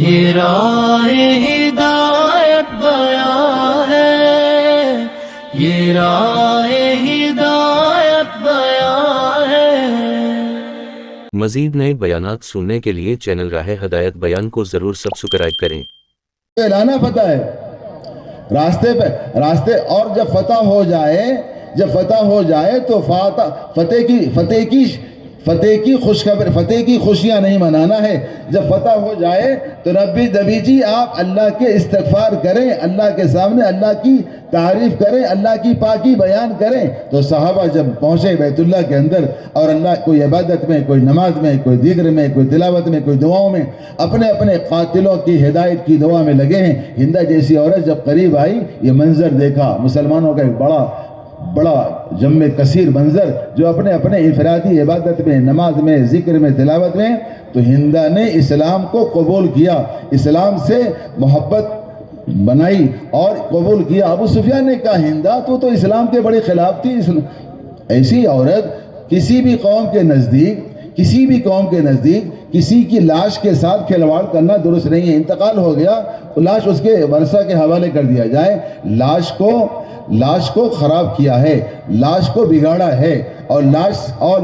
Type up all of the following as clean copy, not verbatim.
یہ راہ ہدایت بیان ہے، یہ راہ ہدایت بیان ہے۔ مزید نئے بیانات سننے کے لیے چینل راہ ہدایت بیان کو ضرور سبسکرائب کریں۔ اعلانہ فتح ہے راستے اور جب فتح ہو جائے تو فتح کی خوشیاں نہیں منانا ہے۔ جب فتح ہو جائے تو نبی جی آپ اللہ کے استغفار کریں، اللہ کے سامنے اللہ کی تعریف کریں، اللہ کی پاکی بیان کریں۔ تو صحابہ جب پہنچے بیت اللہ کے اندر اور اللہ کوئی عبادت میں، کوئی نماز میں، کوئی ذکر میں، کوئی تلاوت میں، کوئی دعاؤں میں اپنے اپنے قاتلوں کی ہدایت کی دعا میں لگے ہیں۔ ہندہ جیسی عورت جب قریب آئی، یہ منظر دیکھا، مسلمانوں کا ایک بڑا جمع کثیر منظر، جو اپنے اپنے انفرادی عبادت میں، نماز میں، ذکر میں، تلاوت میں، تو ہندہ نے اسلام کو قبول کیا، اسلام سے محبت بنائی اور قبول کیا۔ ابو سفیان نے کہا ہندہ تو اسلام کے بڑے خلاف تھی۔ ایسی عورت کسی بھی قوم کے نزدیک کسی کی لاش کے ساتھ کھلواڑ کرنا درست نہیں ہے۔ انتقال ہو گیا، لاش اس کے ورثہ کے حوالے کر دیا جائے۔ لاش کو خراب کیا ہے، لاش کو بگاڑا ہے، اور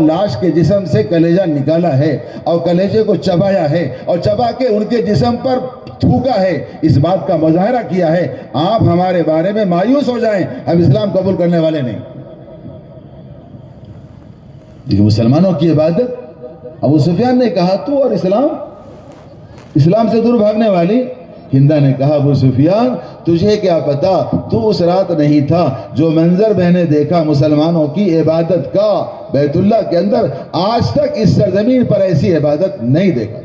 لاش کے جسم سے کلیجہ نکالا ہے، اور کلیجے کو چبایا ہے، اور چبا کے ان کے جسم پر تھوکا ہے۔ اس بات کا مظاہرہ کیا ہے آپ ہمارے بارے میں مایوس ہو جائیں، ہم اسلام قبول کرنے والے نہیں۔ لیکن مسلمانوں کی عبادت، ابو سفیان نے کہا تو اور اسلام سے دور بھاگنے والی۔ ہندہ نے کہا ابو سفیان تجھے کیا پتا، تو اس رات نہیں تھا جو منظر میں نے دیکھا مسلمانوں کی عبادت کا بیت اللہ کے اندر، آج تک اس سرزمین پر ایسی عبادت نہیں دیکھا۔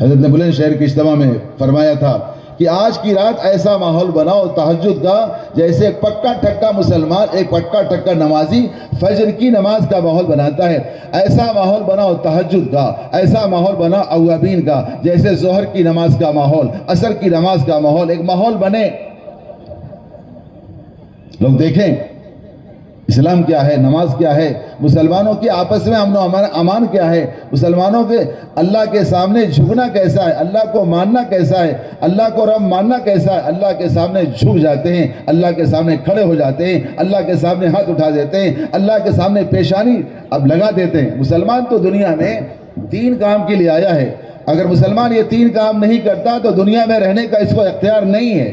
حضرت نے بلند شہر کے اجتماع میں فرمایا تھا کہ آج کی رات ایسا ماحول بناؤ تہجد کا، جیسے ایک پکا ٹھکا مسلمان، ایک پکا ٹھکا نمازی فجر کی نماز کا ماحول بناتا ہے، ایسا ماحول بناؤ تہجد کا، ایسا ماحول بناؤ اوابین کا، جیسے ظہر کی نماز کا ماحول، عصر کی نماز کا ماحول، ایک ماحول بنے۔ لوگ دیکھیں اسلام کیا ہے، نماز کیا ہے، مسلمانوں کے آپس میں امن و امان کیا ہے، مسلمانوں کے اللہ کے سامنے جھکنا کیسا ہے، اللہ کو ماننا کیسا ہے، اللہ کو رب ماننا کیسا ہے۔ اللہ کے سامنے جھک جاتے ہیں، اللہ کے سامنے کھڑے ہو جاتے ہیں، اللہ کے سامنے ہاتھ اٹھا دیتے ہیں، اللہ کے سامنے پیشانی اب لگا دیتے ہیں۔ مسلمان تو دنیا میں 3 کام کے لیے آیا ہے، اگر مسلمان یہ 3 کام نہیں کرتا تو دنیا میں رہنے کا اس کو اختیار نہیں ہے۔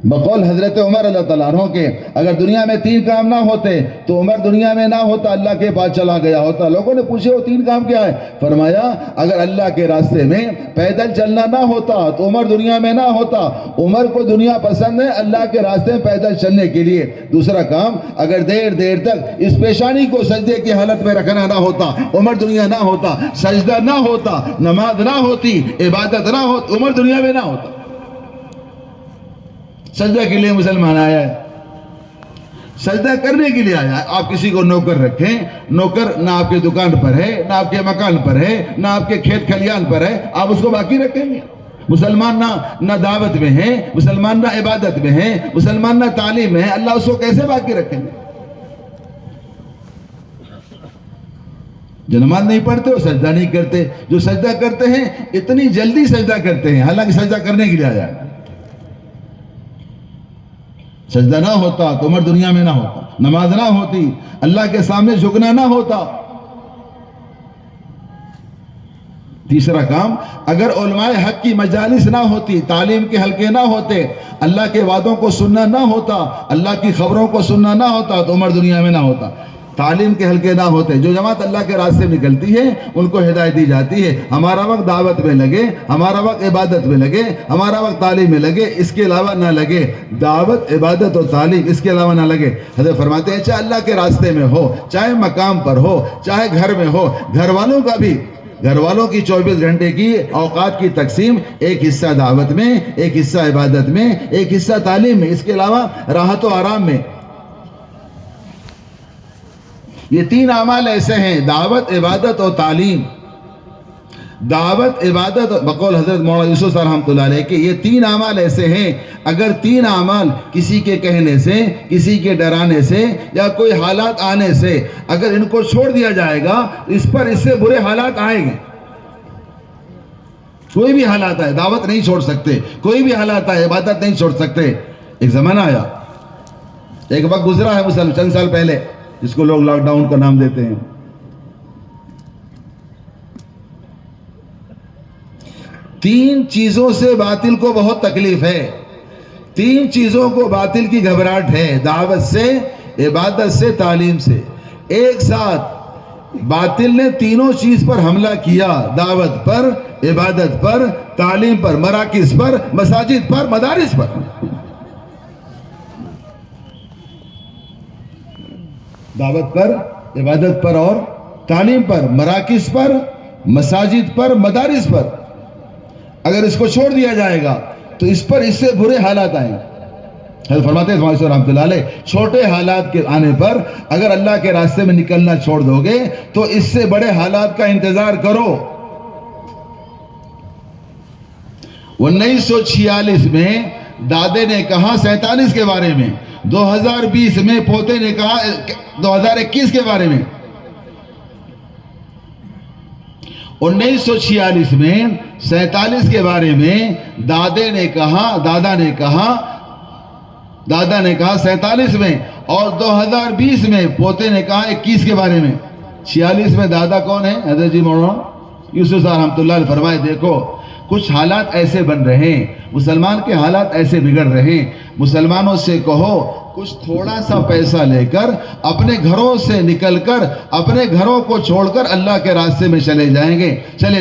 بقول حضرت عمر اللہ تعالیٰ عنہ کے، اگر دنیا میں 3 کام نہ ہوتے تو عمر دنیا میں نہ ہوتا، اللہ کے پاس چلا گیا ہوتا۔ لوگوں نے پوچھے وہ 3 کام کیا ہے؟ فرمایا اگر اللہ کے راستے میں پیدل چلنا نہ ہوتا تو عمر دنیا میں نہ ہوتا۔ عمر کو دنیا پسند ہے اللہ کے راستے میں پیدل چلنے کے لیے۔ دوسرا کام، اگر دیر تک اس پیشانی کو سجدے کی حالت میں رکھنا نہ ہوتا، عمر دنیا نہ ہوتا، سجدہ نہ ہوتا، نماز نہ ہوتی، عبادت نہ ہوتی، عمر دنیا میں نہ ہوتا۔ سجدہ کے لیے مسلمان آیا ہے، سجدہ کرنے کے لیے آیا ہے۔ آپ کسی کو نوکر رکھیں، نوکر نہ آپ کے دکان پر ہے، نہ آپ کے مکان پر ہے، نہ آپ کے کھیت کھلیان پر ہے، آپ اس کو باقی رکھیں گے؟ مسلمان نہ دعوت میں ہے، مسلمان نہ عبادت میں ہے، مسلمان نہ تعلیم میں ہے، اللہ اس کو کیسے باقی رکھیں گے؟ جو نماز نہیں پڑھتے وہ سجدہ نہیں کرتے، جو سجدہ کرتے ہیں اتنی جلدی سجدہ کرتے ہیں، حالانکہ سجدہ کرنے کے لیے آیا ہے۔ سجدہ نہ ہوتا تو عمر دنیا میں نہ ہوتا، نماز نہ ہوتی، اللہ کے سامنے جھکنا نہ ہوتا۔ تیسرا کام، اگر علماء حق کی مجالس نہ ہوتی، تعلیم کے حلقے نہ ہوتے، اللہ کے وعدوں کو سننا نہ ہوتا، اللہ کی خبروں کو سننا نہ ہوتا تو عمر دنیا میں نہ ہوتا۔ تعلیم کے حلقے نہ ہوتے، جو جماعت اللہ کے راستے میں نکلتی ہے ان کو ہدایت دی جاتی ہے۔ ہمارا وقت دعوت میں لگے، ہمارا وقت عبادت میں لگے، ہمارا وقت تعلیم میں لگے، اس کے علاوہ نہ لگے۔ دعوت، عبادت اور تعلیم اس کے علاوہ نہ لگے۔ حضرت فرماتے ہیں چاہے اللہ کے راستے میں ہو، چاہے مقام پر ہو، چاہے گھر میں ہو، گھر والوں کی 24 گھنٹے کی اوقات کی تقسیم، ایک حصہ دعوت میں، ایک حصہ عبادت میں، ایک حصہ تعلیم میں، اس کے علاوہ راحت و آرام میں۔ یہ 3 اعمال ایسے ہیں، دعوت، عبادت اور تعلیم۔ دعوت، عبادت، بقول حضرت مولانا یوسف صاحب رحمۃ اللہ علیہ کہ یہ 3 اعمال ایسے ہیں، اگر 3 اعمال کسی کے کہنے سے، کسی کے ڈرانے سے یا کوئی حالات آنے سے اگر ان کو چھوڑ دیا جائے گا اس پر اس سے برے حالات آئیں گے. کوئی بھی حالات آئے دعوت نہیں چھوڑ سکتے، کوئی بھی حالات آئے عبادت نہیں چھوڑ سکتے. ایک زمانہ آیا، ایک وقت گزرا ہے مسلم چند سال پہلے، جس کو لوگ لاک ڈاؤن کا نام دیتے ہیں. 3 چیزوں سے باطل کو بہت تکلیف ہے، 3 چیزوں کو باطل کی گھبراہٹ ہے، دعوت سے، عبادت سے، تعلیم سے. ایک ساتھ باطل نے تینوں چیز پر حملہ کیا، دعوت پر، عبادت پر، تعلیم پر، مراکز پر، مساجد پر، مدارس پر. دعوت پر، عبادت پر اور تعلیم پر، مراکز پر، مساجد پر، مدارس پر. اگر اس کو چھوڑ دیا جائے گا تو اس پر اس سے برے حالات آئیں گے. حضرت فرماتے ہیں رحمۃ اللہ علیہ چھوٹے حالات کے آنے پر اگر اللہ کے راستے میں نکلنا چھوڑ دو گے تو اس سے بڑے حالات کا انتظار کرو. 1946 میں دادے نے کہا 47 کے بارے میں، 2020 میں پوتے نے کہا 2021 کے بارے میں. 1946 میں 47 کے بارے میں دادا نے کہا 47 میں، اور 2020 میں پوتے نے کہا 21 کے بارے میں. 46 میں دادا کون ہے؟ حضرت جی مولانا یوسف صاحب رحمۃ اللہ علیہ فرمائے دیکھو کچھ حالات ایسے بن رہے ہیں، مسلمان کے حالات ایسے بگڑ رہے ہیں، مسلمانوں سے کہو کچھ تھوڑا سا پیسہ لے کر اپنے گھروں سے نکل کر اپنے گھروں کو چھوڑ کر اللہ کے راستے میں چلے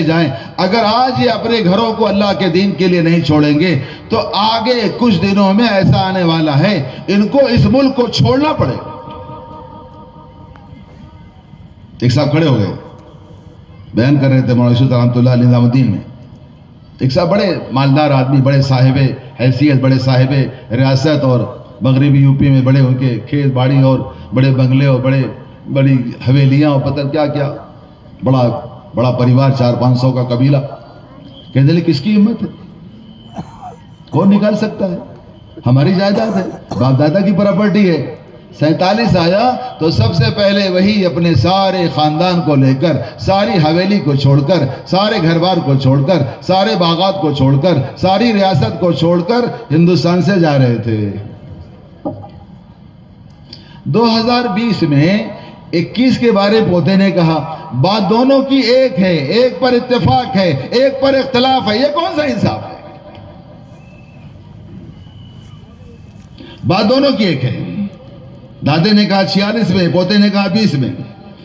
جائیں. اگر آج یہ اپنے گھروں کو اللہ کے دین کے لیے نہیں چھوڑیں گے تو آگے کچھ دنوں میں ایسا آنے والا ہے ان کو اس ملک کو چھوڑنا پڑے. ایک صاحب کھڑے ہو گئے بیان کر رہے تھے مولانا یوسف رحمۃ اللہ علیہ نظام الدین میں. ایک صاحب بڑے مالدار آدمی، بڑے صاحب حیثیت، بڑے صاحب ریاست، اور مغربی یو پی میں بڑے ان کے کھیت باڑی اور بڑے بنگلے اور بڑی حویلیاں اور پتہ کیا کیا، بڑا پریوار، 400-500 کا قبیلہ. کہنے لگے کس کی ہمت ہے، کون نکال سکتا ہے، ہماری جائیداد ہے، باپ دادا کی پراپرٹی ہے. 47 آیا تو سب سے پہلے وہی اپنے سارے خاندان کو لے کر، ساری حویلی کو چھوڑ کر، سارے گھر بار کو چھوڑ کر، سارے باغات کو چھوڑ کر، ساری ریاست کو چھوڑ کر ہندوستان سے جا رہے تھے. 2020 میں 21 کے بارے پوتے نے کہا بات دونوں کی ایک ہے، ایک پر اتفاق ہے، ایک پر اختلاف ہے. یہ کون سا انصاف ہے؟ بات دونوں کی ایک ہے. دادے نے کہا 46 میں، پوتے نے کہا 20 میں.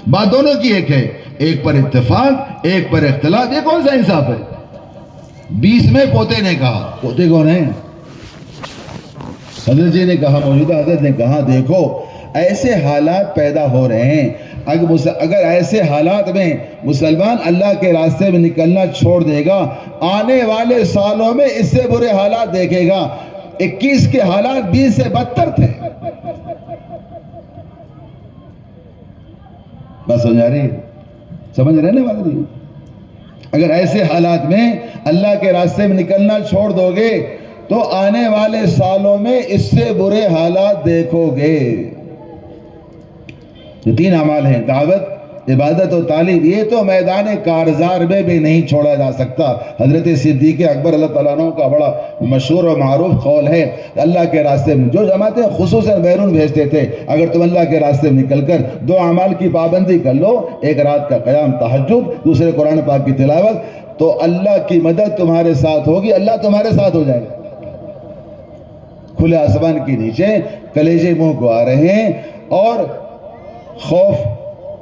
بات دونوں کی ایک ہے، ایک پر اتفاق، ایک پر اختلاف. یہ کون سا انصاف ہے؟ 20 میں پوتے نے کہا، پوتے کون ہیں؟ حضرت جی نے کہا، موجودہ حضرت نے کہا دیکھو ایسے حالات پیدا ہو رہے ہیں، اگر ایسے حالات میں مسلمان اللہ کے راستے میں نکلنا چھوڑ دے گا آنے والے سالوں میں اس سے برے حالات دیکھے گا. 21 کے حالات 20 سے بدتر تھے. بس سمجھ رہے نا بات؟ اگر ایسے حالات میں اللہ کے راستے میں نکلنا چھوڑ دو گے تو آنے والے سالوں میں اس سے برے حالات دیکھو گے. یہ 3 اعمال ہیں، دعوت، عبادت و تعلیم. یہ تو میدان کارزار میں بھی نہیں چھوڑا جا سکتا. حضرت صدیق اکبر اللہ تعالیٰ عنہ کا بڑا مشہور و معروف قول ہے، اللہ کے راستے میں جو جماعتیں خصوصاً بیرون بھیجتے تھے، اگر تم اللہ کے راستے میں نکل کر 2 اعمال کی پابندی کر لو، ایک رات کا قیام تہجد، دوسرے قرآن پاک کی تلاوت، تو اللہ کی مدد تمہارے ساتھ ہوگی، اللہ تمہارے ساتھ ہو جائے گا. کھلے آسمان کے نیچے کلیجے منہ کو آ رہے ہیں اور خوف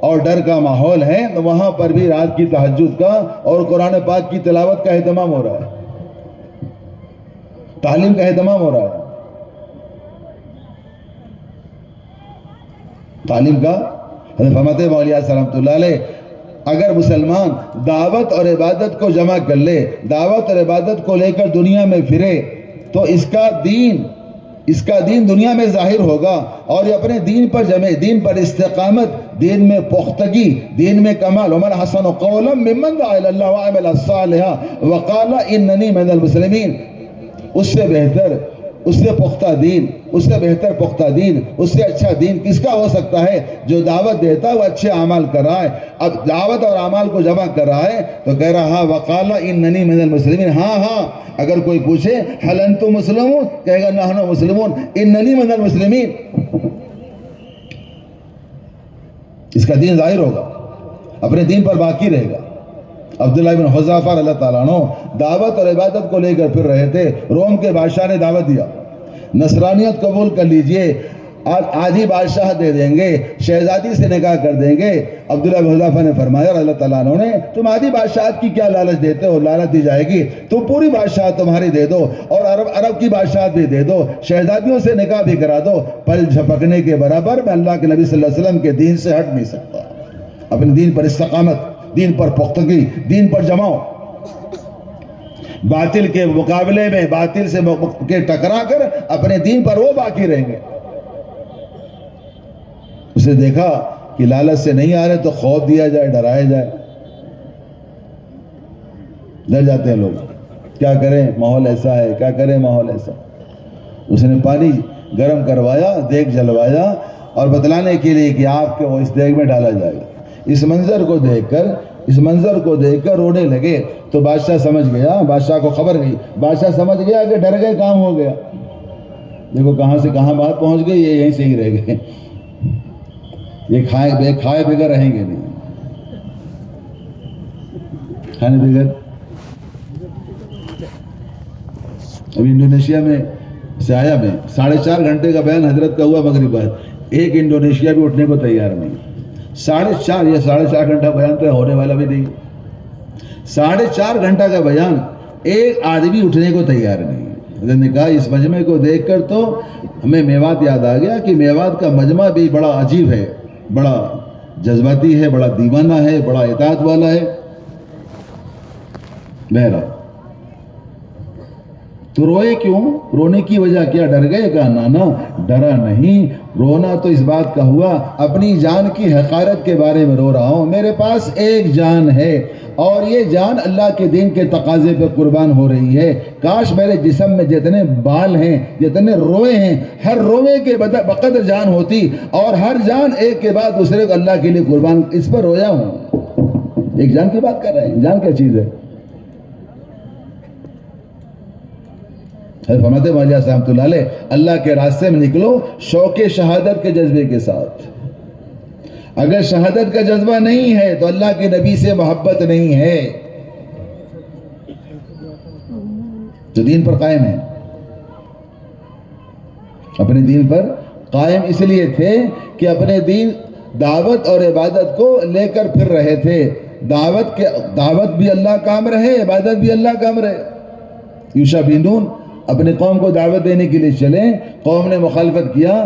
اور ڈر کا ماحول ہے، تو وہاں پر بھی رات کی تہجد کا اور قرآن پاک کی تلاوت کا اہتمام ہو رہا ہے، تعلیم کا اہتمام ہو رہا ہے. تعلیم کا حضرت فرماتے مولانا رحمۃ اللہ علیہ اگر مسلمان دعوت اور عبادت کو جمع کر لے، دعوت اور عبادت کو لے کر دنیا میں پھرے تو اس کا دین دنیا میں ظاہر ہوگا اور یہ اپنے دین پر جمے، دین پر استقامت دین میں پختگی، دین میں کمال. ومن حسن قولا ممن دعا الی اللہ وعمل صالحا وقال اننی من المسلمین. اس سے بہتر، اس سے پختہ دین، اس سے بہتر پختہ دین، اس سے اچھا دین کس کا ہو سکتا ہے؟ جو دعوت دیتا ہے وہ اچھے اعمال کر رہا ہے. اب دعوت اور اعمال کو جمع کر رہا ہے تو کہہ رہا ہاں وقال اننی من المسلمین. ہاں اگر کوئی پوچھے هل انتم مسلمون، کہے گا نحن مسلمون اننی من المسلمین. اس کا دین ظاہر ہوگا، اپنے دین پر باقی رہے گا. عبداللہ بن حذافہ اللہ تعالیٰ عنہ دعوت اور عبادت کو لے کر پھر رہے تھے. روم کے بادشاہ نے دعوت دیا، نصرانیت قبول کر لیجئے، آدھی بادشاہ دے دیں گے، شہزادی سے نکاح کر دیں گے. عبداللہ بن حذافہ نے فرمایا اللہ تعالیٰ عنہ نے تم آدھی بادشاہت کی کیا لالچ دیتے ہو؟ لالچ دی جائے گی تو پوری بادشاہت تمہاری دے دو، اور عرب کی بادشاہت بھی دے دو، شہزادیوں سے نکاح بھی کرا دو. پل جھپکنے کے برابر میں اللہ کے نبی صلی اللہ علیہ وسلم کے دین سے ہٹ نہیں سکتا. اپنے دین پر استقامت، دین پر پختگی، دین پر جماؤ. باطل کے مقابلے میں باطل سے ٹکرا کر اپنے دین پر وہ باقی رہیں گے. اسے دیکھا کہ لالچ سے نہیں آ رہے تو خوف دیا جائے، ڈرایا جائے. ڈر جاتے ہیں لوگ، کیا کریں ماحول ایسا ہے، کیا کریں ماحول ایسا. اس نے پانی گرم کروایا، دیگ جلوایا اور بتلانے کے لیے کہ آپ کے وہ اس دیگ میں ڈالا جائے گا. اس منظر کو دیکھ کر رونے لگے تو بادشاہ سمجھ گیا، بادشاہ کو خبر گئی، بادشاہ سمجھ گیا کہ ڈر گئے، کام ہو گیا. دیکھو کہاں سے کہاں بات پہنچ گئی، یہ یہیں سے ہی رہ گئے. یہ کھائے بغیر رہیں گے نہیں، کھانے بغیر. ابھی انڈونیشیا میں سیایا میں 4.5 گھنٹے کا بیان حضرت کا ہوا مغرب بعد، ایک انڈونیشیا بھی اٹھنے کو تیار نہیں. 4.5 گھنٹہ بیان تو ہونے والا بھی نہیں. 4.5 گھنٹہ کا بیان، ایک آدمی اٹھنے کو تیار نہیں. حضرت نے کہا اس مجمع کو دیکھ کر تو ہمیں میوات یاد آ گیا کہ میوات کا مجمع بھی بڑا عجیب ہے، بڑا جذباتی ہے، بڑا دیوانہ ہے، بڑا اطاعت والا ہے. بہرحال تو روئے کیوں؟ رونے کی وجہ کیا؟ ڈر گئے؟ کہا نانا ڈرا نہیں، رونا تو اس بات کا ہوا اپنی جان کی حقارت کے بارے میں رو رہا ہوں. میرے پاس ایک جان ہے اور یہ جان اللہ کے دین کے تقاضے پہ قربان ہو رہی ہے. کاش میرے جسم میں جتنے بال ہیں، جتنے روئے ہیں، ہر روئے کے بقدر جان ہوتی اور ہر جان ایک کے بعد دوسرے کو اللہ کے لیے قربان. اس پر رویا ہوں. ایک جان کی بات کر رہے ہیں، جان کیا چیز ہے؟ فرماتے ہیں ماجہ رحمۃ اللہ علیہ اللہ کے راستے میں نکلو شوق شہادت کے جذبے کے ساتھ. اگر شہادت کا جذبہ نہیں ہے تو اللہ کے نبی سے محبت نہیں ہے. تو دین پر قائم ہے، اپنے دین پر قائم اس لیے تھے کہ اپنے دین دعوت اور عبادت کو لے کر پھر رہے تھے. دعوت بھی اللہ کا امر ہے، عبادت بھی اللہ کا امر ہے. یوشع بن نون اپنے قوم کو دعوت دینے کے لیے چلے، قوم نے مخالفت کیا،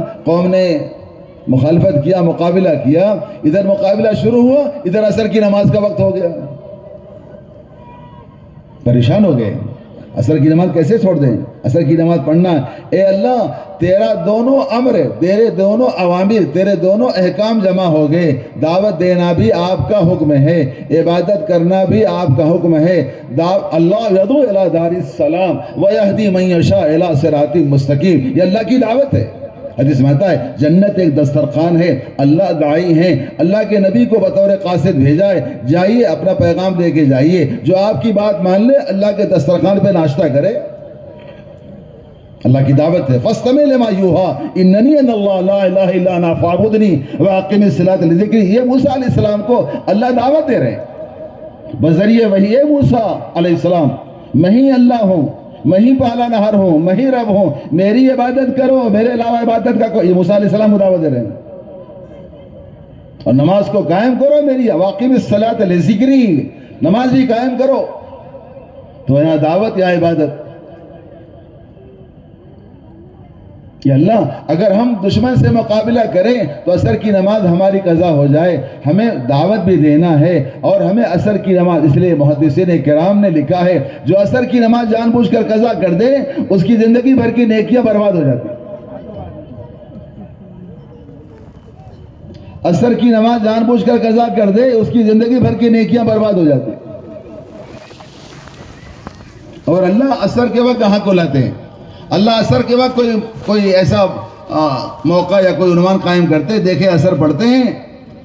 مقابلہ کیا. ادھر مقابلہ شروع ہوا، ادھر عصر کی نماز کا وقت ہو گیا. پریشان ہو گئے، عصر کی نماز کیسے چھوڑ دیں؟ عصر کی نماز پڑھنا ہے. اے اللہ تیرا دونوں امر، تیرے دونوں اوامر، تیرے دونوں احکام جمع ہو گئے. دعوت دینا بھی آپ کا حکم ہے، عبادت کرنا بھی آپ کا حکم ہے. اللہ یدعو الی دار السلام ویہدی من یشاء الی صراط مستقیم. یہ اللہ کی دعوت ہے. حدیث میں آتا ہے جنت ایک دسترخوان ہے، اللہ داعی ہیں، اللہ کے نبی کو بطور قاصد بھیجا ہے، جائیے اپنا پیغام دے کے جائیے. جو آپ کی بات مان لے اللہ کے دسترخوان پہ ناشتہ کرے. اللہ کی دعوت ہے فاستمع لما یوحى اننی ان اللہ لا الہ الا انا فاعبدنی واقم الصلاۃ لذکری. یہ موسیٰ علیہ السلام کو اللہ دعوت دے رہے ہیں بذریعہ وحی. اے موسیٰ علیہ السلام میں ہی اللہ ہوں، میں ہی پالا نہر ہوں، میں ہی رب ہوں، میری عبادت کرو، میرے علاوہ عبادت کا کوئی. یہ موسیٰ علیہ السلام کو دعوت دے رہے ہیں. اور نماز کو قائم کرو میری، واقم الصلاۃ لذکری، نماز بھی قائم کرو. تو یہاں دعوت یا عبادت. کہ اللہ اگر ہم دشمن سے مقابلہ کریں تو عصر کی نماز ہماری قضا ہو جائے. ہمیں دعوت بھی دینا ہے اور ہمیں عصر کی نماز. اس لیے محدثین کرام نے لکھا ہے جو عصر کی نماز جان بوجھ کر قضا کر دے اس کی زندگی بھر کی نیکیاں برباد ہو جاتی. اثر کی نماز جان بوجھ کر قضا کر دے اس کی زندگی بھر کی نیکیاں برباد ہو جاتی. اور اللہ اثر کے وقت کہاں کو لاتے ہیں؟ اللہ اثر کے وقت کوئی ایسا موقع یا کوئی عنوان قائم کرتے ہیں، دیکھے اثر پڑھتے ہیں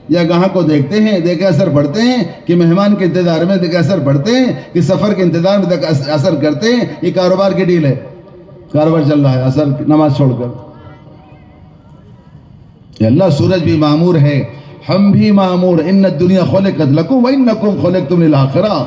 یا گاہک کو دیکھتے ہیں دیکھے اثر پڑھتے ہیں، کہ مہمان کے انتظار میں دیکھے اثر پڑھتے ہیں، کہ سفر کے انتظار میں دیکھے اثر کرتے ہیں. یہ کاروبار کی ڈیل ہے، کاروبار چل رہا ہے اثر نماز چھوڑ کر. کہ اللہ سورج بھی معمور ہے، ہم بھی معمور. ان الدنیا خلقت لکم وانکم خلقتم للآخرہ.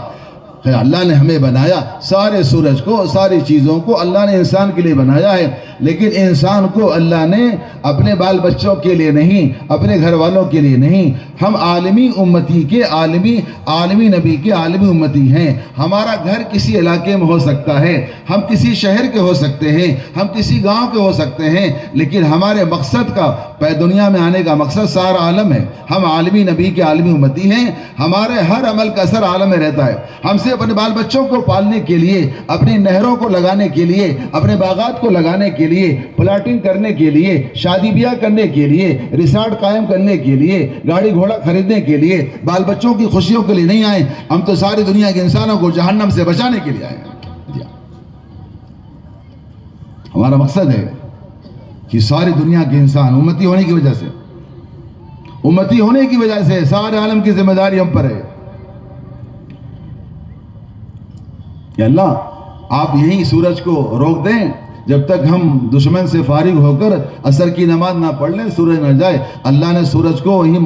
اللہ نے ہمیں بنایا، سارے سورج کو، ساری چیزوں کو اللہ نے انسان کے لیے بنایا ہے، لیکن انسان کو اللہ نے اپنے بال بچوں کے لیے نہیں، اپنے گھر والوں کے لیے نہیں. ہم عالمی امتی کے عالمی نبی کے عالمی امتی ہیں. ہمارا گھر کسی علاقے میں ہو سکتا ہے، ہم کسی شہر کے ہو سکتے ہیں، ہم کسی گاؤں کے ہو سکتے ہیں، لیکن ہمارے مقصد کا دنیا میں آنے کا مقصد سارا عالم ہے. ہم عالمی نبی کے عالمی امتی ہیں. ہمارے ہر عمل کا اثر عالم میں رہتا ہے. ہم سے اپنے بال بچوں کو پالنے کے لیے، اپنی نہروں کو لگانے کے لیے، اپنے باغات کو لگانے کے لیے، پلاٹنگ کرنے کے لیے، شادی بیاہ کرنے کے لیے، ریسارٹ قائم کرنے کے لیے، گاڑی گھوڑا خریدنے کے لیے، بال بچوں کی خوشیوں کے لیے نہیں آئے. ہم تو ساری دنیا کے انسانوں کو جہنم سے بچانے کے لیے آئے ہیں. ہمارا مقصد ہے کہ ساری دنیا کے انسان امتی ہونے کی وجہ سے سارے عالم کی ذمہ داری ہم پر ہے. کہ اللہ آپ یہی سورج کو روک دیں جب تک ہم دشمن سے فارغ ہو کر عصر کی نماز نہ پڑھ لیں، سورج نہ جائے. اللہ نے سورج کو وہی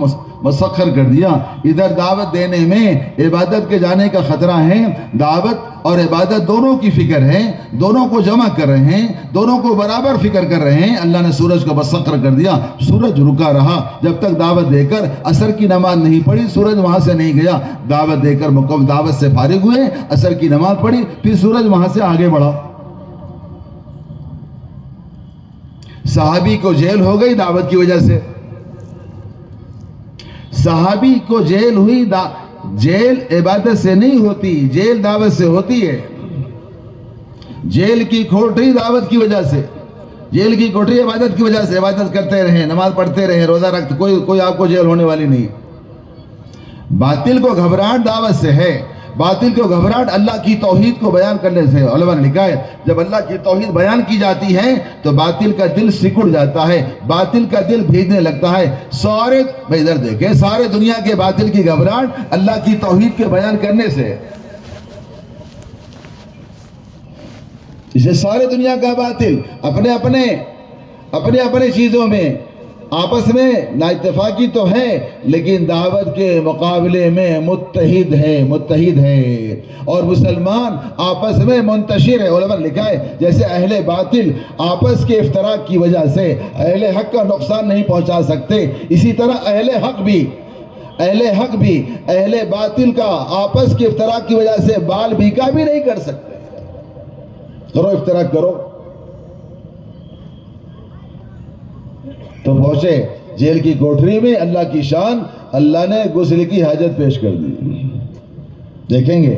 مسخر کر دیا. ادھر دعوت دینے میں عبادت کے جانے کا خطرہ ہے. دعوت اور عبادت دونوں کی فکر ہے، دونوں کو جمع کر رہے ہیں، دونوں کو برابر فکر کر رہے ہیں. اللہ نے سورج کو مسخر کر دیا. سورج رکا رہا جب تک دعوت دے کر عصر کی نماز نہیں پڑھی، سورج وہاں سے نہیں گیا. دعوت دے کر مکمل دعوت سے فارغ ہوئے، عصر کی نماز پڑھی، پھر سورج وہاں سے آگے بڑھا. صحابی کو جیل ہو گئی دعوت کی وجہ سے. صحابی کو جیل ہوئی، جیل عبادت سے نہیں ہوتی، جیل دعوت سے ہوتی ہے. جیل کی کوٹری دعوت کی وجہ سے، جیل کی کوٹری عبادت کی وجہ سے. عبادت کرتے رہیں، نماز پڑھتے رہیں، روزہ رکھتے، کوئی آپ کو جیل ہونے والی نہیں. باطل کو گھبراہٹ دعوت سے ہے. باطل کو گھبراہٹ اللہ کی توحید کو بیان کرنے سے. علماء نے لکھا ہے جب اللہ کی توحید بیان کی جاتی ہے تو باطل کا دل سکڑ جاتا ہے، باطل کا دل بھیجنے لگتا ہے. ادھر دیکھیں، سارے دنیا کے باطل کی گھبراہٹ اللہ کی توحید کے بیان کرنے سے. اسے سارے دنیا کا باطل اپنے چیزوں میں آپس میں نا اتفاقی تو ہے، لیکن دعوت کے مقابلے میں متحد ہے اور مسلمان آپس میں منتشر ہے. علماء نے لکھا ہے جیسے اہل باطل آپس کے افتراق کی وجہ سے اہل حق کا نقصان نہیں پہنچا سکتے، اسی طرح اہل حق بھی اہل باطل کا آپس کے افتراق کی وجہ سے بال بیکا بھی نہیں کر سکتے. کرو افتراق کرو. تو پہنچے جیل کی کوٹری میں. اللہ کی شان، اللہ نے غسل کی حاجت پیش کر دی. دیکھیں گے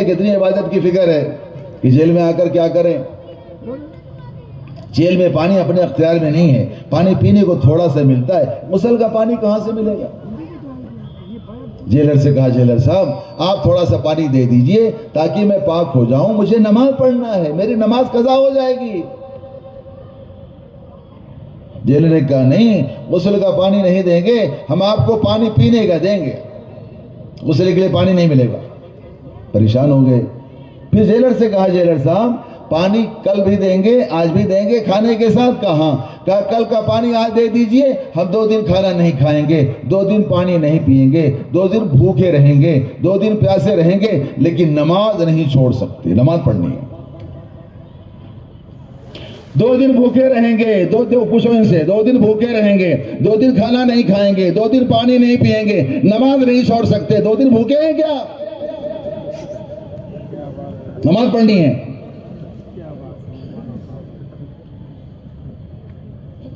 کتنی عبادت کی فکر ہے کہ جیل میں آ کر کیا کریں. جیل میں پانی اپنے اختیار میں نہیں ہے، پانی پینے کو تھوڑا سا ملتا ہے. غسل کا پانی کہاں سے ملے گا؟ جیلر سے کہا جیلر صاحب آپ تھوڑا سا پانی دے دیجئے تاکہ میں پاک ہو جاؤں، مجھے نماز پڑھنا ہے، میری نماز قضا ہو جائے گی. جیلر نے کہا نہیں، غسل کا پانی نہیں دیں گے، ہم آپ کو پانی پینے کا دیں گے، غسل کے لیے پانی نہیں ملے گا. پریشان ہو گئے. پھر جیلر سے کہا جیلر صاحب پانی کل بھی دیں گے، آج بھی دیں گے، کھانے کے ساتھ. کہا کل کا پانی آج دے دیجئے، ہم 2 دن کھانا نہیں کھائیں گے، 2 دن پانی نہیں پئیں گے، 2 دن بھوکے رہیں گے، 2 دن پیاسے رہیں گے، لیکن نماز نہیں چھوڑ سکتے، نماز پڑھنی ہے. 2 دن بھوکے رہیں گے، 2 دن بھوکے رہیں گے، 2 دن کھانا نہیں کھائیں گے، 2 دن پانی نہیں پئیں گے، نماز نہیں چھوڑ سکتے. 2 دن بھوکے ہیں کیا؟ نماز پڑھنی ہے.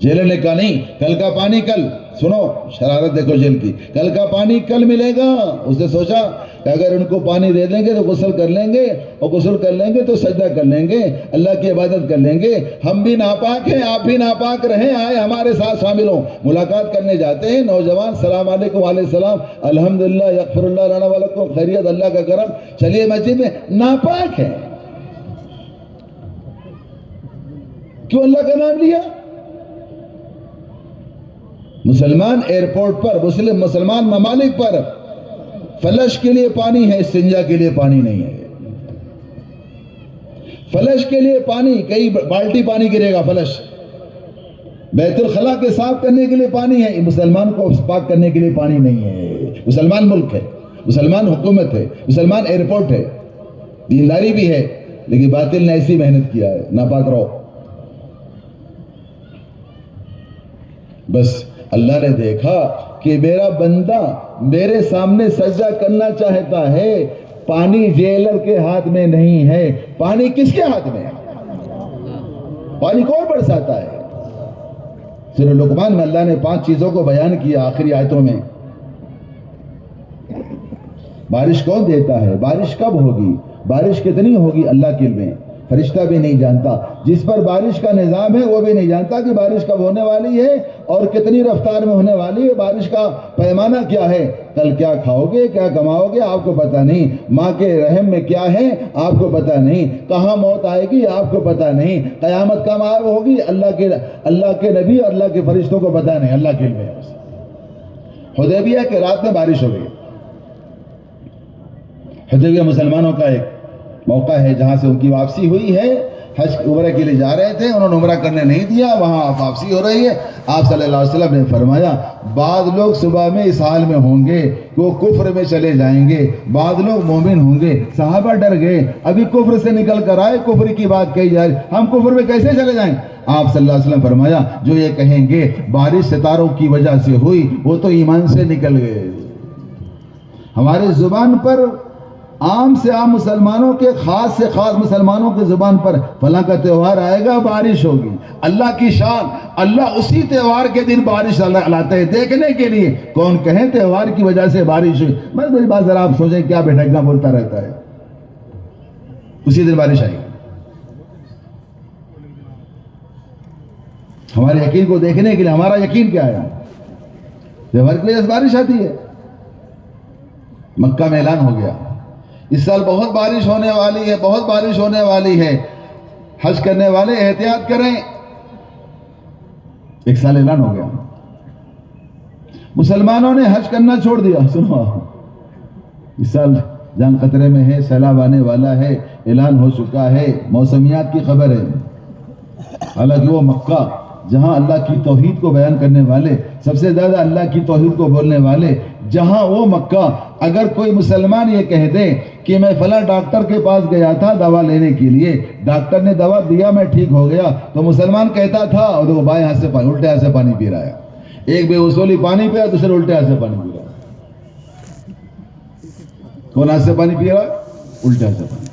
جیلر نے کہا نہیں، کل کا پانی کل، سنو شرارت دیکھو جل کی، کل کا پانی کل ملے گا. اس نے سوچا کہ اگر ان کو پانی دے دیں گے تو غسل کر لیں گے، اور غسل کر لیں گے تو سجدہ کر لیں گے، اللہ کی عبادت کر لیں گے. ہم بھی ناپاک ہیں، آپ بھی ناپاک رہیں، آئے ہمارے ساتھ شامل ہوں. ملاقات کرنے جاتے ہیں، نوجوان سلام علیکم وعلیکم السلام، الحمدللہ یغفر اللہ لنا ولکم، خیریت، اللہ کا کرم. چلیے مسجد میں، ناپاک ہے. کیوں اللہ کا نام لیا؟ مسلمان ایئرپورٹ پر، مسلمان ممالک پر فلش کے لیے پانی ہے، استنجا کے لیے پانی نہیں ہے. فلش کے لیے پانی، کئی بالٹی پانی گرے گا. فلش بیت الخلا کے صاف کرنے کے لیے پانی ہے، مسلمان کو پاک کرنے کے لیے پانی نہیں ہے. مسلمان ملک ہے، مسلمان حکومت ہے، مسلمان ایئرپورٹ ہے، دینداری بھی ہے، لیکن باطل نے ایسی محنت کیا ہے. ناپاک رہو. بس اللہ نے دیکھا کہ میرا بندہ میرے سامنے سجدہ کرنا چاہتا ہے، پانی جیلر کے ہاتھ میں نہیں ہے. پانی کس کے ہاتھ میں ہے؟ پانی کون برساتا ہے؟ سورہ لقمان میں اللہ نے 5 چیزوں کو بیان کیا آخری آیتوں میں. بارش کون دیتا ہے، بارش کب ہوگی، بارش کتنی ہوگی، اللہ کے علم ہے، فرشتہ بھی نہیں جانتا. جس پر بارش کا نظام ہے وہ بھی نہیں جانتا کہ بارش کب ہونے والی ہے اور کتنی رفتار میں ہونے والی ہے. بارش کا پیمانہ کیا ہے، کل کیا کھاؤ گے، کیا کماؤ گے، آپ کو پتہ نہیں. ماں کے رحم میں کیا ہے، آپ کو پتہ نہیں. کہاں موت آئے گی، آپ کو پتہ نہیں. قیامت کب ہوگی، اللہ کے نبی اور اللہ کے فرشتوں کو پتہ نہیں، اللہ کے علم ہے. حدیبیہ کے رات میں بارش ہو گئی. حدیبیہ مسلمانوں کا ایک موقع ہے جہاں سے ان کی واپسی ہوئی ہے. حج عمرہ کے لیے جا رہے تھے، انہوں نے عمرہ کرنے نہیں دیا، وہاں واپسی ہو رہی ہے. آپ صلی اللہ علیہ وسلم نے فرمایا بعض لوگ صبح میں اس حال میں ہوں گے کہ وہ کفر میں چلے جائیں گے، بعض لوگ مومن ہوں گے. صحابہ ڈر گئے، ابھی کفر سے نکل کر آئے، کفر کی بات کہی جا رہی، ہم کفر میں کیسے چلے جائیں؟ آپ صلی اللہ علیہ وسلم فرمایا جو یہ کہیں گے بارش ستاروں کی وجہ سے ہوئی، وہ تو ایمان سے نکل گئے. ہمارے زبان پر عام سے عام مسلمانوں کے، خاص سے خاص مسلمانوں کے زبان پر فلاں کا تہوار آئے گا، بارش ہوگی. اللہ کی شان، اللہ اسی تہوار کے دن بارش لاتے ہیں دیکھنے کے لیے. کون کہیں تہوار کی وجہ سے بارش ہوئی، بس میری بات ذرا آپ سوچیں کیا بھٹکنا بولتا رہتا ہے. اسی دن بارش آئی. ہمارے یقین کو دیکھنے کے لیے، ہمارا یقین کیا ہے، تہوار کی وجہ سے بارش آتی ہے. مکہ میں اعلان ہو گیا اس سال بہت بارش ہونے والی ہے، بہت بارش ہونے والی ہے، حج کرنے والے احتیاط کریں. ایک سال اعلان ہو گیا، مسلمانوں نے حج کرنا چھوڑ دیا. سنو، اس سال جان خطرے میں ہے، سیلاب آنے والا ہے، اعلان ہو چکا ہے، موسمیات کی خبر ہے. حالانکہ وہ مکہ جہاں اللہ کی توحید کو بیان کرنے والے، سب سے زیادہ اللہ کی توحید کو بولنے والے، جہاں وہ مکہ، اگر کوئی مسلمان یہ کہہ دے کہ میں فلاں ڈاکٹر کے پاس گیا تھا دوا لینے کے لیے، ڈاکٹر نے دوا دیا، میں ٹھیک ہو گیا، تو مسلمان کہتا تھا، اور وہ بائیں ہاتھ سے پانی، الٹے ہاتھ سے پانی پی رہا ہے. ایک بے اصولی پانی پیا، دوسرے الٹے ہاتھ سے پانی پی رہا ہے. کون ہاتھ سے پانی پی رہا ہے؟ الٹے ہاتھ سے پانی.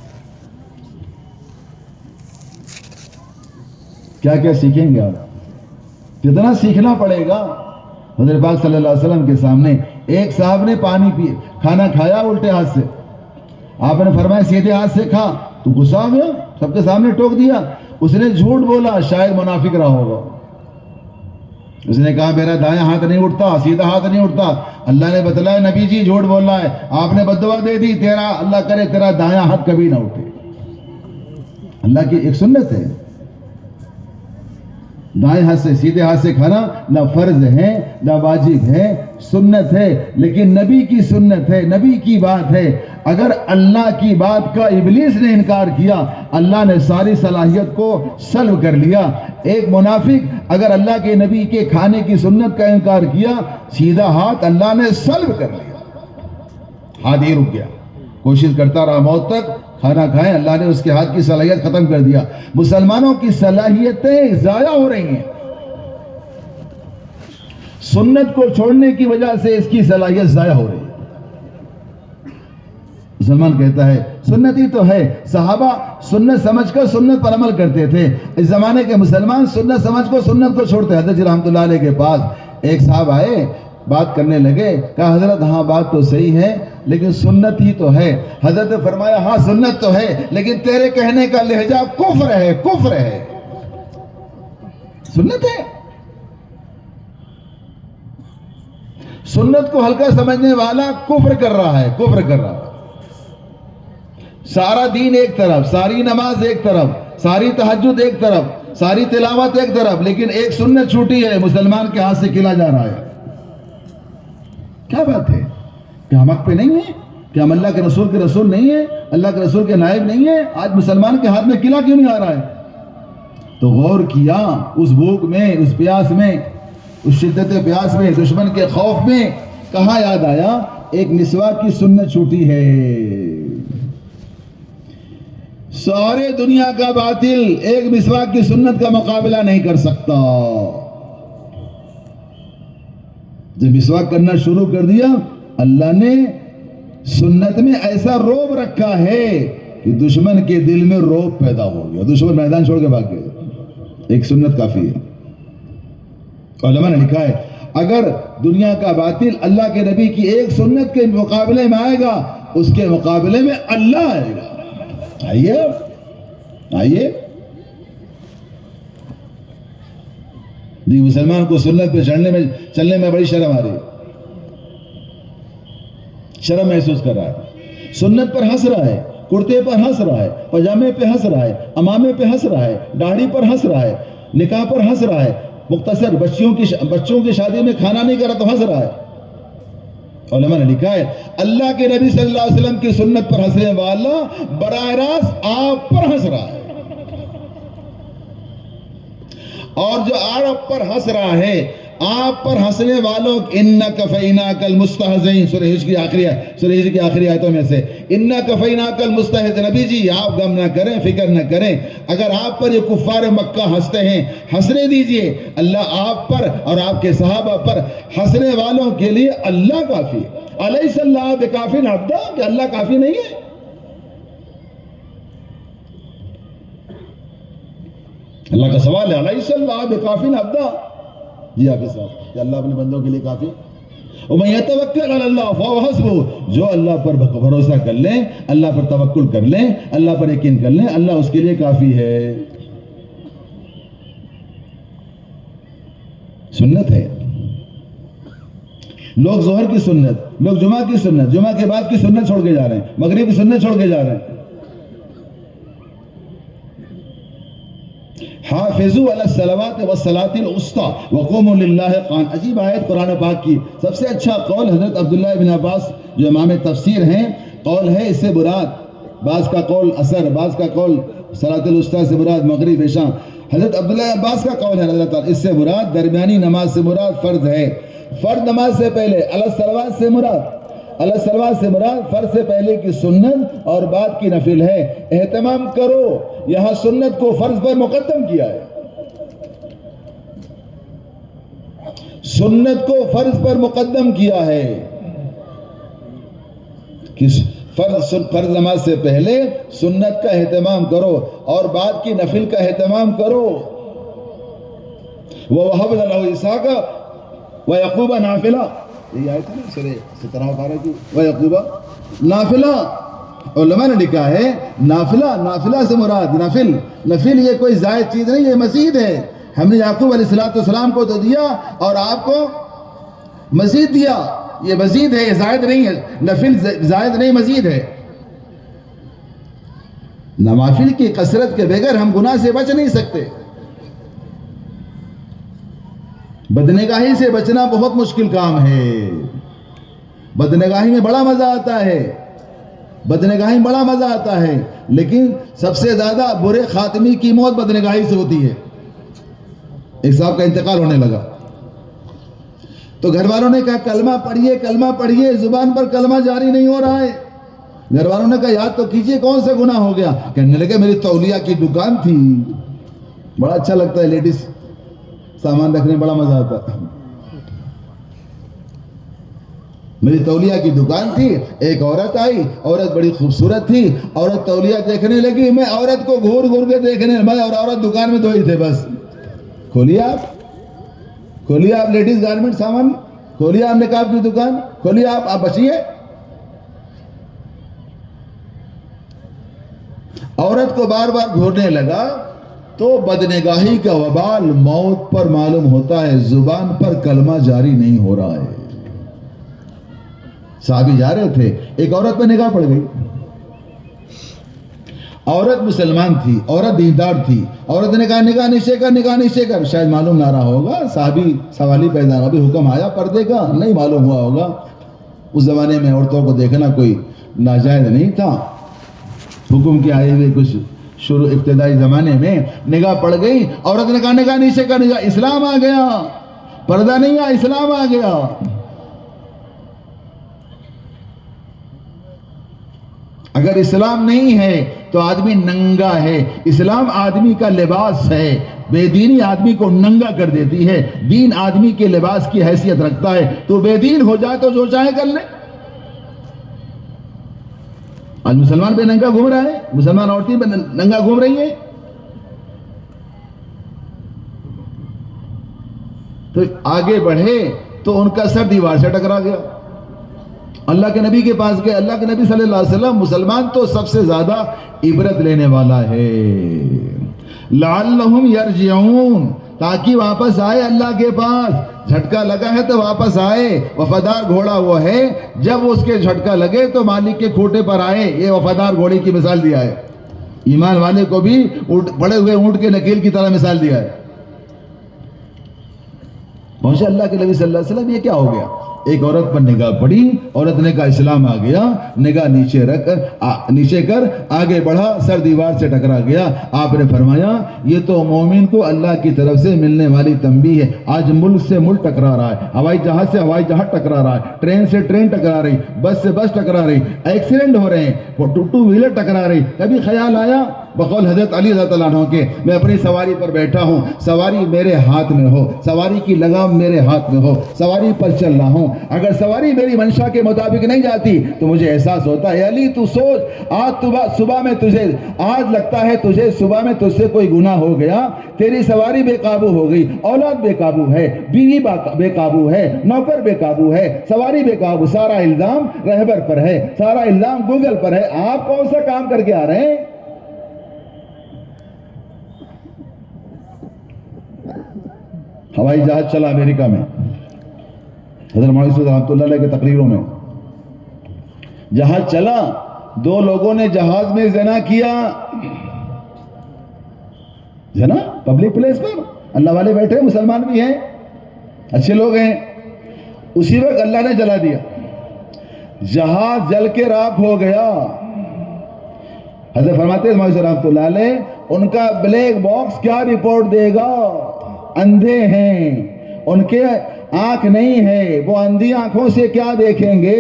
کیا کیا سیکھیں گے آپ، کتنا سیکھنا پڑے گا. حضرت پاک صلی اللہ علیہ وسلم کے سامنے ایک صاحب نے پانی پی، کھانا کھایا الٹے ہاتھ سے. آپ نے فرمایا سیدھے ہاتھ سے کھا، تو غصہ آ گیا، سب کے سامنے ٹوک دیا. اس نے جھوٹ بولا، شاید منافق رہا ہوگا. اس نے کہا میرا دایاں ہاتھ نہیں اٹھتا، سیدھا ہاتھ نہیں اٹھتا. اللہ نے بتلایا نبی جی جھوٹ بول رہا ہے. آپ نے بددعا دے دی، تیرا اللہ کرے تیرا دایاں ہاتھ کبھی نہ اٹھے. اللہ کی ایک سنت ہے، دائیں ہاتھ سے سیدھے ہاتھ سے کھانا نہ فرض ہے نہ واجب ہے، سنت ہے، لیکن نبی کی سنت ہے، نبی کی بات ہے. اگر اللہ کی بات کا ابلیس نے انکار کیا، اللہ نے ساری صلاحیت کو سلب کر لیا. ایک منافق اگر اللہ کے نبی کے کھانے کی سنت کا انکار کیا، سیدھا ہاتھ اللہ نے سلب کر لیا، ہاتھ ہی رک گیا. کوشش کرتا رہا موت تک کھانا کھائیں، اللہ نے اس کے ہاتھ کی صلاحیت ختم کر دیا. مسلمانوں کی صلاحیتیں ضائع ہو رہی ہیں، سنت کو چھوڑنے کی وجہ سے اس کی صلاحیت ضائع ہو رہی ہے. مسلمان کہتا ہے سنت ہی تو ہے. صحابہ سنت سمجھ کر سنت پر عمل کرتے تھے. اس زمانے کے مسلمان سنت سمجھ کو سنت کو چھوڑتے. حضرت رحمۃ اللہ علیہ کے پاس ایک صاحب آئے بات کرنے لگے, کہا حضرت ہاں بات تو صحیح ہے لیکن سنت ہی تو ہے. حضرت نے فرمایا ہاں سنت تو ہے لیکن تیرے کہنے کا لہجہ کفر ہے, کفر ہے. سنت ہے, سنت کو ہلکا سمجھنے والا کفر کر رہا ہے, کفر کر رہا ہے. سارا دین ایک طرف, ساری نماز ایک طرف, ساری تہجد ایک طرف, ساری تلاوت ایک طرف, لیکن ایک سنت چھوٹی ہے, مسلمان کے ہاتھ سے کھلا جا رہا ہے. کیا بات ہے؟ کہ ہم حق پہ نہیں ہیں؟ کہ ہم اللہ کے رسول نہیں ہیں, اللہ کے رسول کے نائب نہیں ہیں؟ آج مسلمان کے ہاتھ میں قلعہ کیوں نہیں آ رہا ہے؟ تو غور کیا, اس بھوک میں, اس پیاس میں, اس شدت پیاس میں, دشمن کے خوف میں, کہاں یاد آیا ایک مسواک کی سنت چھوٹی ہے. سارے دنیا کا باطل ایک مسواک کی سنت کا مقابلہ نہیں کر سکتا. جب مسواک کرنا شروع کر دیا, اللہ نے سنت میں ایسا روب رکھا ہے کہ دشمن کے دل میں روب پیدا ہو گیا, دشمن میدان چھوڑ کے بھاگ گئے. ایک سنت کافی ہے. علماء نے لکھا ہے اگر دنیا کا باطل اللہ کے نبی کی ایک سنت کے مقابلے میں آئے گا, اس کے مقابلے میں اللہ آئے گا. آئیے آئیے. جی مسلمان کو سنت پہ چلنے میں بڑی شرم آ رہی ہے, شرم محسوس کر رہا ہے. سنت پر ہنس رہا ہے, کرتے پر ہنس رہا ہے, پاجامے پہ ہنس رہا ہے, امامے پہ ہنس رہا ہے, داڑھی پر ہنس رہا ہے, نکاح پر ہنس رہا ہے, مختصر بچوں کی شادی میں کھانا نہیں کرا تو ہنس رہا ہے. علماء نے لکھا ہے اللہ کے نبی صلی اللہ علیہ وسلم کی سنت پر ہنسنے والا براہ راست آپ پر ہنس رہا ہے. اور جو آپ پر ہنس رہا ہے, آپ پر ہنسنے والوں اِنَّكَ فَإِنَّاكَ الْمُسْتَهْزِئِينَ سورہ ہجر کی آخری آیتوں میں سے اِنَّكَ فَإِنَّاكَ الْمُسْتَهْزِئِينَ. نبی جی آپ غم نہ کریں, فکر نہ کریں, اگر آپ پر یہ کفار مکہ ہنستے ہیں ہنسنے دیجئے, اللہ آپ پر اور آپ کے صحابہ پر ہنسنے والوں کے لیے اللہ کافی ہے. الیس اللہ بکاف عبدہ, کہ اللہ کافی نہیں ہے؟ اللہ کا سوال ہے الیس اللہ بکاف عبدہ. جی حافظ صاحب, کہ اللہ اپنے بندوں کے لیے کافی. وَمَن يَتَوَكَّلْ عَلَى اللَّهِ فَهُوَ حَسْبُهُ, جو اللہ پر بھروسہ کر لیں, اللہ پر توکل کر لیں, اللہ پر یقین کر لیں, اللہ اس کے لیے کافی ہے. سنت ہے. لوگ ظہر کی سنت, لوگ جمعہ کی سنت, جمعہ کے بعد کی سنت چھوڑ کے جا رہے ہیں, مغرب کی سنت چھوڑ کے جا رہے ہیں. حافظوا علی الصلوات والصلاۃ الوسطی وقوموا للہ قان. عجیب آیت قرآن پاک کی. سب سے اچھا قول حضرت عبداللہ بن عباس جو امام تفسیر ہیں, قول ہے اس سے مراد, بعض کا قول عصر, بعض کا قول صلاۃ الوسطی سے مراد مغرب عشاء. حضرت عبداللہ عباس کا قول ہے رضی اللہ تعالیٰ, اس سے مراد درمیانی نماز سے مراد فرض ہے. فرض نماز سے پہلے علی الصلوات سے مراد, علی الصلوات سے مراد فرض سے پہلے کی سنت اور بعد کی نفل ہے. اہتمام کرو, یہاں سنت کو فرض پر مقدم کیا ہے, سنت کو فرض پر مقدم کیا ہے. فرض نماز سے پہلے سنت کا اہتمام کرو اور بعد کی نفل کا اہتمام کرو. وَوَهَبْنَا لَهُ إِسْحَاقَ وَيَعْقُوبَ نَافِلَةً, یہ آیت ہے نا سورہ 17 پارہ کی, وَيَعْقُوبَ نَافِلَةً. علماء نے لکھا ہے نافلہ, نافلہ سے مراد نفل, نفل یہ کوئی زائد چیز نہیں, یہ مزید ہے. ہم نے یعقوب علیہ السلام کو تو دیا اور آپ کو مزید دیا, یہ مزید ہے, یہ زائد نہیں ہے. نفل زائد نہیں, مزید ہے. نوافل کی کثرت کے بغیر ہم گناہ سے بچ نہیں سکتے. بدنگاہی سے بچنا بہت مشکل کام ہے. بدنگاہی میں بڑا مزہ آتا ہے, بدنگاہی میں بڑا مزہ آتا ہے, لیکن سب سے زیادہ برے خاتمی کی موت بدنگاہی سے ہوتی ہے. ایک صاحب کا انتقال ہونے لگا تو گھر والوں نے کہا کلمہ پڑھیے, کلمہ پڑھیے, زبان پر کلمہ جاری نہیں ہو رہا ہے. گھر والوں نے کہا یاد تو کیجئے کون سا گناہ ہو گیا. کہنے لگے میری تولیہ کی دکان تھی, بڑا اچھا لگتا ہے لیڈیز سامان رکھنے, بڑا مزہ آتا. میری تولیہ کی دکان تھی, ایک عورت آئی, عورت بڑی خوبصورت تھی, عورت تولیہ دیکھنے لگی, میں عورت کو گھور گھور کے دیکھنے, میں اور عورت دکان میں دو ہی تھے بس. کھولیے آپ, کھولیے آپ لیڈیز گارمنٹ سامان، کھولیے آپ نقاب کی دکان، کھولیے آپ بچیے. عورت کو بار بار گھورنے لگا تو بدنگاہی کا وبال موت پر معلوم ہوتا ہے، زبان پر کلمہ جاری نہیں ہو رہا ہے. صحابی جا رہے تھے، ایک عورت پہ نگاہ پڑ گئی. عورت مسلمان تھی، عورت دیندار تھی. عورت نے کہا نگاہ نیچے کر، نگاہ نیچے کر. شاید معلوم نہ رہا ہوگا، صحابی سوالی پیدا نہ، ابھی حکم آیا پردے کا نہیں معلوم ہوا ہوگا. اس زمانے میں عورتوں کو دیکھنا کوئی ناجائز نہیں تھا. حکم کے آئے ہوئے کچھ شروع ابتدائی زمانے میں نگاہ پڑ گئی. عورت نے کہا نگاہ نیچے کر، نگاہ. اسلام آ گیا، پردہ نہیں آیا، اسلام آ گیا. اگر اسلام نہیں ہے تو آدمی ننگا ہے. اسلام آدمی کا لباس ہے. بے دینی آدمی کو ننگا کر دیتی ہے، دین آدمی کے لباس کی حیثیت رکھتا ہے. تو بے دین ہو جائے تو جو چاہے کر لے. آج مسلمان پہ ننگا گھوم رہا ہے، مسلمان عورتیں پہ ننگا گھوم رہی ہیں. تو آگے بڑھے تو ان کا سر دیوار سے ٹکرا گیا. اللہ کے نبی کے پاس گئے. اللہ کے نبی صلی اللہ علیہ وسلم، مسلمان تو سب سے زیادہ عبرت لینے والا ہے. لعلہم یرجعون، تاکہ واپس آئے اللہ کے پاس. جھٹکا لگا ہے تو واپس آئے. وفادار گھوڑا وہ ہے جب اس کے جھٹکا لگے تو مالک کے کھوٹے پر آئے. یہ وفادار گھوڑے کی مثال دیا ہے. ایمان والے کو بھی پڑے ہوئے اونٹ کے نکیل کی طرح مثال دیا ہے. پہنچے اللہ کے نبی صلی اللہ علیہ وسلم، یہ کیا ہو گیا؟ ایک عورت پر نگاہ پڑی، عورت نے کہا اسلام آ گیا. نگاہ نیچے کر آگے بڑھا، سر دیوار سے ٹکرا گیا. آپ نے فرمایا یہ تو مومن کو اللہ کی طرف سے ملنے والی تنبیہ ہے. آج ملک سے ملک ٹکرا رہا ہے، ہوائی جہاز سے ہوائی جہاز ٹکرا رہا ہے، ٹرین سے ٹرین ٹکرا رہی، بس سے بس ٹکرا رہی، ایکسیڈنٹ ہو رہے ہیں، ٹو ویلر ٹکرا رہی. کبھی خیال آیا بقول حضرت علی رضی اللہ عنہ کے، میں اپنی سواری پر بیٹھا ہوں، سواری میرے ہاتھ میں ہو، سواری کی لگام میرے ہاتھ میں ہو، سواری پر چل رہا ہوں، اگر سواری میری منشا کے مطابق نہیں جاتی تو مجھے احساس ہوتا ہے علی تو سوچ، آج صبح میں تجھے، آج لگتا ہے تجھے صبح میں تجھ سے کوئی گناہ ہو گیا، تیری سواری بے قابو ہو گئی، اولاد بے قابو ہے، بیوی بے قابو ہے، نوکر بے قابو ہے، سواری بے قابو. سارا الزام رہبر پر ہے، سارا الزام گوگل پر ہے. آپ کون سا کام کر کے آ رہے ہیں؟ ہوائی جہاز چلا امریکہ میں، حضرت مولانا صاحب رحمۃ اللہ علیہ کے تقریروں میں جہاز چلا، دو لوگوں نے جہاز میں زنا کیا. زنا پبلک پلیس پر، اللہ والے بیٹھے، مسلمان بھی ہیں، اچھے لوگ ہیں. اسی وقت اللہ نے جلا دیا، جہاز جل کے راکھ ہو گیا. حضرت فرماتے ہیں مولانا صاحب رحمۃ اللہ علیہ، ان کا بلیک باکس کیا رپورٹ دے گا؟ اندھے ہیں، ان کے آنکھ نہیں ہے، وہ اندھی آنکھوں سے کیا دیکھیں گے؟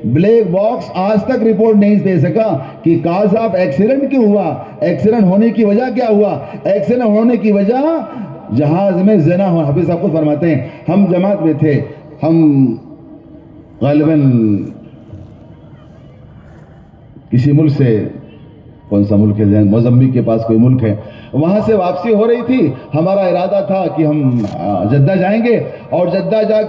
بلیک باکس آج تک رپورٹ نہیں دے سکا کہ کاز آف ایکسیڈنٹ کیوں ہوا، ایکسیڈنٹ ہونے کی وجہ کیا ہوا. ایکسیڈنٹ ہونے کی وجہ جہاز میں زنا ہوا. حافظ صاحب کو فرماتے ہیں ہم جماعت میں تھے، ہم غالباً کسی ملک سے، کون سا ملک ہے، موزمبیق کے پاس کوئی ملک ہے، وہاں سے واپسی ہو رہی تھی. ہمارا ارادہ تھا کہ ہم جدہ جائیں گے اور جدہ جا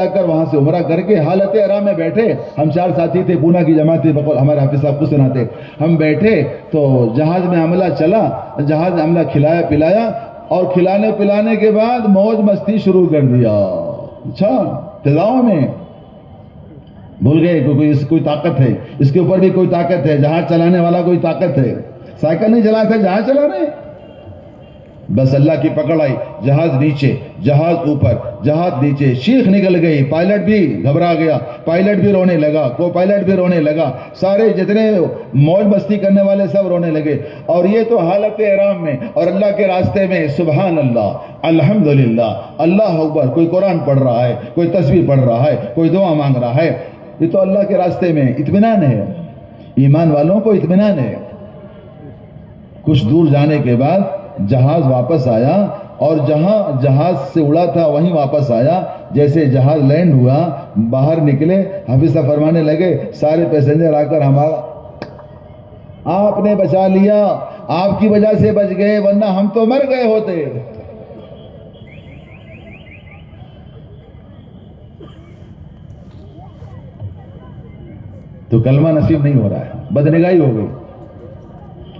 کر وہاں سے عمرہ کر کے حالت احرام میں بیٹھے. ہم 4 ساتھی تھے، پونا کی جماعت تھی، ہمارے حافظ صاحب کو سناتے. ہم بیٹھے تو جہاز میں عملہ چلا، جہاز نے عملہ کھلایا پلایا اور کھلانے پلانے کے بعد موج مستی شروع کر دیا. اچھا فضاؤں میں بھول گئے کوئی طاقت ہے، اس کے اوپر بھی کوئی طاقت ہے، جہاز چلانے والا کوئی طاقت ہے. سائیکل نہیں چلا تھا، جہاز چلا رہے. بس اللہ کی پکڑ آئی، جہاز نیچے، جہاز اوپر، جہاز نیچے، شیخ نکل گئی. پائلٹ بھی گھبرا گیا، پائلٹ بھی رونے لگا، کو پائلٹ بھی رونے لگا، سارے جتنے موج مستی کرنے والے سب رونے لگے. اور یہ تو حالت احرام میں اور اللہ کے راستے میں. سبحان اللہ، الحمدللہ، اللہ اکبر. کوئی قرآن پڑھ رہا ہے، کوئی تسبیح پڑھ رہا ہے، کوئی دعا مانگ رہا ہے. یہ تو اللہ کے راستے میں اطمینان ہے. ایمان والوں کو اطمینان ہے. کچھ دور جانے کے بعد جہاز واپس آیا اور جہاں جہاز سے اڑا تھا وہیں واپس آیا. جیسے جہاز لینڈ ہوا، باہر نکلے، حافظ صاحب فرمانے لگے سارے پیسنجر آ کر ہمارا، آپ نے بچا لیا، آپ کی وجہ سے بچ گئے، ورنہ ہم تو مر گئے ہوتے. تو کلمہ نصیب نہیں ہو رہا ہے، بدنگاہی ہو گئی.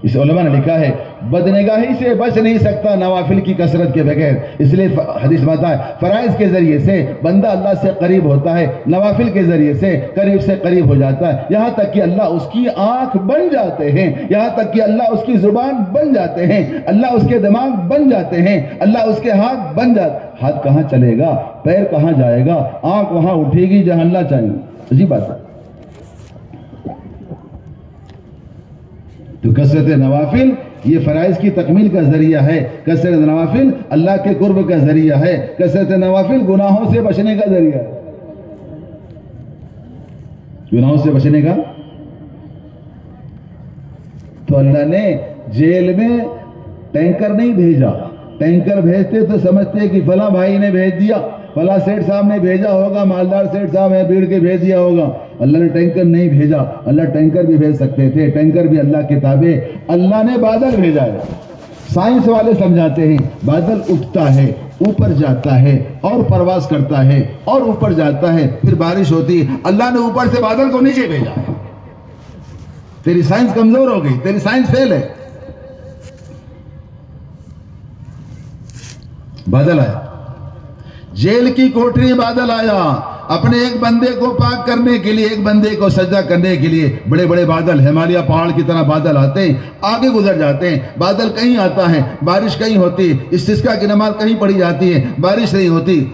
اس علماء نے لکھا ہے بدنگاہی سے بچ نہیں سکتا نوافل کی کثرت کے بغیر. اس لیے حدیث میں آتا ہے فرائض کے ذریعے سے بندہ اللہ سے قریب ہوتا ہے، نوافل کے ذریعے سے قریب سے قریب ہو جاتا ہے، یہاں تک کہ اللہ اس کی آنکھ بن جاتے ہیں، یہاں تک کہ اللہ اس کی زبان بن جاتے ہیں، اللہ اس کے دماغ بن جاتے ہیں، اللہ اس کے ہاتھ بن جاتے. ہاتھ کہاں چلے گا، پیر کہاں جائے گا، آنکھ وہاں اٹھے گی جہاں اللہ چاہیے. عجیب بات ہے. تو کثرت نوافل یہ فرائض کی تکمیل کا ذریعہ ہے، کثرت نوافل اللہ کے قرب کا ذریعہ ہے، کثرت نوافل گناہوں سے بچنے کا ذریعہ ہے. گناہوں سے بچنے کا. تو اللہ نے جیل میں ٹینکر نہیں بھیجا. ٹینکر بھیجتے تو سمجھتے کہ فلاں بھائی نے بھیج دیا، فلاں سیٹ صاحب نے بھیجا ہوگا، مالدار سیٹ صاحب ہے بھیڑ کے بھیج دیا ہوگا. اللہ نے ٹینکر نہیں بھیجا. اللہ ٹینکر بھی بھیج سکتے تھے، ٹینکر بھی اللہ کے تابع. اللہ نے بادل بھیجا ہے. سائنس والے سمجھاتے ہیں بادل اٹھتا ہے، اوپر جاتا ہے اور پرواز کرتا ہے اور اوپر جاتا ہے، پھر بارش ہوتی ہے. اللہ نے اوپر سے بادل کو نیچے بھیجا ہے. تیری سائنس کمزور ہو گئی، تیری سائنس فیل ہے. بادل آیا، جیل کی کوٹری بادل آیا. اپنے ایک بندے کو پاک کرنے کے لیے، ایک بندے کو سجدہ کرنے کے لیے بڑے بڑے بادل ہمالیہ پہاڑ کی طرح بادل آتے ہیں، آگے گزر جاتے ہیں. بادل کہیں آتا ہے، بارش کہیں ہوتی، استسقاء کی نماز کہیں پڑھی جاتی ہے، بارش نہیں ہوتی.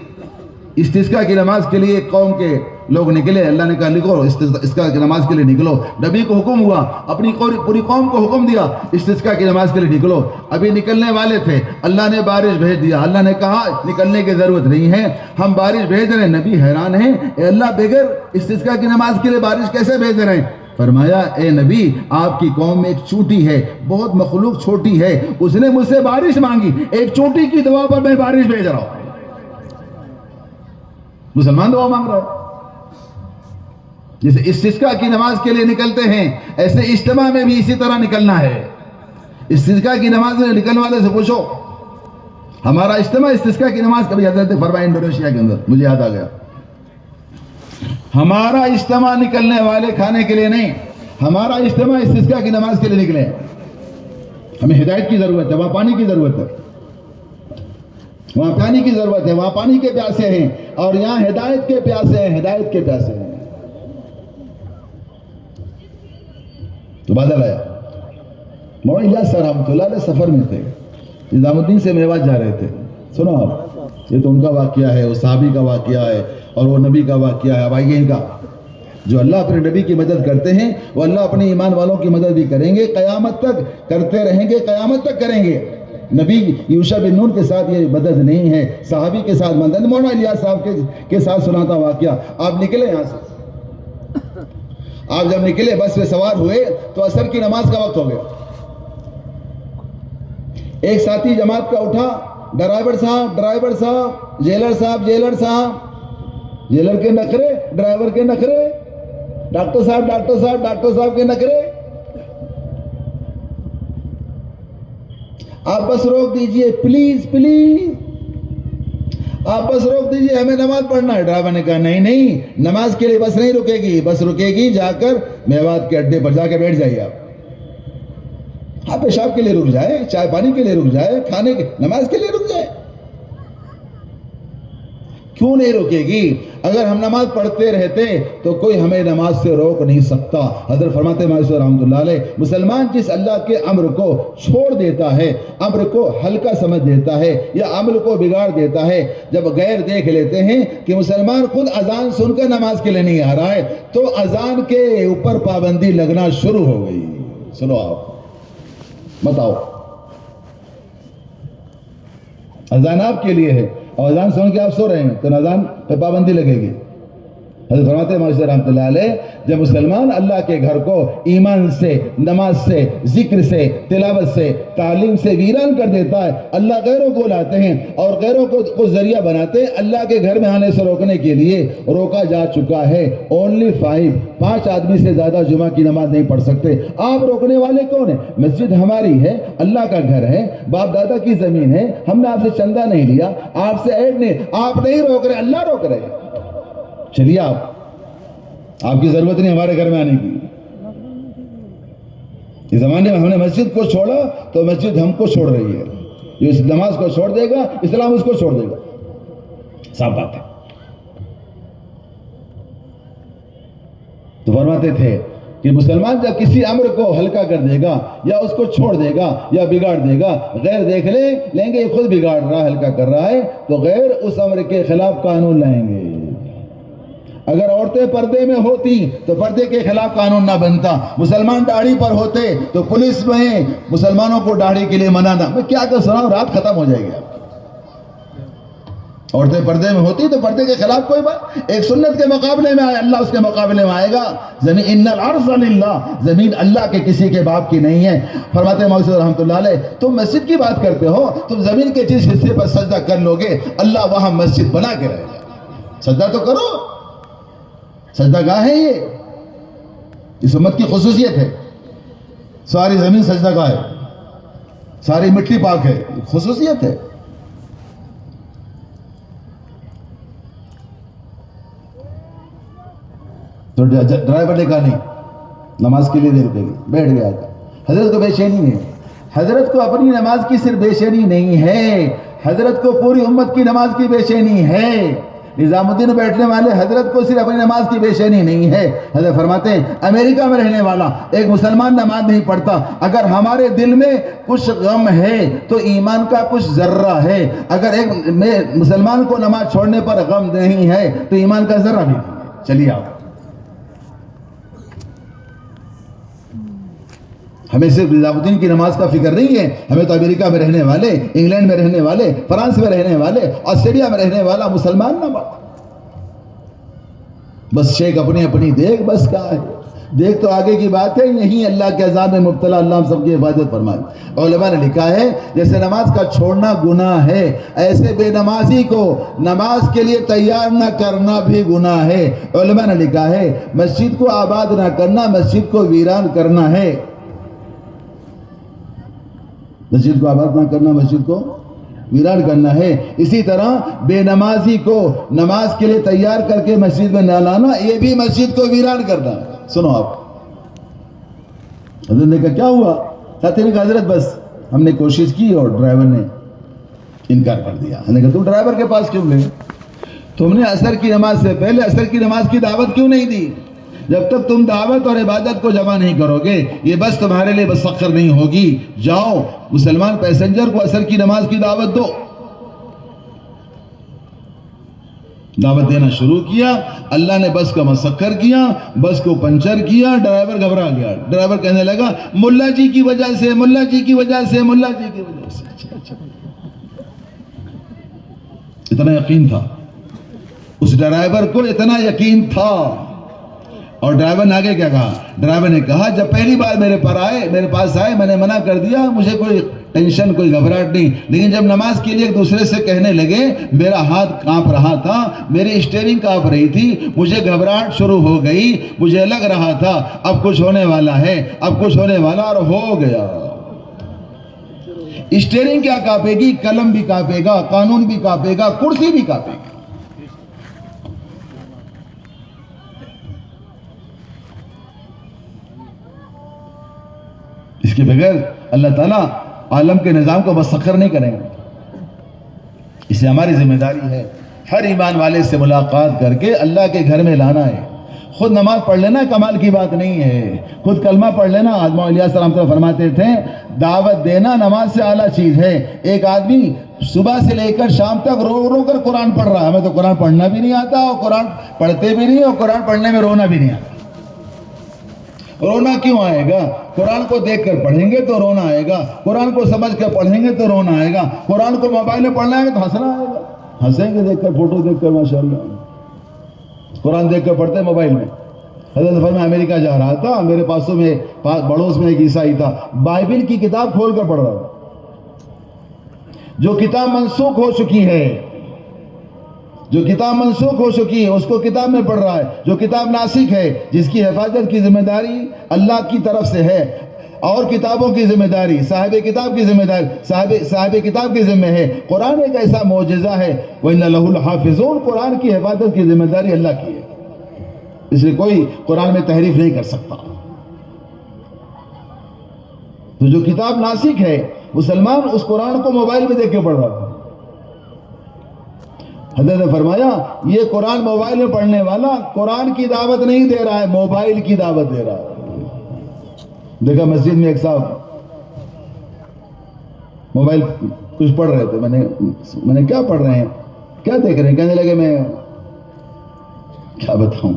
استسقاء کی نماز کے لیے قوم کے لوگ نکلے. اللہ نے کہا لکھو استسقاء کی نماز کے لیے نکلو. نبی کو حکم ہوا، اپنی پوری قوم کو حکم دیا استسقاء کی نماز کے لیے نکلو. ابھی نکلنے والے تھے، اللہ نے بارش بھیج دیا. اللہ نے کہا نکلنے کی ضرورت نہیں ہے، ہم بارش بھیج رہے ہیں. نبی حیران ہیں، اے اللہ بغیر استسقاء کی نماز کے لیے بارش کیسے بھیج رہے ہیں؟ فرمایا اے نبی آپ کی قوم میں ایک چونٹی ہے، بہت مخلوق چھوٹی ہے، اس نے مجھ سے بارش مانگی، ایک چونٹی کی دعا پر میں بارش بھیج رہا ہوں. مسلمان دعا مانگ رہا ہے. جیسے استسقاء کی نماز کے لیے نکلتے ہیں، ایسے اجتماع میں بھی اسی طرح نکلنا ہے. استسقاء کی نماز میں نکلنے والے سے پوچھو، ہمارا اجتماع استسقاء کی نماز کبھی حضرت فرمایا انڈونیشیا کے اندر، مجھے یاد آ گیا، ہمارا اجتماع نکلنے والے کھانے کے لیے نہیں، ہمارا اجتماع استسقاء کی نماز کے لیے نکلے. ہمیں ہدایت کی ضرورت ہے، وہاں پانی کی ضرورت ہے، وہاں پانی کی ضرورت ہے، وہاں پانی کے پیاسے ہیں، اور یہاں ہدایت کے پیاسے ہیں، ہدایت کے پیاسے ہیں. تو بادل آیا. مولانا الیاس صاحب رحمۃ اللہ علیہ سفر میں تھے، نظام الدین سے میوات جا رہے تھے. سنو آپ، یہ تو ان کا واقعہ ہے، وہ صحابی کا واقعہ ہے اور وہ نبی کا واقعہ ہے. اب آئیے ان کا، جو اللہ اپنے نبی کی مدد کرتے ہیں وہ اللہ اپنے ایمان والوں کی مدد بھی کریں گے، قیامت تک کرتے رہیں گے، قیامت تک کریں گے. نبی یوشع بن نون کے ساتھ یہ مدد نہیں ہے، صحابی کے ساتھ مدد. مولانا الیاس صاحب کے ساتھ سناتا واقعہ. آپ نکلے یہاں سے، آپ جب نکلے بس میں سوار ہوئے تو عصر کی نماز کا وقت ہو گیا. ایک ساتھی جماعت کا اٹھا، ڈرائیور صاحب، جیلر صاحب، جیلر کے نخرے، ڈرائیور کے نخرے، ڈاکٹر صاحب کے نخرے. آپ بس روک دیجئے پلیز، آپ بس روک دیجئے، ہمیں نماز پڑھنا ہے. ڈرائیور نے کہا نہیں، نماز کے لیے بس نہیں رکے گی، بس رکے گی جا کر میوات کے اڈے پر جا کے بیٹھ جائیے. آپ پیشاب کے لیے رک جائے، چائے پانی کے لیے رک جائے، کھانے کے، نماز کے لیے رک جائے. کیوں نہیں رکے گی؟ اگر ہم نماز پڑھتے رہتے تو کوئی ہمیں نماز سے روک نہیں سکتا. حضرت فرماتے ہیں رحمۃ اللہ علیہ، مسلمان جس اللہ کے امر کو چھوڑ دیتا ہے، امر کو ہلکا سمجھ دیتا ہے یا عمل کو بگاڑ دیتا ہے، جب غیر دیکھ لیتے ہیں کہ مسلمان خود اذان سن کر نماز کے لیے نہیں آ رہا ہے تو اذان کے اوپر پابندی لگنا شروع ہو گئی. سنو آپ بتاؤ، اذان آپ کے لیے ہے اور اذان سن کے آپ سو رہے ہیں تو اذان پہ پابندی لگے گی. حضرت فرماتے ہیں رحمۃ اللہ علیہ، جب مسلمان اللہ کے گھر کو ایمان سے، نماز سے، ذکر سے، تلاوت سے، تعلیم سے ویران کر دیتا ہے، اللہ غیروں کو لاتے ہیں اور غیروں کو ذریعہ بناتے ہیں اللہ کے گھر میں آنے سے روکنے کے لیے. روکا جا چکا ہے. اونلی 5 آدمی سے زیادہ جمعہ کی نماز نہیں پڑھ سکتے. آپ روکنے والے کون ہیں؟ مسجد ہماری ہے، اللہ کا گھر ہے، باپ دادا کی زمین ہے، ہم نے آپ سے چندہ نہیں لیا، آپ سے ایڈ نہیں، آپ نہیں روک رہے، اللہ روک رہے. چلیے آپ کی ضرورت نہیں ہمارے گھر میں آنے کی. اس زمانے میں ہم نے مسجد کو چھوڑا تو مسجد ہم کو چھوڑ رہی ہے. جو اس نماز کو چھوڑ دے گا اسلام اس کو چھوڑ دے گا. صاف بات ہے. تو فرماتے تھے کہ مسلمان جب کسی امر کو ہلکا کر دے گا یا اس کو چھوڑ دے گا یا بگاڑ دے گا، غیر دیکھ لیں گے یہ خود بگاڑ رہا ہے، ہلکا کر رہا ہے، تو غیر اس امر کے خلاف قانون لائیں گے. اگر عورتیں پردے میں ہوتی تو پردے کے خلاف قانون نہ بنتا. مسلمان داڑھی پر ہوتے تو پولیس میں مسلمانوں کو داڑھی کے لیے منع نہ. میں کیا کر سناؤں، رات ختم ہو جائے گی. عورتیں پردے میں ہوتی تو پردے کے خلاف کوئی بات. ایک سنت کے مقابلے میں آئے، اللہ اس کے مقابلے میں آئے گا. زمین ان الارض للہ، زمین اللہ کے کسی کے باپ کی نہیں ہے. فرماتے ہیں مولوی رحمۃ اللہ علیہ، تم مسجد کی بات کرتے ہو، تم زمین کے جس حصے پر سجدہ کر لو گے اللہ وہاں مسجد بنا کے رہے گا. سجدہ تو کرو. سجدہ گاہ ہے یہ، اس امت کی خصوصیت ہے. ساری زمین سجدہ گاہ ہے، ساری مٹی پاک ہے، خصوصیت ہے. تو ڈرائیور نے کہا نہیں، نماز کے لیے نہیں رکے گی، بیٹھ گیا. حضرت کو بے چینی ہے. حضرت کو اپنی نماز کی صرف بے چینی نہیں ہے، حضرت کو پوری امت کی نماز کی بے چینی ہے. نظام الدین بیٹھنے والے حضرت کو صرف اپنی نماز کی بے چینی نہیں ہے. حضرت فرماتے ہیں امریکہ میں رہنے والا ایک مسلمان نماز نہیں پڑھتا، اگر ہمارے دل میں کچھ غم ہے تو ایمان کا کچھ ذرہ ہے. اگر ایک مسلمان کو نماز چھوڑنے پر غم نہیں ہے تو ایمان کا ذرہ بھی نہیں ہے. چلیے آپ، ہمیں صرف نظام الدین کی نماز کا فکر نہیں ہے. ہمیں تو امریکہ میں رہنے والے، انگلینڈ میں رہنے والے، فرانس میں رہنے والے، آسٹریلیا میں رہنے والا مسلمان نماز. بس شیخ اپنی اپنی دیکھ، بس کیا ہے دیکھ تو آگے کی بات ہے. یہی اللہ کے عذاب میں مبتلا، اللہ ہم سب کی حفاظت فرمائے. علماء نے لکھا ہے جیسے نماز کا چھوڑنا گناہ ہے، ایسے بے نمازی کو نماز کے لیے تیار نہ کرنا بھی گناہ ہے. علماء نے لکھا ہے مسجد کو آباد نہ کرنا مسجد کو ویران کرنا ہے. مسجد کو آباد نہ کرنا مسجد کو ویران کرنا ہے. اسی طرح بے نمازی کو نماز کے لیے تیار کر کے مسجد میں نہ لانا، یہ بھی مسجد کو ویران کرنا ہے. سنو آپ، حضرت نے کہا کیا ہوا؟ ساتھی نے کہا حضرت بس ہم نے کوشش کی اور ڈرائیور نے انکار کر دیا. ہم نے کہا تم ڈرائیور کے پاس کیوں گئے؟ تم نے عصر کی نماز سے پہلے عصر کی نماز کی دعوت کیوں نہیں دی؟ جب تک تم دعوت اور عبادت کو جمع نہیں کرو گے یہ بس تمہارے لیے مسخر نہیں ہوگی. جاؤ مسلمان پیسنجر کو عصر کی نماز کی دعوت دو. دعوت دینا شروع کیا، اللہ نے بس کا مسخر کیا، بس کو پنچر کیا، ڈرائیور گھبرا گیا. ڈرائیور کہنے لگا ملا جی کی وجہ سے، ملا جی کی وجہ سے، ملا جی کی وجہ سے. اتنا یقین تھا اس ڈرائیور کو، اتنا یقین تھا. اور ڈرائیور نے آگے کیا کہا؟ ڈرائیور نے کہا جب پہلی بار میرے پاس آئے میں نے منع کر دیا، مجھے کوئی ٹینشن کوئی گھبراہٹ نہیں، لیکن جب نماز کے لیے ایک دوسرے سے کہنے لگے میرا ہاتھ کانپ رہا تھا، میری اسٹیئرنگ کانپ رہی تھی، مجھے گھبراہٹ شروع ہو گئی، مجھے لگ رہا تھا اب کچھ ہونے والا ہے، اب کچھ ہونے والا، اور ہو گیا. اسٹیئرنگ کیا کانپے گی؟ قلم بھی کانپے گا، قانون بھی کانپے گا، کرسی بھی کانپے گی. اس کے بغیر اللہ تعالیٰ عالم کے نظام کو مسخر نہیں کریں گے. اس سے ہماری ذمہ داری ہے ہر ایمان والے سے ملاقات کر کے اللہ کے گھر میں لانا ہے. خود نماز پڑھ لینا کمال کی بات نہیں ہے، خود کلمہ پڑھ لینا. آدم علیہ السلام تو فرماتے تھے دعوت دینا نماز سے اعلیٰ چیز ہے. ایک آدمی صبح سے لے کر شام تک رو رو کر قرآن پڑھ رہا ہے، ہمیں تو قرآن پڑھنا بھی نہیں آتا اور قرآن پڑھتے بھی نہیں، اور قرآن پڑھنے میں رونا بھی نہیں آتا. رونا کیوں آئے گا؟ قرآن کو دیکھ کر پڑھیں گے تو رونا آئے گا، قرآن کو سمجھ کر پڑھیں گے تو رونا آئے گا. قرآن کو موبائل میں پڑھنا ہے تو ہنسنا آئے گا، ہنسیں گے دیکھ کر، فوٹو دیکھ کر. ماشاءاللہ قرآن دیکھ کر پڑھتے موبائل میں. حضرت میں امریکہ جا رہا تھا، میرے پاسوں میں پڑوس میں ایک عیسائی تھا، بائبل کی کتاب کھول کر پڑھ رہا تھا. جو کتاب منسوخ ہو چکی ہے، جو کتاب منسوخ ہو چکی ہے اس کو کتاب میں پڑھ رہا ہے. جو کتاب ناسخ ہے، جس کی حفاظت کی ذمہ داری اللہ کی طرف سے ہے، اور کتابوں کی ذمہ داری صاحب کتاب کی ذمہ داری صاحب کتاب کی ذمہ ہے. قرآن ایک ایسا معجزہ ہے، وَإِنَّ لَهُ الْحَافِظُونَ، قرآن کی حفاظت کی ذمہ داری اللہ کی ہے. اس لیے کوئی قرآن میں تحریف نہیں کر سکتا. تو جو کتاب ناسک ہے مسلمان اس قرآن کو موبائل میں دیکھ کے پڑھ رہا ہے. حضرت نے فرمایا یہ قرآن موبائل میں پڑھنے والا قرآن کی دعوت نہیں دے رہا ہے، موبائل کی دعوت دے رہا ہے. دیکھا مسجد میں ایک صاحب موبائل کچھ پڑھ رہے تھے. میں نے کیا پڑھ رہے ہیں، کیا دیکھ رہے ہیں؟ کہنے لگے میں کیا بتاؤں،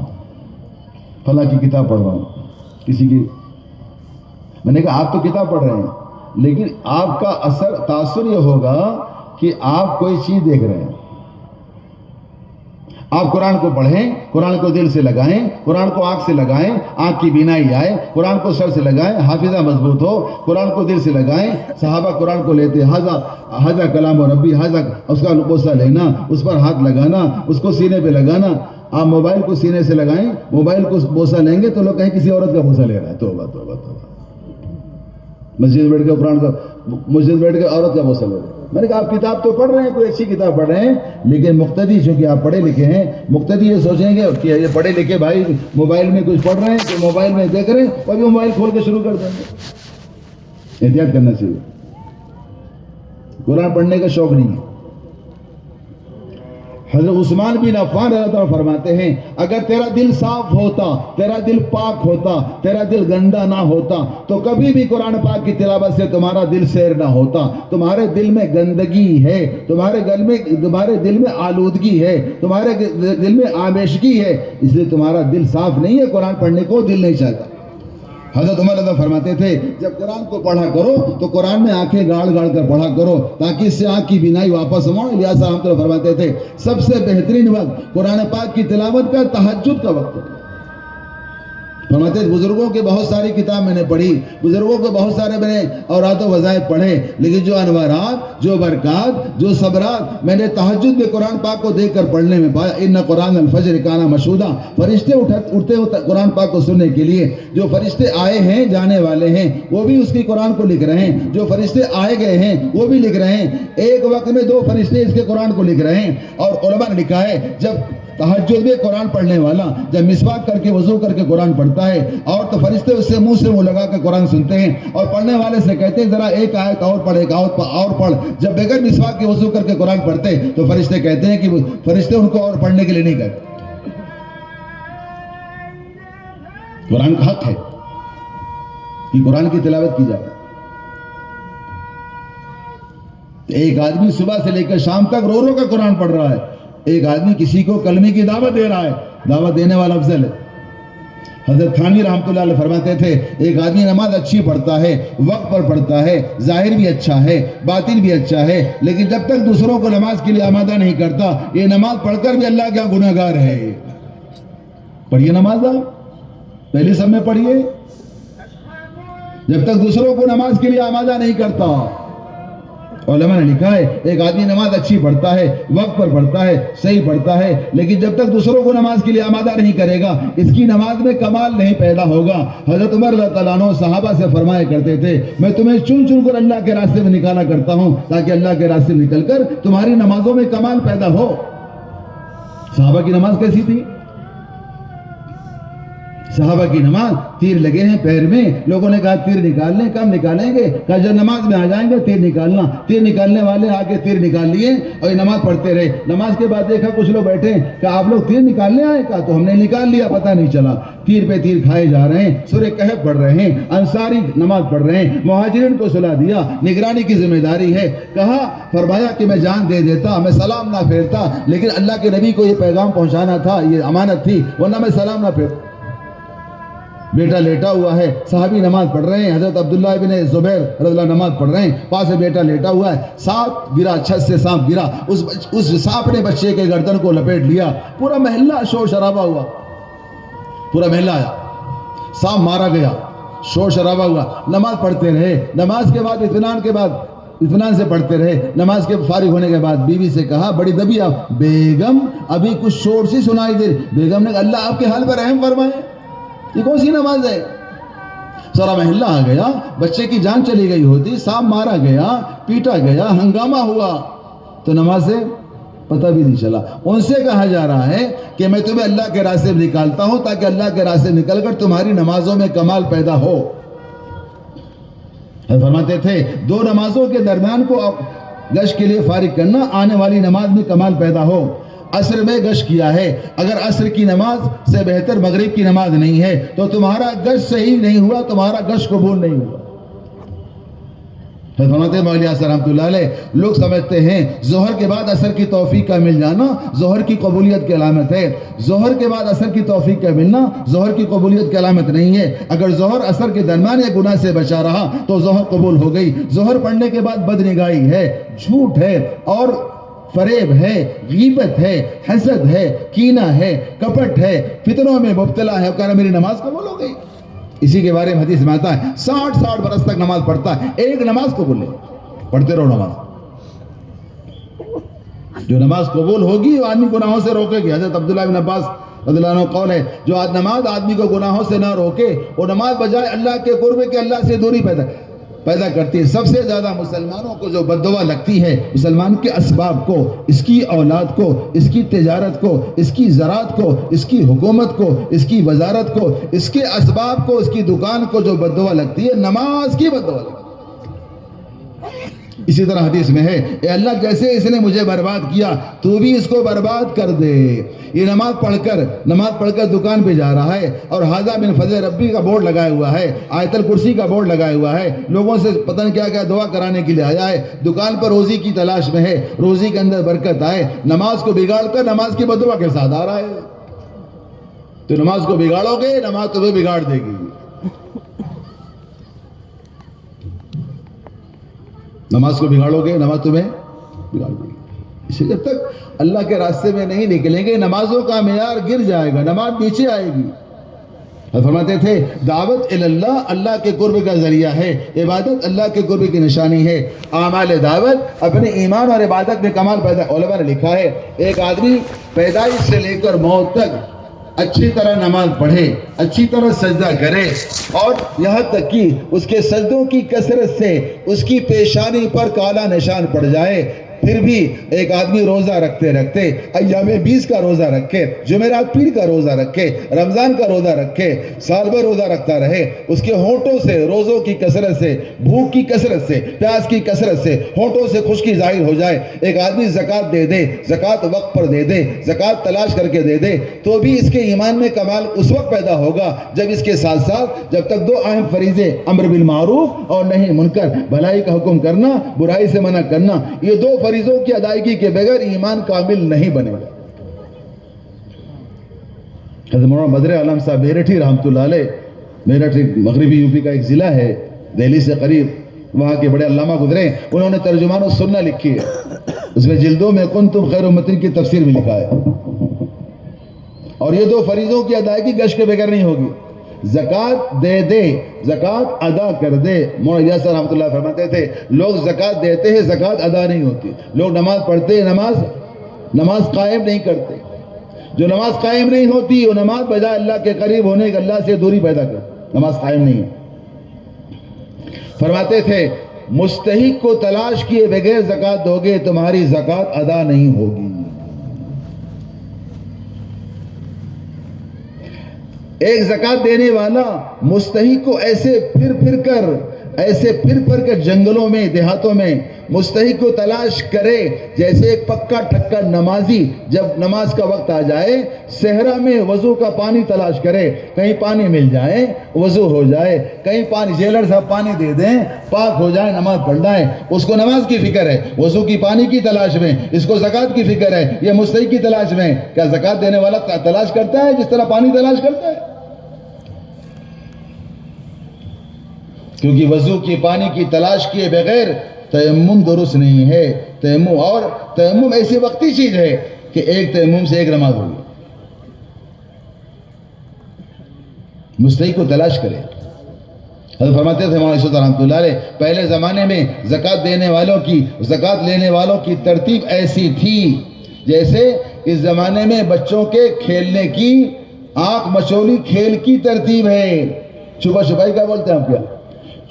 فلاں کی کتاب پڑھ رہا ہوں کسی کی. میں نے کہا آپ تو کتاب پڑھ رہے ہیں لیکن آپ کا اثر تاثر یہ ہوگا کہ آپ کوئی چیز دیکھ رہے ہیں. آپ قرآن کو پڑھیں، قرآن کو دل سے لگائیں، قرآن کو آنکھ سے لگائیں، آنکھ کی بینائی آئے، قرآن کو سر سے لگائیں، حافظہ مضبوط ہو، قرآن کو دل سے لگائیں. صحابہ قرآن کو لیتے حاذا کلام و ربی، حاذا اس کا بوسہ لینا، اس پر ہاتھ لگانا، اس کو سینے پہ لگانا. آپ موبائل کو سینے سے لگائیں، موبائل کو بوسہ لیں گے تو لوگ کہیں کسی عورت کا بوسہ لے رہا ہے. توبہ توبہ توبہ. مسجد میں بیٹھ کے قرآن کا، مسجد میں بیٹھ کے عورت کا بوسہ لے رہے ہیں. میں نے کہا آپ کتاب تو پڑھ رہے ہیں، کوئی اچھی کتاب پڑھ رہے ہیں، لیکن مقتدی چونکہ آپ پڑھے لکھے ہیں، مقتدی یہ سوچیں گے کہ یہ پڑھے لکھے بھائی موبائل میں کچھ پڑھ رہے ہیں تو موبائل میں دیکھ رہے ہیں اور بھی موبائل کھول کے شروع کر دیں گے. احتیاط کرنا چاہیے. قرآن پڑھنے کا شوق نہیں ہے. حضرت عثمان بن عفان رضی اللہ عنہ فرماتے ہیں اگر تیرا دل صاف ہوتا، تیرا دل پاک ہوتا، تیرا دل گندا نہ ہوتا تو کبھی بھی قرآن پاک کی تلاوت سے تمہارا دل سیر نہ ہوتا. تمہارے دل میں گندگی ہے، تمہارے دل میں آلودگی ہے، تمہارے دل میں آمیشگی ہے، اس لیے تمہارا دل صاف نہیں ہے، قرآن پڑھنے کو دل نہیں چاہتا. حضرت عمر رضی اللہ عنہ فرماتے تھے جب قرآن کو پڑھا کرو تو قرآن میں آنکھیں گاڑ گاڑ کر پڑھا کرو تاکہ اس سے آنکھ کی بینائی واپس ہو. لہٰذا ہم فرماتے تھے سب سے بہترین وقت قرآن پاک کی تلاوت کا تہجد کا وقت ہے. فرماتے ہیں بزرگوں کے بہت ساری کتاب میں نے پڑھی، بزرگوں کے بہت سارے میں نے اورات و وظائف پڑھے، لیکن جو انوارات، جو برکات، جو صبرات میں نے تہجد میں قرآن پاک کو دیکھ کر پڑھنے میں پایا. ان قرآن الفجر کان مشہودا. فرشتے اٹھتے قرآن پاک کو سننے کے لیے. جو فرشتے آئے ہیں جانے والے ہیں وہ بھی اس کی قرآن کو لکھ رہے ہیں، جو فرشتے آئے گئے ہیں وہ بھی لکھ رہے ہیں. ایک وقت میں 2 فرشتے اس کے قرآن کو لکھ رہے ہیں. اور علماء نے لکھا ہے جب تہجد میں قرآن پڑھنے والا جب مسواک کر کے وضو کر کے قرآن پڑھتا ہے اور تو فرشتے اس سے منہ لگا کے قرآن سنتے ہیں اور پڑھنے والے سے کہتے ہیں ذرا ایک آیت اور پڑھ، ایک اور پڑھ. جب بغیر مسواک کے وضو کر کے قرآن پڑھتے تو فرشتے کہتے ہیں کہ فرشتے ان کو اور پڑھنے کے لیے نہیں کہتے. قرآن کا حق ہے کہ قرآن کی تلاوت کی جائے. ایک آدمی صبح سے لے کر شام تک رو کا قرآن پڑھ رہا ہے، ایک آدمی کسی کو کلمے کی دعوت دے رہا ہے. دعوت دینے والا افضل ہے. حضرت تھانوی رحمۃ اللہ علیہ فرماتے تھے ایک آدمی نماز اچھی پڑھتا ہے، وقت پر پڑھتا ہے، ظاہر بھی اچھا ہے، باطن بھی اچھا ہے، لیکن جب تک دوسروں کو نماز کے لیے آمادہ نہیں کرتا یہ نماز پڑھ کر بھی اللہ کا گناہ گار ہے. پڑھیے نماز، آپ پہلے سب میں پڑھیے. جب تک دوسروں کو نماز کے لیے آمادہ نہیں کرتا. علماء نے لکھا ہے ایک آدمی نماز اچھی پڑھتا ہے، وقت پر پڑھتا ہے، صحیح پڑھتا ہے، لیکن جب تک دوسروں کو نماز کے لیے آمادہ نہیں کرے گا اس کی نماز میں کمال نہیں پیدا ہوگا. حضرت عمر رضی اللہ عنہ صحابہ سے فرمایا کرتے تھے میں تمہیں چن چن کر اللہ کے راستے میں نکالا کرتا ہوں تاکہ اللہ کے راستے میں نکل کر تمہاری نمازوں میں کمال پیدا ہو. صحابہ کی نماز کیسی تھی؟ صحابہ کی نماز تیر لگے ہیں پیر میں. لوگوں نے کہا تیر نکال لیں. کب نکالیں گے؟ کہا جب نماز میں آ جائیں گے تیر نکالنا. تیر نکالنے والے آگے تیر نکال لیے اور یہ نماز پڑھتے رہے. نماز کے بعد دیکھا کچھ لوگ بیٹھے، کہا آپ لوگ تیر نکالنے آئے؟ کہا تو ہم نے نکال لیا، پتہ نہیں چلا. تیر پہ تیر کھائے جا رہے ہیں. سورہ کہف پڑھ رہے ہیں، انصاری نماز پڑھ رہے ہیں، مہاجرین کو صلاح دیا، نگرانی کی ذمہ داری ہے. کہا فرمایا کہ میں جان دے دیتا، میں سلام نہ پھیرتا، لیکن اللہ کے نبی کو یہ پیغام پہنچانا تھا، یہ امانت تھی، ورنہ میں سلام نہ پھیرتا. بیٹا لیٹا ہوا ہے، صحابی نماز پڑھ رہے ہیں، حضرت عبداللہ ابن زبیر رضی اللہ نماز پڑھ رہے ہیں، پاس میں بیٹا لیٹا ہوا ہے. سانپ گرا، چھت سے سانپ گرا، اس سانپ نے بچے کے گردن کو لپیٹ لیا. پورا محلہ شور شرابہ ہوا، پورا محلہ آیا، سانپ مارا گیا، شور شرابہ ہوا. نماز پڑھتے رہے. نماز کے بعد اطمینان سے پڑھتے رہے. نماز کے فارغ ہونے کے بعد بیوی سے کہا بڑی دبی آپ، بیگم ابھی کچھ شور سی سنائی دے. بیگم نے کہا اللہ آپ کے حال پر رحم فرمائے، یہ کون سی نماز ہے؟ سارا محلہ آ گیا، بچے کی جان چلی گئی ہوتی، سانپ مارا گیا، پیٹا گیا، ہنگامہ ہوا، تو نماز سے پتہ بھی نہیں چلا. ان سے کہا جا رہا ہے کہ میں تمہیں اللہ کے راستے میں نکالتا ہوں تاکہ اللہ کے راستے نکل کر تمہاری نمازوں میں کمال پیدا ہو. فرماتے تھے 2 نمازوں کے درمیان کو گشت کے لیے فارغ کرنا, آنے والی نماز میں کمال پیدا ہو. عصر میں گشت کیا ہے, اگر عصر کی نماز سے بہتر مغرب کی نماز نہیں ہے تو تمہارا گشت صحیح نہیں ہوا, تمہارا گشت قبول نہیں ہوا. فرماتے ہیں مولانا اثر رحمۃ اللہ علیہ, لوگ سمجھتے ہیں ظہر کے بعد عصر کی توفیق کا مل جانا ظہر کی قبولیت کی علامت ہے. ظہر کے بعد عصر کی توفیق کا ملنا ظہر کی قبولیت کی علامت نہیں ہے. اگر ظہر عصر کے درمیان ایک گناہ سے بچا رہا تو ظہر قبول ہو گئی. ظہر پڑھنے کے بعد بدنگاہی ہے, جھوٹ ہے اور فریب ہے, غیبت ہے, حسد ہے, کینہ ہے, کپٹ ہے, فتنوں میں مبتلا ہے, کہا میری نماز قبول ہو گئی. اسی کے بارے میں حدیث میں آتا ہے 60 برس تک نماز پڑھتا ہے, ایک نماز قبول ہے, پڑھتے رہو نماز. جو نماز قبول ہوگی وہ آدمی گناہوں سے روکے گی. حضرت عبداللہ بن عباس رضی اللہ عنہ قول ہے, جو نماز آدمی کو گناہوں سے نہ روکے وہ نماز بجائے اللہ کے قرب کے اللہ سے دوری پیدا کرتی ہے. سب سے زیادہ مسلمانوں کو جو بددعا لگتی ہے مسلمان کے اسباب کو, اس کی اولاد کو, اس کی تجارت کو, اس کی زراعت کو, اس کی حکومت کو, اس کی وزارت کو, اس کے اسباب کو, اس کی دکان کو جو بددعا لگتی ہے نماز کی بددعا لگتی ہے. اسی طرح حدیث میں ہے, اے اللہ جیسے اس نے مجھے برباد کیا تو بھی اس کو برباد کر دے. یہ نماز پڑھ کر دکان پہ جا رہا ہے اور حاضہ من فضل ربی کا بورڈ لگایا ہوا ہے, آیت الکرسی کا بورڈ لگایا ہوا ہے, لوگوں سے پتہ نہیں کیا کیا دعا کرانے کے لیے آیا ہے, دکان پر روزی کی تلاش میں ہے, روزی کے اندر برکت آئے, نماز کو بگاڑ کر نماز کی بددعا کے ساتھ آ رہا ہے. تو نماز کو بگاڑو گے نماز تمہیں بگاڑ دے گی. نماز کو بگاڑو گے نماز تمہیں بگاڑ دے گی. اسے جب تک اللہ کے راستے میں نہیں نکلیں گے نمازوں کا معیار گر جائے گا, نماز نیچے آئے گی. فرماتے تھے دعوت اللہ اللہ کے قرب کا ذریعہ ہے, عبادت اللہ کے قرب کی نشانی ہے. اعمال دعوت اپنے ایمان اور عبادت میں کمال پیدا. علماء نے لکھا ہے ایک آدمی پیدائش سے لے کر موت تک اچھی طرح نماز پڑھے, اچھی طرح سجدہ کرے اور یہاں تک کہ اس کے سجدوں کی کثرت سے اس کی پیشانی پر کالا نشان پڑ جائے, پھر بھی ایک آدمی روزہ رکھتے رکھتے ایام 20 کا روزہ رکھے, جمعرات پیر کا روزہ رکھے, رمضان کا روزہ رکھے, سال بھر روزہ رکھتا رہے, اس کے ہونٹوں سے روزوں کی کثرت سے, بھوک کی کثرت سے, پیاس کی کثرت سے ہونٹوں سے خشکی ظاہر ہو جائے. ایک آدمی زکوٰۃ دے دے, زکوٰۃ وقت پر دے دے, زکوٰۃ تلاش کر کے دے دے, تو بھی اس کے ایمان میں کمال اس وقت پیدا ہوگا جب اس کے ساتھ ساتھ جب تک 2 اہم فریضے امر بالمعروف اور نہی منکر, بھلائی کا حکم کرنا برائی سے منع کرنا, یہ 2 فریضوں کی ادائیگی کے بغیر ایمان کامل نہیں بنے گا. حضرت مولانا بدر عالم صاحب میرٹھی رحمۃ اللہ علیہ, میرٹھ مغربی یو پی کا ایک ضلع ہے دہلی سے قریب, وہاں کے بڑے علامہ گزرے, انہوں نے ترجمان السنہ لکھی ہے, اس میں جلدوں میں کنتم خیر امۃ کی تفسیر بھی لکھا ہے. اور یہ 2 فریضوں کی ادائیگی گشت کے بغیر نہیں ہوگی. زکوٰۃ دے دے, زکوٰۃ ادا کر دے. مولانا یاسر رحمۃ اللہ فرماتے تھے لوگ زکوٰۃ دیتے ہیں زکوٰۃ ادا نہیں ہوتی. لوگ نماز پڑھتے ہیں نماز قائم نہیں کرتے. جو نماز قائم نہیں ہوتی وہ نماز بجائے اللہ کے قریب ہونے کے اللہ سے دوری پیدا کرتی, نماز قائم نہیں ہے. فرماتے تھے مستحق کو تلاش کیے بغیر زکوٰۃ دو گے تمہاری زکوٰۃ ادا نہیں ہوگی. ایک زکوٰۃ دینے والا مستحق کو ایسے پھر کر جنگلوں میں دیہاتوں میں مستحق کو تلاش کرے جیسے ایک پکا ٹھکا نمازی جب نماز کا وقت آ جائے صحرا میں وضو کا پانی تلاش کرے, کہیں پانی مل جائے وضو ہو جائے, کہیں پانی جیلر صاحب پانی دے دیں پاک ہو جائے نماز پڑھنا ہے. اس کو نماز کی فکر ہے, وضو کی پانی کی تلاش میں, اس کو زکوٰۃ کی فکر ہے, یہ مستحق کی تلاش میں. کیا زکوٰۃ دینے والا تلاش کرتا ہے جس طرح پانی تلاش کرتا ہے؟ کیونکہ وضو کی پانی کی تلاش کیے بغیر تیمم درست نہیں ہے. تیمم ایسی وقتی چیز ہے کہ ایک تیمم سے ایک نماز ہوگی. مستحق کو تلاش کرے. حضرت فرماتے تھے مولانا یوسف رحمۃ اللہ علیہ پہلے زمانے میں زکوٰۃ دینے والوں کی زکوٰۃ لینے والوں کی ترتیب ایسی تھی جیسے اس زمانے میں بچوں کے کھیلنے کی آنکھ مچولی کھیل کی ترتیب ہے. چھپا چھپائی کا بولتے ہیں آپ کیا؟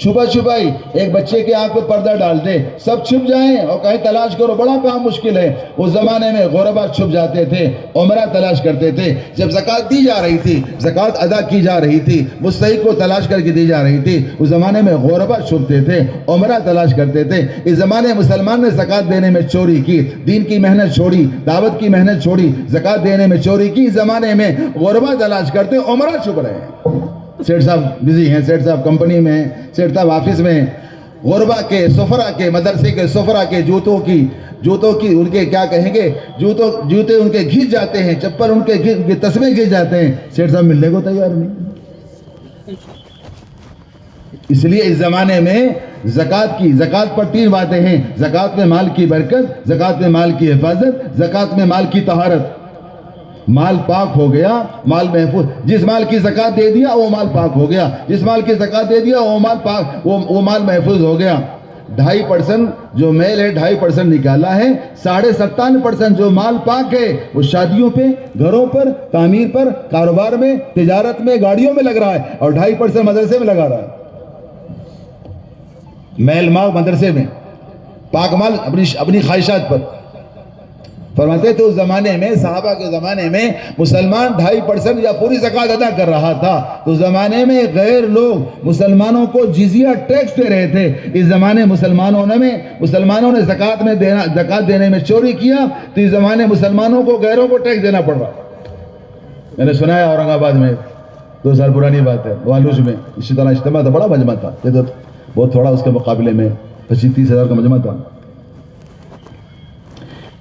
چھپا چھپائی ایک بچے کے آنکھ پہ پردہ ڈال دے, سب چھپ جائیں اور کہیں تلاش کرو, بڑا کام مشکل ہے. اس زمانے میں غربا چھپ جاتے تھے, عمرہ تلاش کرتے تھے. جب زکوٰۃ دی جا رہی تھی, زکوٰۃ ادا کی جا رہی تھی, مستحق کو تلاش کر کے دی جا رہی تھی, اس زمانے میں غربا چھپتے تھے, عمرہ تلاش کرتے تھے. اس زمانے میں مسلمان نے زکوٰۃ دینے میں چوری کی, دین کی محنت چھوڑی, دعوت کی محنت چھوڑی, زکوٰۃ دینے میں چوری کی. اس زمانے میں غربا تلاش کرتے, عمرہ چھپ رہے ہیں. سیٹ صاحب بزی ہیں, سیٹ صاحب کمپنی میں ہیں, سیٹ صاحب آفس میں ہیں. غربا کے, سفرا کے, مدرسے کے سفرا کے جوتوں کی ان کے کیا کہیں گے, جوتے ان کے گھس جاتے ہیں, چپل ان کے تسمے گھس جاتے ہیں. سیٹ صاحب ملنے کو تیار نہیں. اس لیے اس زمانے میں زکوٰۃ پر 3 باتیں ہیں. زکوٰۃ میں مال کی برکت, زکوٰۃ میں مال کی حفاظت, زکوٰۃ میں مال کی طہارت. مال پاک ہو گیا, مال محفوظ. جس مال کی زکوٰۃ دے دیا وہ مال پاک ہو گیا, جس مال کی زکوٰۃ دے دیا وہ مال پاک, وہ مال محفوظ ہو گیا. 2.5% جو میل ہے 2.5% نکالا ہے. 97.5% جو مال پاک ہے وہ شادیوں پہ, گھروں پر, تعمیر پر, کاروبار میں, تجارت میں, گاڑیوں میں لگ رہا ہے, اور 2.5% مدرسے میں لگا رہا ہے. میل مال مدرسے میں, پاک مال اپنی خواہشات پر. فرماتے تھے اس زمانے میں, صحابہ کے زمانے میں مسلمان 2.5% یا پوری زکوٰۃ ادا کر رہا تھا, تو اس زمانے میں غیر لوگ مسلمانوں کو جزیہ ٹیکس دے رہے تھے. اس زمانے مسلمانوں نے زکوٰۃ دینے میں چوری کیا, تو اس زمانے مسلمانوں کو, غیروں کو ٹیکس دینا پڑ رہا. میں نے سنا ہے اورنگ آباد میں 2 سال پرانی بات ہے, والوج میں اسی طرح اجتماع تھا, بڑا مجمع تھا, یہ تو بہت تھوڑا اس کے مقابلے میں 25-30 ہزار کا مجمع تھا,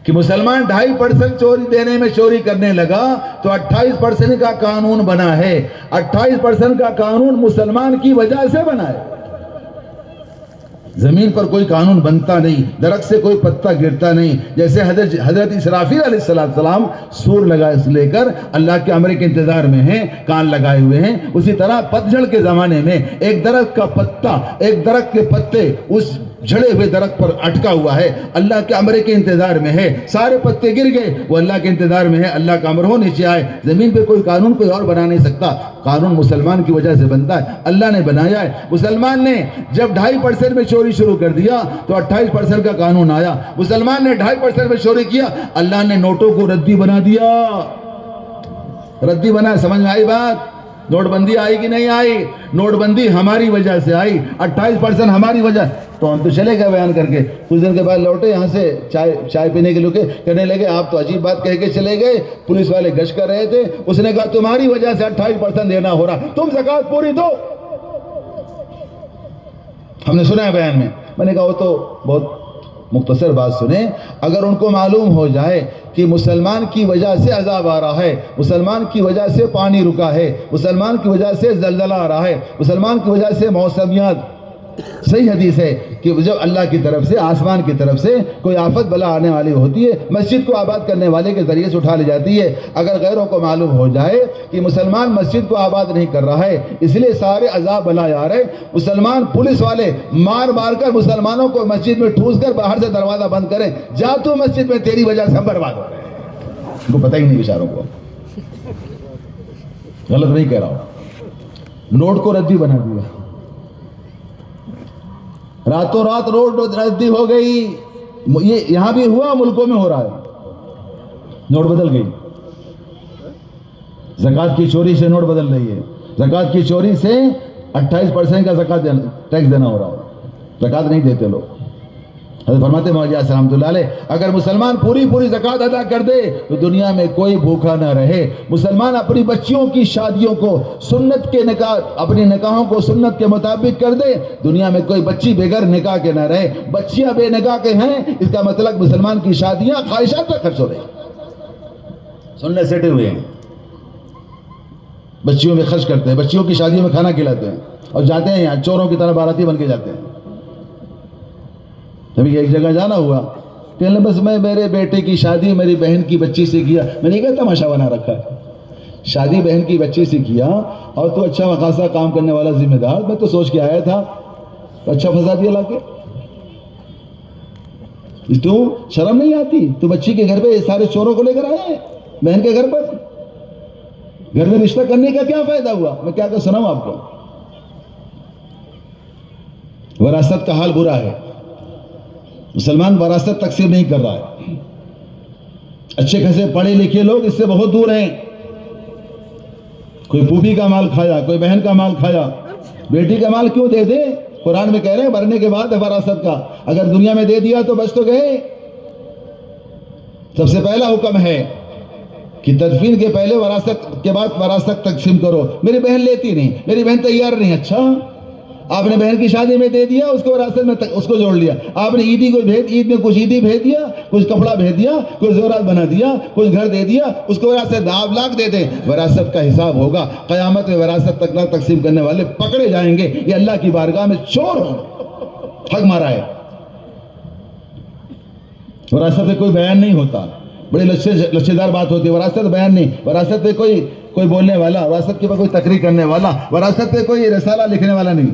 کہ مسلمان 2.5% چوری دینے میں چوری کرنے لگا, تو 28% کا قانون بنا ہے. 28% کا قانون مسلمان کی وجہ سے بنا ہے. زمین پر کوئی قانون بنتا نہیں, درخت سے کوئی پتا گرتا نہیں. جیسے حضرت اسرافیل علیہ السلام سور لے کر اللہ کے امر کے انتظار میں ہیں, کان لگائے ہوئے ہیں, اسی طرح پتجھڑ کے زمانے میں ایک درخت کا پتا, ایک درخت کے پتے اس جھڑے ہوئے درخت پر اٹکا ہوا ہے, اللہ کے امر کے انتظار میں ہے. سارے پتے گر گئے, وہ اللہ کے انتظار میں ہے, اللہ کا امر ہو نیچے آئے. زمین پہ کوئی قانون کوئی اور بنا نہیں سکتا, قانون مسلمان کی وجہ سے بنتا ہے, اللہ نے بنایا ہے. مسلمان نے جب 2.5% میں چوری شروع کر دیا تو 28% کا قانون آیا. مسلمان نے 2.5% میں چوری کیا, اللہ نے نوٹوں کو ردی بنا دیا. ردی بنا, سمجھ میں آئی بات؟ نوٹ بندی آئی کہ نہیں آئی؟ نوٹ بندی ہماری وجہ سے آئی, 28% ہماری وجہ. تو ہم تو چلے گئے بیان کر کے, کچھ دن کے بعد لوٹے یہاں سے چائے پینے کے لوگ کہنے لگے آپ تو عجیب بات کہہ کے چلے گئے, پولیس والے گشت کر رہے تھے, اس نے کہا تمہاری وجہ سے 28% دینا ہو رہا, تم زکوٰۃ پوری دو. ہم نے سنا ہے بیان میں نے کہا وہ تو بہت مختصر بات سنیں. اگر ان کو معلوم ہو جائے کہ مسلمان کی وجہ سے عذاب آ رہا ہے, مسلمان کی وجہ سے پانی رکا ہے, مسلمان کی وجہ سے زلزلہ آ رہا ہے, مسلمان کی وجہ سے موسمیات, صحیح حدیث ہے کہ جب اللہ کی طرف سے, آسمان کی طرف سے کوئی آفت بلا آنے والی ہوتی ہے, مسجد کو آباد کرنے والے کے ذریعے سے اٹھا لی جاتی ہے. اگر غیروں کو معلوم ہو جائے کہ مسلمان مسجد کو آباد نہیں کر رہا ہے, اس لیے سارے عذاب بلا آ رہے, مسلمان پولیس والے مار کر مسلمانوں کو مسجد میں ٹھوس کر باہر سے دروازہ بند کریں, جا تو مسجد میں, تیری وجہ سے ہم برباد ہو رہے ہیں. ان کو پتہ ہی نہیں بیچاروں کو, غلط نہیں کہہ رہا ہوں. نوٹ کو ردی بنا دیا, راتوں رات روڈ ردی ہو گئی. یہ یہاں بھی ہوا, ملکوں میں ہو رہا ہے. نوٹ بدل گئی. زکوٰۃ کی چوری سے نوٹ بدل رہی ہے. زکوٰۃ کی چوری سے 28% کا زکوٰۃ ٹیکس دینا ہو رہا ہے. زکوٰۃ نہیں دیتے لوگ. حضرت فرماتے مولانا سلامت اللہ علیہ, اگر مسلمان پوری زکوٰۃ ادا کر دے تو دنیا میں کوئی بھوکا نہ رہے. مسلمان اپنی بچیوں کی شادیوں کو سنت کے نکاح, اپنی نکاحوں کو سنت کے مطابق کر دے, دنیا میں کوئی بچی بغیر نکاح کے نہ رہے. بچیاں بے نکاح کے ہیں, اس کا مطلب مسلمان کی شادیاں خواہشات پر خرچ ہو رہی, سنت سٹے ہوئے ہیں. بچیوں میں خرچ کرتے ہیں, بچیوں کی شادیوں میں کھانا کھلاتے ہیں, اور جاتے ہیں یہاں چوروں کی طرح باراتی بن کے جاتے ہیں. ابھی ایک جگہ جانا ہوا, کہنے بس میں میرے بیٹے کی شادی میری بہن کی بچی سے کیا. میں نہیں کہتا تماشا بنا رکھا ہے, شادی بہن کی بچی سے کیا, اور تو اچھا خاصا کام کرنے والا ذمہ دار, میں تو سوچ کے آیا تھا, اچھا پھنسا دیا لا کے. تو شرم نہیں آتی؟ تو بچی کے گھر پہ سارے چوروں کو لے کر آئے ہیں, بہن کے گھر پر. گھر میں رشتہ کرنے کا کیا فائدہ ہوا؟ میں کیا سناؤں آپ کو. وراثت کا حال برا ہے. مسلمان وراثت تقسیم نہیں کر رہا ہے. اچھے خاصے پڑھے لکھے لوگ اس سے بہت دور ہیں. کوئی پھوپھی کا مال کھایا, کوئی بہن کا مال کھایا. بیٹی کا مال کیوں دے دے؟ قرآن میں کہہ رہے ہیں مرنے کے بعد ہے وراثت کا. اگر دنیا میں دے دیا تو بچ تو گئے. سب سے پہلا حکم ہے کہ تدفین کے پہلے وراثت کے بعد وراثت تقسیم کرو. میری بہن لیتی نہیں, میری بہن تیار نہیں. اچھا, آپ نے بہن کی شادی میں دے دیا, اس کو وراثت میں اس کو جوڑ لیا. آپ نے عید میں کچھ عیدی بھیج دیا, کچھ کپڑا بھیج دیا, کچھ زیورات بنا دیا, کچھ گھر دے دیا, اس کو وراثت. آپ لاکھ دے دیں, وراثت کا حساب ہوگا. قیامت میں وراثت تقسیم کرنے والے پکڑے جائیں گے. یہ اللہ کی بارگاہ میں چور ہوں, حق مارا ہے. وراثت میں کوئی بیان نہیں ہوتا. بڑی لچے دار بات ہوتی ہے. وراثت بیان نہیں. وراثت پہ کوئی بولنے والا, وراثت کے اوپر کوئی تقریر کرنے والا, وراثت پہ کوئی رسالہ لکھنے والا نہیں.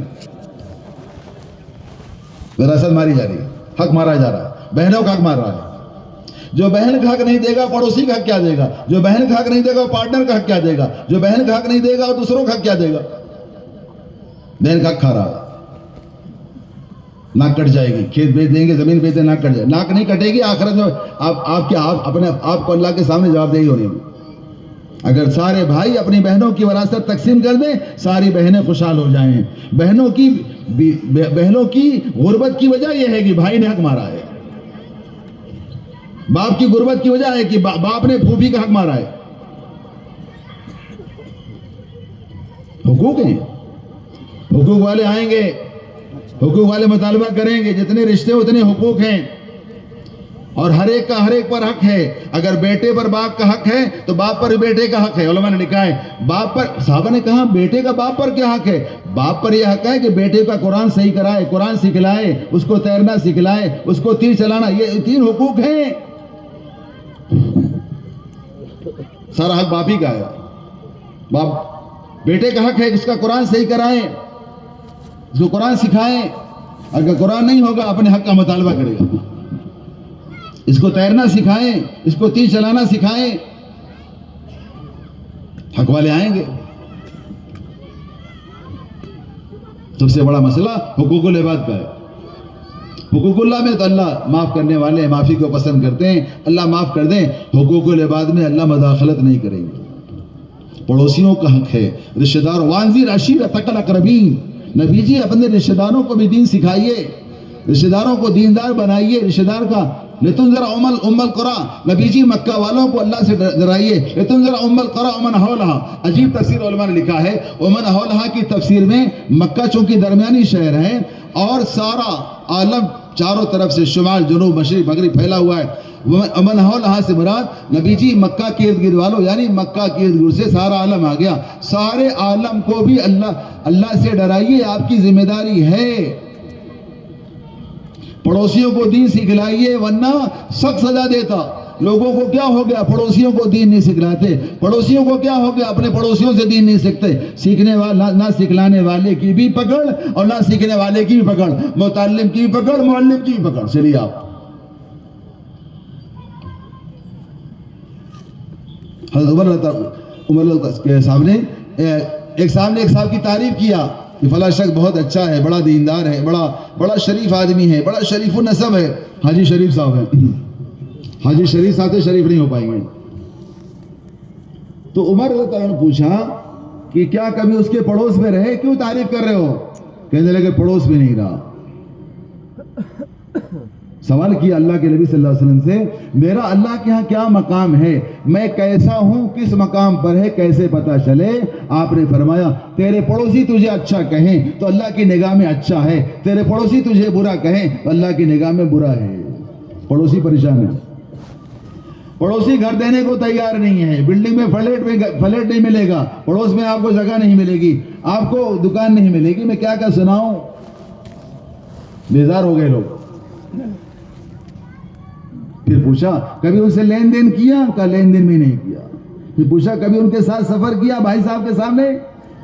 وراثت ماری جا رہی ہے, حق مارا جا رہا ہے. بہنوں کا حق مار رہا ہے. جو بہن کا حق نہیں دے گا پڑوسی کا حق کیا دے گا؟ جو بہن کا حق نہیں دے گا پارٹنر کا حق کیا دے گا؟ جو بہن کا حق نہیں دے گا دوسروں کا حق کیا دے گا؟ بہن کا حق کھا رہا ہے. ناک کٹ جائے گی. کھیت بیچ دیں گے, زمین بیچ دیں, ناک کٹ جائے. ناک نہیں کٹے گی, آخرت میں آپ کو اللہ کے سامنے جواب دہی ہونی ہے. اگر سارے بھائی اپنی بہنوں کی وراثت تقسیم کر دیں, ساری بہنیں خوشحال ہو جائیں. بہنوں کی غربت کی وجہ یہ ہے کہ بھائی نے حق مارا ہے. باپ کی غربت کی وجہ ہے کہ باپ نے پھوپھی کا حق مارا ہے. حقوق ہیں, حقوق والے آئیں گے, حقوق والے مطالبہ کریں گے. جتنے رشتے اتنے حقوق ہیں, اور ہر ایک پر حق ہے. اگر بیٹے پر باپ کا حق ہے تو باپ پر بیٹے کا حق ہے. علماء نے لکھا ہے باپ پر, صحابہ نے کہا بیٹے کا باپ پر کیا حق ہے؟ باپ پر یہ حق ہے کہ بیٹے کا قرآن صحیح کرائے, قرآن سکھلائے, اس کو تیرنا سکھلائے, اس کو تیر چلانا. یہ 3 حقوق ہیں. سارا حق باپ ہی کا ہے. باپ بیٹے کا حق ہے اس کا قرآن صحیح کرائیں, اس کو قرآن سکھائیں. اگر قرآن نہیں ہوگا اپنے حق کا مطالبہ کرے گا. اس کو تیرنا سکھائیں, اس کو تیر چلانا سکھائیں. حق والے آئیں گے. سب سے بڑا مسئلہ حقوق العباد کا ہے. حقوق اللہ میں تو اللہ معاف کرنے والے, معافی کو پسند کرتے ہیں. اللہ معاف کر دیں. حقوق العباد میں اللہ مداخلت نہیں کریں گے. پڑوسیوں کا حق ہے, رشتہ دار. وانذر عشیرتک الاقربین. نبی جی اپنے رشتہ داروں کو بھی دین سکھائیے, رشتہ داروں کو دیندار بنائیے. رشتہ دار کا لتنذر ام القری. نبی جی مکہ والوں کو اللہ سے ڈرائیے. لتنذر ام القری ومن حولھا. عجیب تفسیر علماء نے لکھا ہے. ومن حولھا کی تفسیر میں مکہ چونکہ درمیانی شہر ہے اور سارا عالم چاروں طرف سے شمال جنوب مشرق مغرب پھیلا ہوا ہے. ومن حولھا سے مراد نبی جی مکہ کے ارد گرد والوں, یعنی مکہ کے ارد گرد سے سارا عالم آ گیا. سارے عالم کو بھی اللہ سے ڈرائیے, آپ کی ذمہ داری ہے. پڑوسیوں کو دین سکھلائیے ورنہ سخت سزا دیتا. لوگوں کو کیا ہو گیا؟ پڑوسیوں کو دین نہیں سکھلاتے. پڑوسیوں کو کیا ہو گیا؟ اپنے پڑوسیوں سے دین نہیں سیکھتے. سیکھنے والا نہ سکھلانے والے کی بھی پکڑ اور نہ سیکھنے والے کی بھی پکڑ, متعلم کی بھی پکڑ, معلم کی بھی پکڑ. چلیے آپ حضرت عمر کے سامنے ایک صاحب کی تعریف کیا کہ فلاں شخص بہت اچھا ہے, بڑا دیندار ہے, بڑا شریف آدمی ہے, بڑا شریف النسب ہے. حاجی شریف صاحب ہے. حاجی شریف صاحب سے شریف نہیں ہو پائیں گے. تو عمر رضی اللہ عنہ نے پوچھا کہ کیا کبھی اس کے پڑوس میں رہے, کیوں تعریف کر رہے ہو؟ کہنے لگے پڑوس میں نہیں رہا. سوال کیا اللہ کے نبی صلی اللہ علیہ وسلم سے, میرا اللہ کے ہاں کیا مقام ہے, میں کیسا ہوں, کس مقام پر ہے, کیسے پتا چلے؟ آپ نے فرمایا تیرے پڑوسی تجھے اچھا کہیں تو اللہ کی نگاہ میں اچھا ہے, تیرے پڑوسی تجھے برا کہیں تو اللہ کی نگاہ میں برا ہے. پڑوسی پریشان ہے. پڑوسی گھر دینے کو تیار نہیں ہے. بلڈنگ میں فلیٹ نہیں ملے گا, پڑوس میں آپ کو جگہ نہیں ملے گی, آپ کو دکان نہیں ملے گی. میں کیا سناؤں, بیزار ہو گئے لوگ. پھر پوچھا کبھی ان سے لین دین کیا؟ کہا لین دین بھی نہیں کیا. پھر پوچھا کبھی ان کے ساتھ سفر کیا؟ بھائی صاحب کے سامنے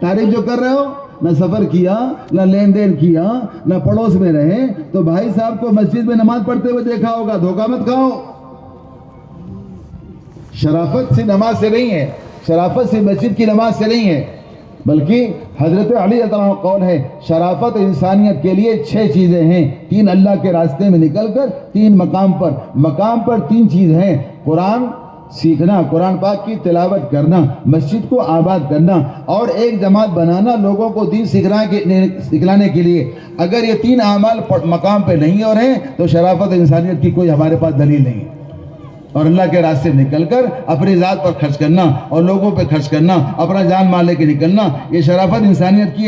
تعریف جو کر رہے ہو, نہ سفر کیا, نہ لین دین کیا, نہ پڑوس میں رہے. تو بھائی صاحب کو مسجد میں نماز پڑھتے ہوئے دیکھا ہوگا, دھوکہ مت کھاؤ. شرافت سے نماز سے نہیں ہے, شرافت سے مسجد کی نماز سے نہیں ہے. بلکہ حضرت علی رضی اللہ عنہ قول ہے شرافت انسانیت کے لیے 6 چیزیں ہیں، 3 اللہ کے راستے میں نکل کر 3 مقام پر 3 چیز ہیں: قرآن سیکھنا، قرآن پاک کی تلاوت کرنا، مسجد کو آباد کرنا اور ایک جماعت بنانا لوگوں کو دین سکھلانے کے لیے۔ اگر یہ 3 اعمال مقام پہ نہیں ہو رہے ہیں تو شرافت انسانیت کی کوئی ہمارے پاس دلیل نہیں ہے۔ اور اللہ کے راستے نکل کر اپنی ذات پر خرچ کرنا اور لوگوں پہ خرچ کرنا، اپنا جان مال لے کے نکلنا، یہ شرافت انسانیت کی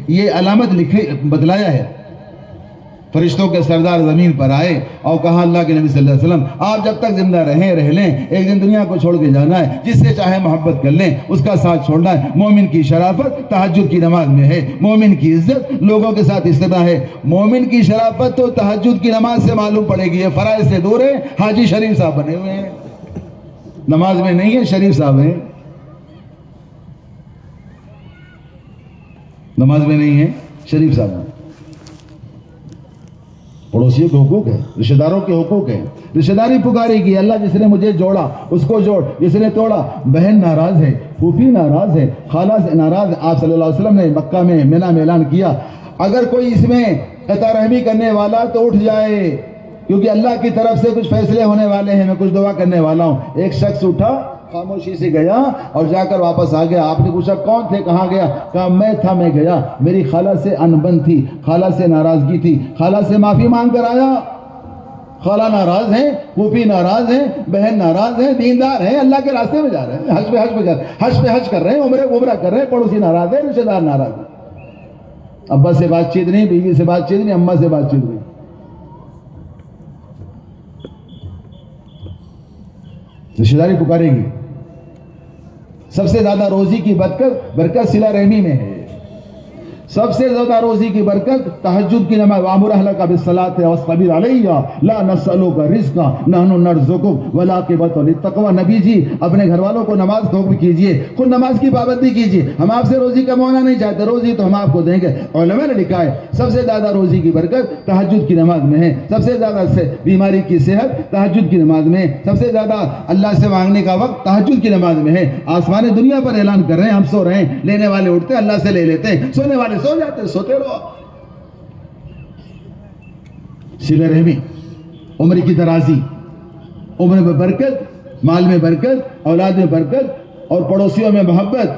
یہ علامت بتلایا ہے۔ فرشتوں کے سردار زمین پر آئے اور کہا اللہ کے نبی صلی اللہ علیہ وسلم آپ جب تک زندہ رہ لیں، ایک دن دنیا کو چھوڑ کے جانا ہے، جس سے چاہے محبت کر لیں، اس کا ساتھ چھوڑنا ہے۔ مومن کی شرافت تہجد کی نماز میں ہے، مومن کی عزت لوگوں کے ساتھ اس طرح ہے۔ مومن کی شرافت تو تہجد کی نماز سے معلوم پڑے گی، یہ فرائض سے دور ہے۔ حاجی شریف صاحب بنے ہوئے ہیں، نماز میں نہیں ہے، شریف صاحب ہیں، نماز میں نہیں ہے، شریف صاحب ہیں۔ پڑوسیوں کے حقوق ہے، رشتہ داروں کے حقوق ہے، رشتہ داری پکاری کی اللہ جس نے مجھے جوڑا اس کو جوڑ، جس نے توڑا۔ بہن ناراض ہے، پھوپھی ناراض ہے، خالہ سے ناراض ہے۔ آپ صلی اللہ علیہ وسلم نے مکہ میں منی میں اعلان کیا اگر کوئی اس میں قطع رحمی کرنے والا تو اٹھ جائے، کیونکہ اللہ کی طرف سے کچھ فیصلے ہونے والے ہیں، میں کچھ دعا کرنے والا ہوں۔ ایک شخص اٹھا، خاموشی سے گیا اور جا کر واپس آ گیا۔ آپ نے پوچھا کون تھے، کہاں گیا؟ کہا میں تھا، میں گیا، میری خالہ سے انبن تھی، خالہ سے ناراضگی تھی، خالہ سے معافی مانگ کر آیا۔ خالہ ناراض ہیں، پھوپھی ناراض ہیں، بہن ناراض ہیں، دیندار ہیں، اللہ کے راستے میں جا رہے ہیں، حج پہ حج کر رہے ہیں، عمرہ کر رہے ہیں، پڑوسی ناراض ہیں، رشتہ دار ناراض ہیں، ابا سے بات چیت نہیں، بیوی سے بات چیت نہیں، اماں سے بات چیت نہیں۔ رشتہ داری پکارے گی۔ سب سے زیادہ روزی کی برکت صلہ رحمی میں ہے۔ سب سے زیادہ روزی کی برکت تہجد کی نماز، وَأْمُرْ أَهْلَكَ بِالصَّلَاةِ وَاصْطَبِرْ عَلَيْهَا لَا نَسْأَلُكَ رِزْقًا نَحْنُ نَرْزُقُكَ وَالْعَاقِبَةُ لِلتَّقْوَىٰ۔ نبی جی اپنے گھر والوں کو نماز کا حکم کیجئے، خود نماز کی پابندی کیجئے، ہم آپ سے روزی کمانا نہیں چاہتے، روزی تو ہم آپ کو دیں گے۔ علماء نے لکھا ہے سب سے زیادہ روزی کی برکت تہجد کی نماز میں ہے، سب سے زیادہ بیماری کی صحت تہجد کی نماز میں ہے، سب سے زیادہ اللہ سے مانگنے کا وقت تہجد کی نماز میں ہے۔ آسمان دنیا پر اعلان کر رہے ہیں ہم سو رہے ہیں، لینے والے اٹھتے ہیں اللہ سے لے لیتے ہیں، سونے والے سو جاتے ہیں، سوتے رہو۔ صلہ رحمی، عمر کی درازی، عمر میں برکت، مال میں برکت، اولاد میں برکت اور پڑوسیوں میں محبت،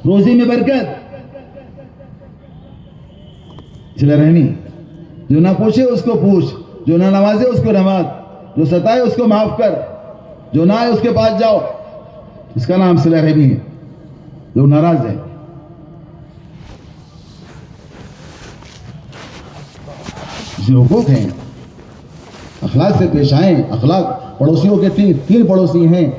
روزی میں برکت۔ صلہ رحمی، جو نہ پوچھے اس کو پوچھ، جو نہ نوازے اس کو نواز، جو ستائے اس کو معاف کر، جو نہ آئے اس کے پاس جاؤ، اس کا نام صلہ رحمی ہے۔ جو ناراض ہے، حقوق ہیں، اخلاق سے پیش آئیں۔ اخلاق، پڑوسیوں کے تین پڑوسی ہیں،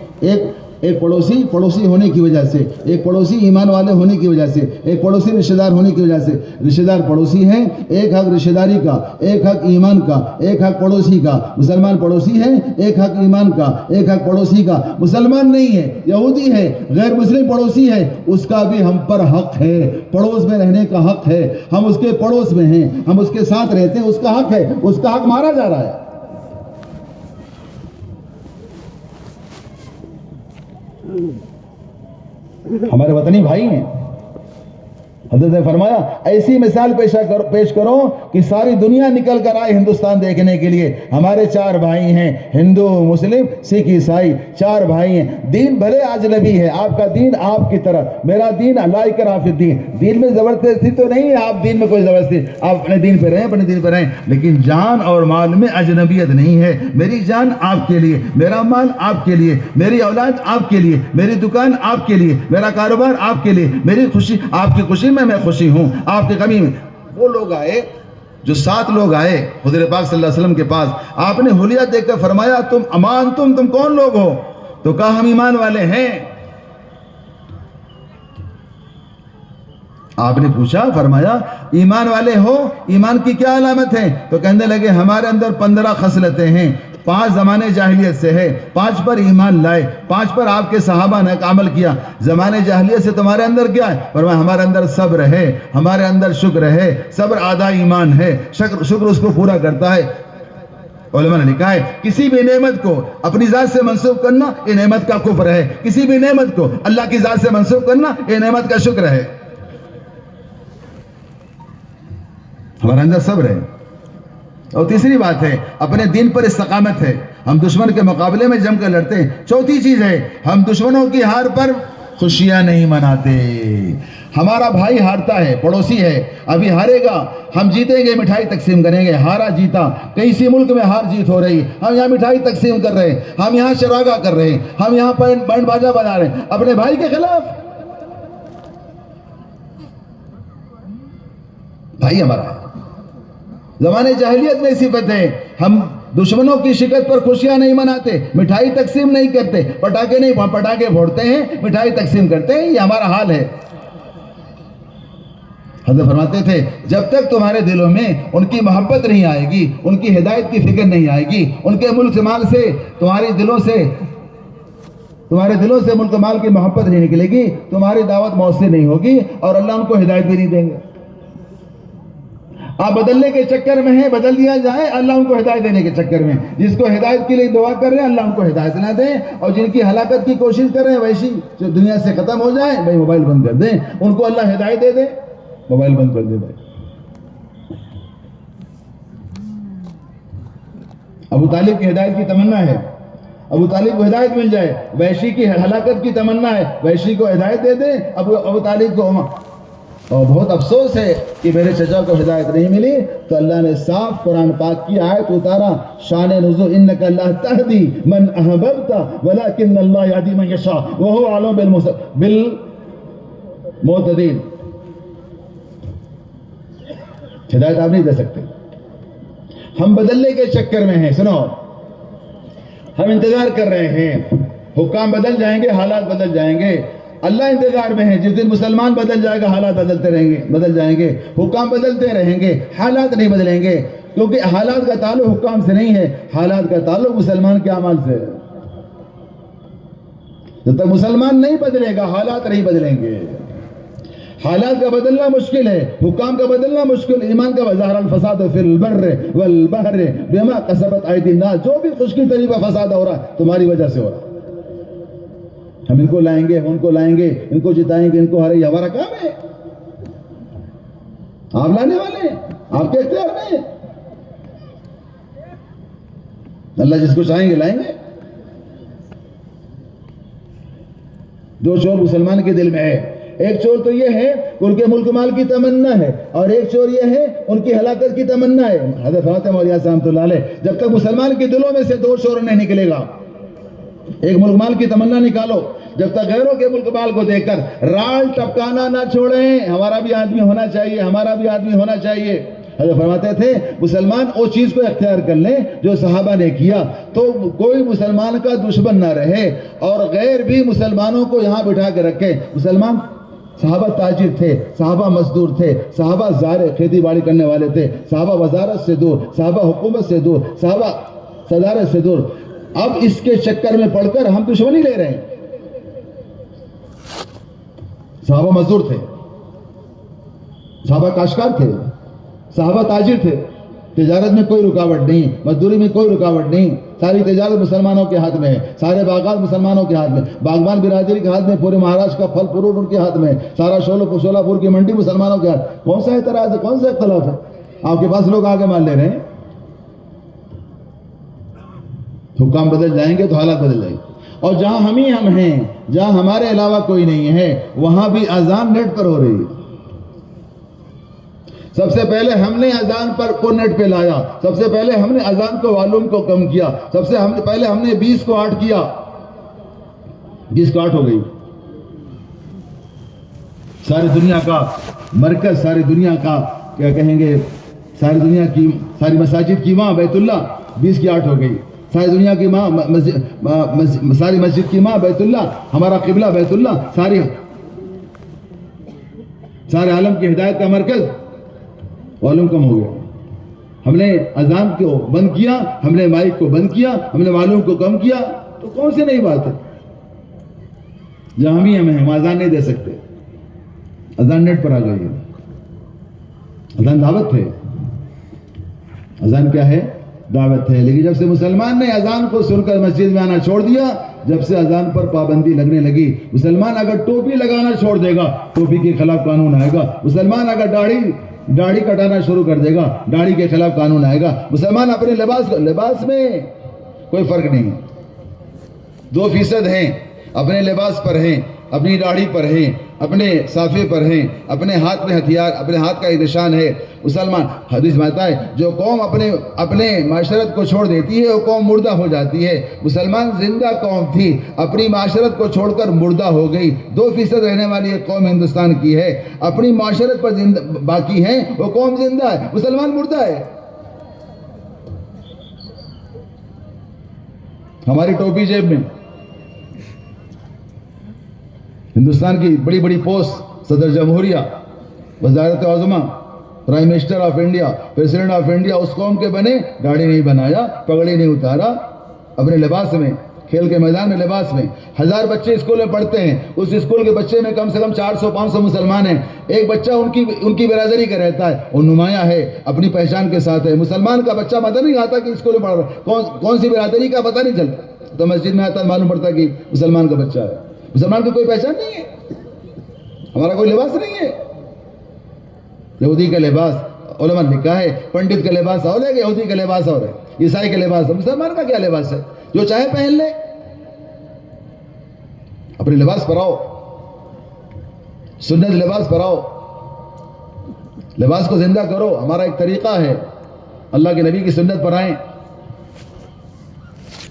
ایک پڑوسی ہونے کی وجہ سے، ایک پڑوسی ایمان والے ہونے کی وجہ سے، ایک پڑوسی رشتہ دار ہونے کی وجہ سے۔ رشتہ دار پڑوسی ہیں، ایک حق رشتہ داری کا، ایک حق ایمان کا، ایک حق پڑوسی کا۔ مسلمان پڑوسی ہیں، ایک حق ایمان کا، ایک حق پڑوسی کا۔ مسلمان نہیں ہے، یہودی ہے، غیر مسلم پڑوسی ہے، اس کا بھی ہم پر حق ہے، پڑوس میں رہنے کا حق ہے۔ ہم اس کے پڑوس میں ہیں، ہم اس کے ساتھ رہتے ہیں، اس کا حق ہے، اس کا حق مارا جا رہا ہے۔ ہمارے وطنی بھائی ہیں، حضرت نے فرمایا ایسی مثال پیش کرو کہ ساری دنیا نکل کر آئے ہندوستان دیکھنے کے لیے۔ ہمارے 4 بھائی ہیں، ہندو، مسلم، سکھ، عیسائی، 4 بھائی ہیں۔ دین بھلے اجنبی ہے، آپ کا دین آپ کی طرح، میرا دین لا اکراہ فی الدین، دین میں زبردستی تو نہیں ہے، آپ دین میں کوئی زبردستی، آپ اپنے دین پہ رہیں، اپنے دین پہ رہیں، لیکن جان اور مال میں اجنبیت نہیں ہے۔ میری جان آپ کے لیے، میرا مال آپ کے لیے، میری اولاد آپ کے لیے، میری دکان آپ کے لیے، میرا کاروبار آپ کے لیے، میری خوشی آپ کی خوشی میں خوشی ہوں، آپ کی غمی میں۔ وہ لوگ آئے جو 7 لوگ آئے حضور پاک صلی اللہ علیہ وسلم کے پاس، آپ نے حلیہ دیکھ کر فرمایا تم کون لوگ ہو؟ تو کہا ہم ایمان والے ہیں۔ آپ نے پوچھا، فرمایا ایمان والے ہو، ایمان کی کیا علامت ہے؟ تو کہنے لگے ہمارے اندر 15 خصلتیں ہیں، 5 زمانے جاہلیت سے ہے، 5 پر ایمان لائے، 5 پر آپ کے صحابہ نے عمل کیا۔ زمانے جاہلیت سے تمہارے اندر کیا ہے؟ فرمایا ہمارے اندر صبر ہے، ہمارے اندر شکر ہے، صبر آدھا ایمان ہے، شکر اس کو پورا کرتا ہے۔ علماء نے لکھا ہے کسی بھی نعمت کو اپنی ذات سے منسوب کرنا یہ نعمت کا کفر ہے، کسی بھی نعمت کو اللہ کی ذات سے منسوب کرنا یہ نعمت کا شکر ہے. ہمارا اندر صبر ہے. اور تیسری بات ہے اپنے دین پر استقامت ہے. ہم دشمن کے مقابلے میں جم کر لڑتے ہیں. چوتھی چیز ہے ہم دشمنوں کی ہار پر خوشیاں نہیں مناتے. ہمارا بھائی ہارتا ہے، پڑوسی ہے، ابھی ہارے گا، ہم جیتیں گے مٹھائی تقسیم کریں گے. ہارا جیتا، کسی ملک میں ہار جیت ہو رہی، ہم یہاں مٹھائی تقسیم کر رہے ہیں، ہم یہاں شراغا کر رہے ہیں، ہم یہاں بینڈ باجا بجا رہے ہیں اپنے بھائی کے خلاف. بھائی ہمارا ہے. زمانے جاہلیت میں صفت ہے ہم دشمنوں کی شکست پر خوشیاں نہیں مناتے، مٹھائی تقسیم نہیں کرتے، پٹاخے پھوڑتے ہیں، مٹھائی تقسیم کرتے ہیں. یہ ہمارا حال ہے. حضرت فرماتے تھے جب تک تمہارے دلوں میں ان کی محبت نہیں آئے گی، ان کی ہدایت کی فکر نہیں آئے گی، ان کے ملک مال سے تمہارے دلوں سے ملک مال کی محبت نہیں نکلے گی، تمہاری دعوت مؤثر نہیں ہوگی اور اللہ ان کو ہدایت بھی نہیں دیں گے. آپ بدلنے کے چکر میں ہیں، بدل دیا جائے، اللہ ان کو ہدایت دینے کے چکر میں. جس کو ہدایت کے لیے دعا کر رہے ہیں اللہ ان کو ہدایت نہ دیں، اور جن کی ہلاکت کی کوشش کر رہے ہیں ویسی جو دنیا سے ختم ہو جائے، بھائی موبائل بند کر دیں، ان کو اللہ ہدایت دے دے، موبائل بند کر دے. بھائی ابو طالب کی ہدایت کی تمنا ہے، ابو طالب کو ہدایت مل جائے. ویشی کی ہلاکت کی تمنا ہے، ویشی کو ہدایت دے دے ابو طالب کو. اور بہت افسوس ہے کہ میرے چچا کو ہدایت نہیں ملی. تو اللہ نے صاف قرآن پاک کی آیت اتارا، شان نزول انک لا تہدی من احببت ولکن اللہ یہدی من یشاء وہو اعلم بالمہتدین. ہدایت آپ نہیں دے سکتے. ہم بدلنے کے چکر میں ہیں. سنو، ہم انتظار کر رہے ہیں، حکام بدل جائیں گے، حالات بدل جائیں گے. اللہ انتظار میں ہے، جس دن مسلمان بدل جائے گا حالات بدل جائیں گے، حکام بدلتے رہیں گے، حالات نہیں بدلیں گے. کیونکہ حالات کا تعلق حکام سے نہیں ہے، حالات کا تعلق مسلمان کے اعمال سے ہے. جب تک مسلمان نہیں بدلے گا حالات نہیں بدلیں گے. حالات کا بدلنا مشکل ہے، حکام کا بدلنا مشکل. ایمان کا ظاہر الفساد فی البر والبحر بما کسبت ایدی الناس. جو بھی خشکی طریقہ فساد ہو رہا ہے تمہاری وجہ سے ہو رہا ہے. ہم ان کو لائیں گے، ان کو لائیں گے، ان کو جتائیں گے، ان کو ہرے. ہمارا کام ہے، آپ لانے والے ہیں، آپ کے اختیار میں. اللہ جس کو چاہیں گے لائیں گے. دو چور مسلمان کے دل میں ہے. ایک چور تو یہ ہے ان کے ملک مال کی تمنا ہے، اور ایک چور یہ ہے ان کی ہلاکت کی تمنا ہے. حضرت فاطمہ مولیہ رحمۃ اللہ علیہ، جب تک مسلمان کے دلوں میں سے دو چور نہیں نکلے گا. ایک ملک مال کی تمنا نکالو، جب تک غیروں کے ملک مال کو دیکھ کر رال ٹپکانا نہ چھوڑیں. ہمارا بھی آدمی ہونا چاہیے، ہمارا بھی آدمی ہونا چاہیے. حضرت فرماتے تھے مسلمان اس چیز کو اختیار کر لیں جو صحابہ نے کیا، تو کوئی مسلمان کا دشمن نہ رہے، اور غیر بھی مسلمانوں کو یہاں بٹھا کے رکھے. مسلمان صحابہ تاجر تھے، صحابہ مزدور تھے، صحابہ زارع کھیتی باڑی کرنے والے تھے، صحابہ وزارت سے دور، صحابہ حکومت سے دور، صحابہ صدارت سے دور. اب اس کے چکر میں پڑھ کر ہم دشمنی لے رہے ہیں. صحابہ مزدور تھے، صحابہ کاشتکار تھے، صحابہ تاجر تھے. تجارت میں کوئی رکاوٹ نہیں، مزدوری میں کوئی رکاوٹ نہیں. ساری تجارت مسلمانوں کے ہاتھ میں ہے، سارے باغات مسلمانوں کے ہاتھ میں، باغبان برادری کے ہاتھ میں، پورے مہاراشٹر کا پھل فروٹ ان کے ہاتھ میں، سارا شولہ پور کی منڈی مسلمانوں کے ہاتھ. کون سا اعتراض ہے، کون سا اختلاف ہے؟ آپ کے پاس لوگ آگے مان لے رہے ہیں. حکام بدل جائیں گے تو حالات بدل جائیں گے. اور جہاں ہم ہیں، جہاں ہمارے علاوہ کوئی نہیں ہے، وہاں بھی اذان نیٹ پر ہو رہی ہے. سب سے پہلے ہم نے اذان کو نیٹ پہ لایا، سب سے پہلے ہم نے اذان کو والیوم کو کم کیا، سب سے پہلے ہم نے 20 کو 8 کیا. 20 کو 8 ہو گئی. ساری دنیا کا مرکز، ساری دنیا کا کیا کہیں گے، ساری دنیا کی ساری مساجد کی ماں بیت اللہ 20 کی 8 ہو گئی. ساری دنیا کی ماں ساری مسجد کی ماں بیت اللہ، ہمارا قبلہ بیت اللہ، سارے عالم کی ہدایت کا مرکز والیوم کم ہو گیا. ہم نے اذان کو بند کیا، ہم نے مائک کو بند کیا، ہم نے والیوم کو کم کیا. تو کون سی نئی بات ہے؟ جہاں ہم اذان نہیں دے سکتے، اذان نیٹ پر آ گئی ہے. اذان دعوت ہے. اذان کیا ہے؟ دعوت ہے. لیکن جب سے مسلمان نے اذان کو سن کر مسجد میں آنا چھوڑ دیا، جب سے اذان پر پابندی لگنے لگی، مسلمان اگر ٹوپی لگانا چھوڑ دے گا ٹوپی کے خلاف قانون آئے گا. مسلمان اگر داڑھی کٹانا شروع کر دے گا داڑھی کے خلاف قانون آئے گا. مسلمان اپنے لباس میں کوئی فرق نہیں ہے. 2% ہیں اپنے لباس پر ہیں، اپنی داڑھی پر ہیں، اپنے صافے پر ہیں، اپنے ہاتھ میں ہتھیار، اپنے ہاتھ کا ایک نشان ہے. مسلمان حدیث میں آتا ہے جو قوم اپنے معاشرت کو چھوڑ دیتی ہے وہ قوم مردہ ہو جاتی ہے. مسلمان زندہ قوم تھی، اپنی معاشرت کو چھوڑ کر مردہ ہو گئی. 2% رہنے والی ایک قوم ہندوستان کی ہے، اپنی معاشرت پر باقی ہیں، وہ قوم زندہ ہے، مسلمان مردہ ہے. ہماری ٹوپی جیب میں، ہندوستان کی بڑی بڑی پوسٹ، صدر جمہوریہ، وزارت عظمیٰ، prime minister of India, president of India, اس قوم کے بنے، داڑھی نہیں بنایا، پگڑی نہیں اتارا، اپنے لباس میں، کھیل کے میدان میں لباس میں. 1000 بچے اسکول میں پڑھتے ہیں، اس اسکول کے بچے میں کم سے کم 400-500 مسلمان ہیں. ایک بچہ ان کی برادری کا رہتا ہے، وہ نمایاں ہے، اپنی پہچان کے ساتھ ہے. مسلمان کا بچہ پتہ نہیں آتا کہ اسکول میں پڑھ رہا، کون سی برادری کا پتہ نہیں چلتا. تو مسجد میں آتا معلوم پڑتا کہ مسلمان کا بچہ ہے. مسلمان کی کوئی پہچان نہیں ہے، ہمارا کوئی لباس نہیں ہے. یہودی کا لباس علماء نے لکھا ہے، پنڈت کا لباس اور ہے، یہودی کا لباس اور ہے، عیسائی کا لباس ہے. مسلمان کا کیا لباس ہے؟ جو چاہے پہن لے. اپنے لباس پر آؤ، سنت لباس پر آؤ، لباس کو زندہ کرو. ہمارا ایک طریقہ ہے، اللہ کے نبی کی سنت پر آئیں،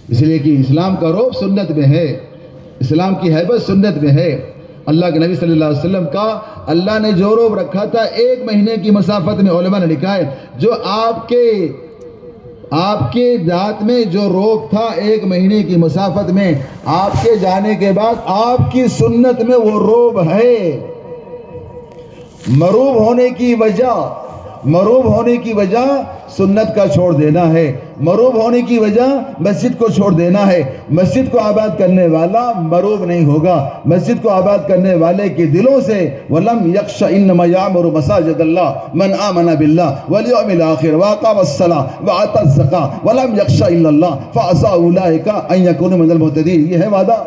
اس لیے کہ اسلام کا روب سنت میں ہے، اسلام کی حیبت سنت میں ہے. اللہ کے نبی صلی اللہ علیہ وسلم کا اللہ نے جو روب رکھا تھا 1 مہینے کی مسافت میں، علماء نے لکھا ہے جو آپ کے ذات میں جو روب تھا 1 مہینے کی مسافت میں، آپ کے جانے کے بعد آپ کی سنت میں وہ روب ہے. مروب ہونے کی وجہ سنت کا چھوڑ دینا ہے، مروب ہونے کی وجہ مسجد کو چھوڑ دینا ہے. مسجد کو آباد کرنے والا مروب نہیں ہوگا. مسجد کو آباد کرنے والے کے دلوں سے وَلَمْ يَخْشَ إِنَّمَا يَعْمُرُ مَسَاجِدَ اللَّهِ مَنْ آمَنَ بِاللَّهِ وَالْيَوْمِ الْآخِرِ وَأَقَامَ الصَّلَاةَ وَآتَى الزَّكَاةَ وَلَمْ يَخْشَ إِلَّا اللَّهَ فَعَسَىٰ أُولَٰئِكَ أَن يَكُونُوا مِنَ الْمُهْتَدِينَ. یہ ہے وعدہ،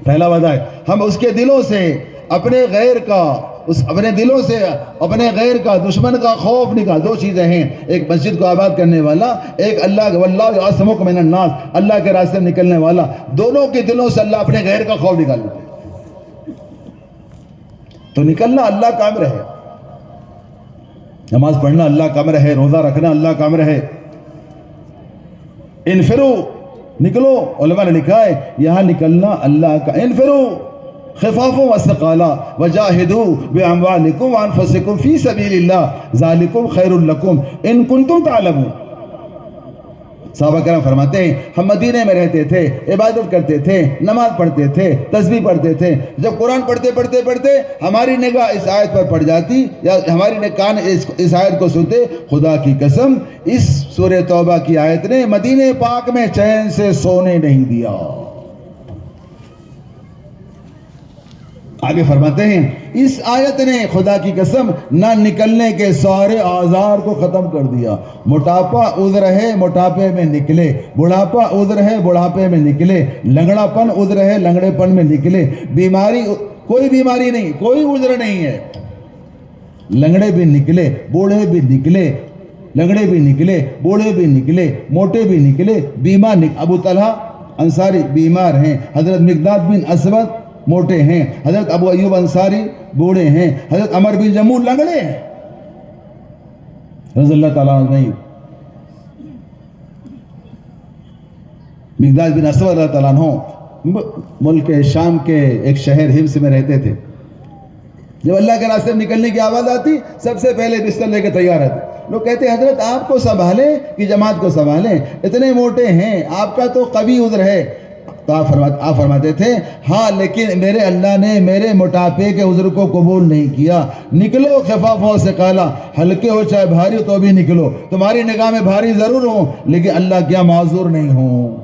پہلا وعدہ ہے. ہم اس کے دلوں سے اپنے دلوں سے اپنے غیر کا، دشمن کا خوف نکال. 2 چیزیں ہیں، ایک مسجد کو آباد کرنے والا، ایک اللہ واللہ یعصمک من الناس، اللہ کے راستے میں نکلنے والا. دونوں کے دلوں سے اللہ اپنے غیر کا خوف نکال لیتے. تو نکلنا اللہ کا امر ہے، نماز پڑھنا اللہ کا امر ہے، روزہ رکھنا اللہ کا امر ہے. انفرو، نکلو. علماء نے لکھا ہے یہاں نکلنا اللہ کا. انفرو خفافا وثقالا وجاہدوا باموالکم وانفسکم فی سبیل اللہ ذالکم خیر لکم ان کنتم تعلمون. صحابہ کرام فرماتے ہیں ہم مدینے میں رہتے تھے، عبادت کرتے تھے، نماز پڑھتے تھے، تسبیح پڑھتے تھے. جب قرآن پڑھتے ہماری نگاہ اس آیت پر پڑ جاتی یا ہماری کان اس آیت کو سنتے، خدا کی قسم اس سورہ توبہ کی آیت نے مدینے پاک میں چین سے سونے نہیں دیا. آگے فرماتے ہیں اس آیت نے خدا کی قسم نہ نکلنے کے سارے آزار کو ختم کر دیا. موٹاپا عذر ہے، موٹاپے میں نکلے. بڑھاپا عذر ہے، بڑھاپے میں نکلے. لنگڑا پن عذر ہے، لنگڑے پن میں نکلے. بیماری، کوئی بیماری نہیں، کوئی عذر نہیں ہے. لنگڑے بھی نکلے، بوڑھے بھی نکلے، لنگڑے بھی نکلے، بوڑھے بھی نکلے، موٹے بھی نکلے، بیمار ابو طلحہ انصاری بیمار ہیں، حضرت مقداد بن اسود موٹے ہیں، حضرت ابو ایوب انصاری بوڑھے ہیں، حضرت عمر بن جمول لنگڑے ہیں رضی اللہ تعالیٰ عنہ. مقداد بن اسود رضی اللہ تعالیٰ عنہ ملک شام کے ایک شہر حمص میں رہتے تھے. جب اللہ کے راستے میں نکلنے کی آواز آتی سب سے پہلے بستر لے کے تیار رہتے. لوگ کہتے ہیں حضرت آپ کو سنبھالیں کہ جماعت کو سنبھالیں، اتنے موٹے ہیں، آپ کا تو قوی عذر ہے. تو آپ فرماتے تھے ہاں لیکن میرے اللہ نے میرے موٹاپے کے عذر کو قبول نہیں کیا. نکلو خفاف و ثقالا، ہلکے ہو چاہے بھاری ہو تو بھی نکلو. تمہاری نگاہ میں بھاری ضرور ہوں لیکن اللہ کیا معذور نہیں ہوں.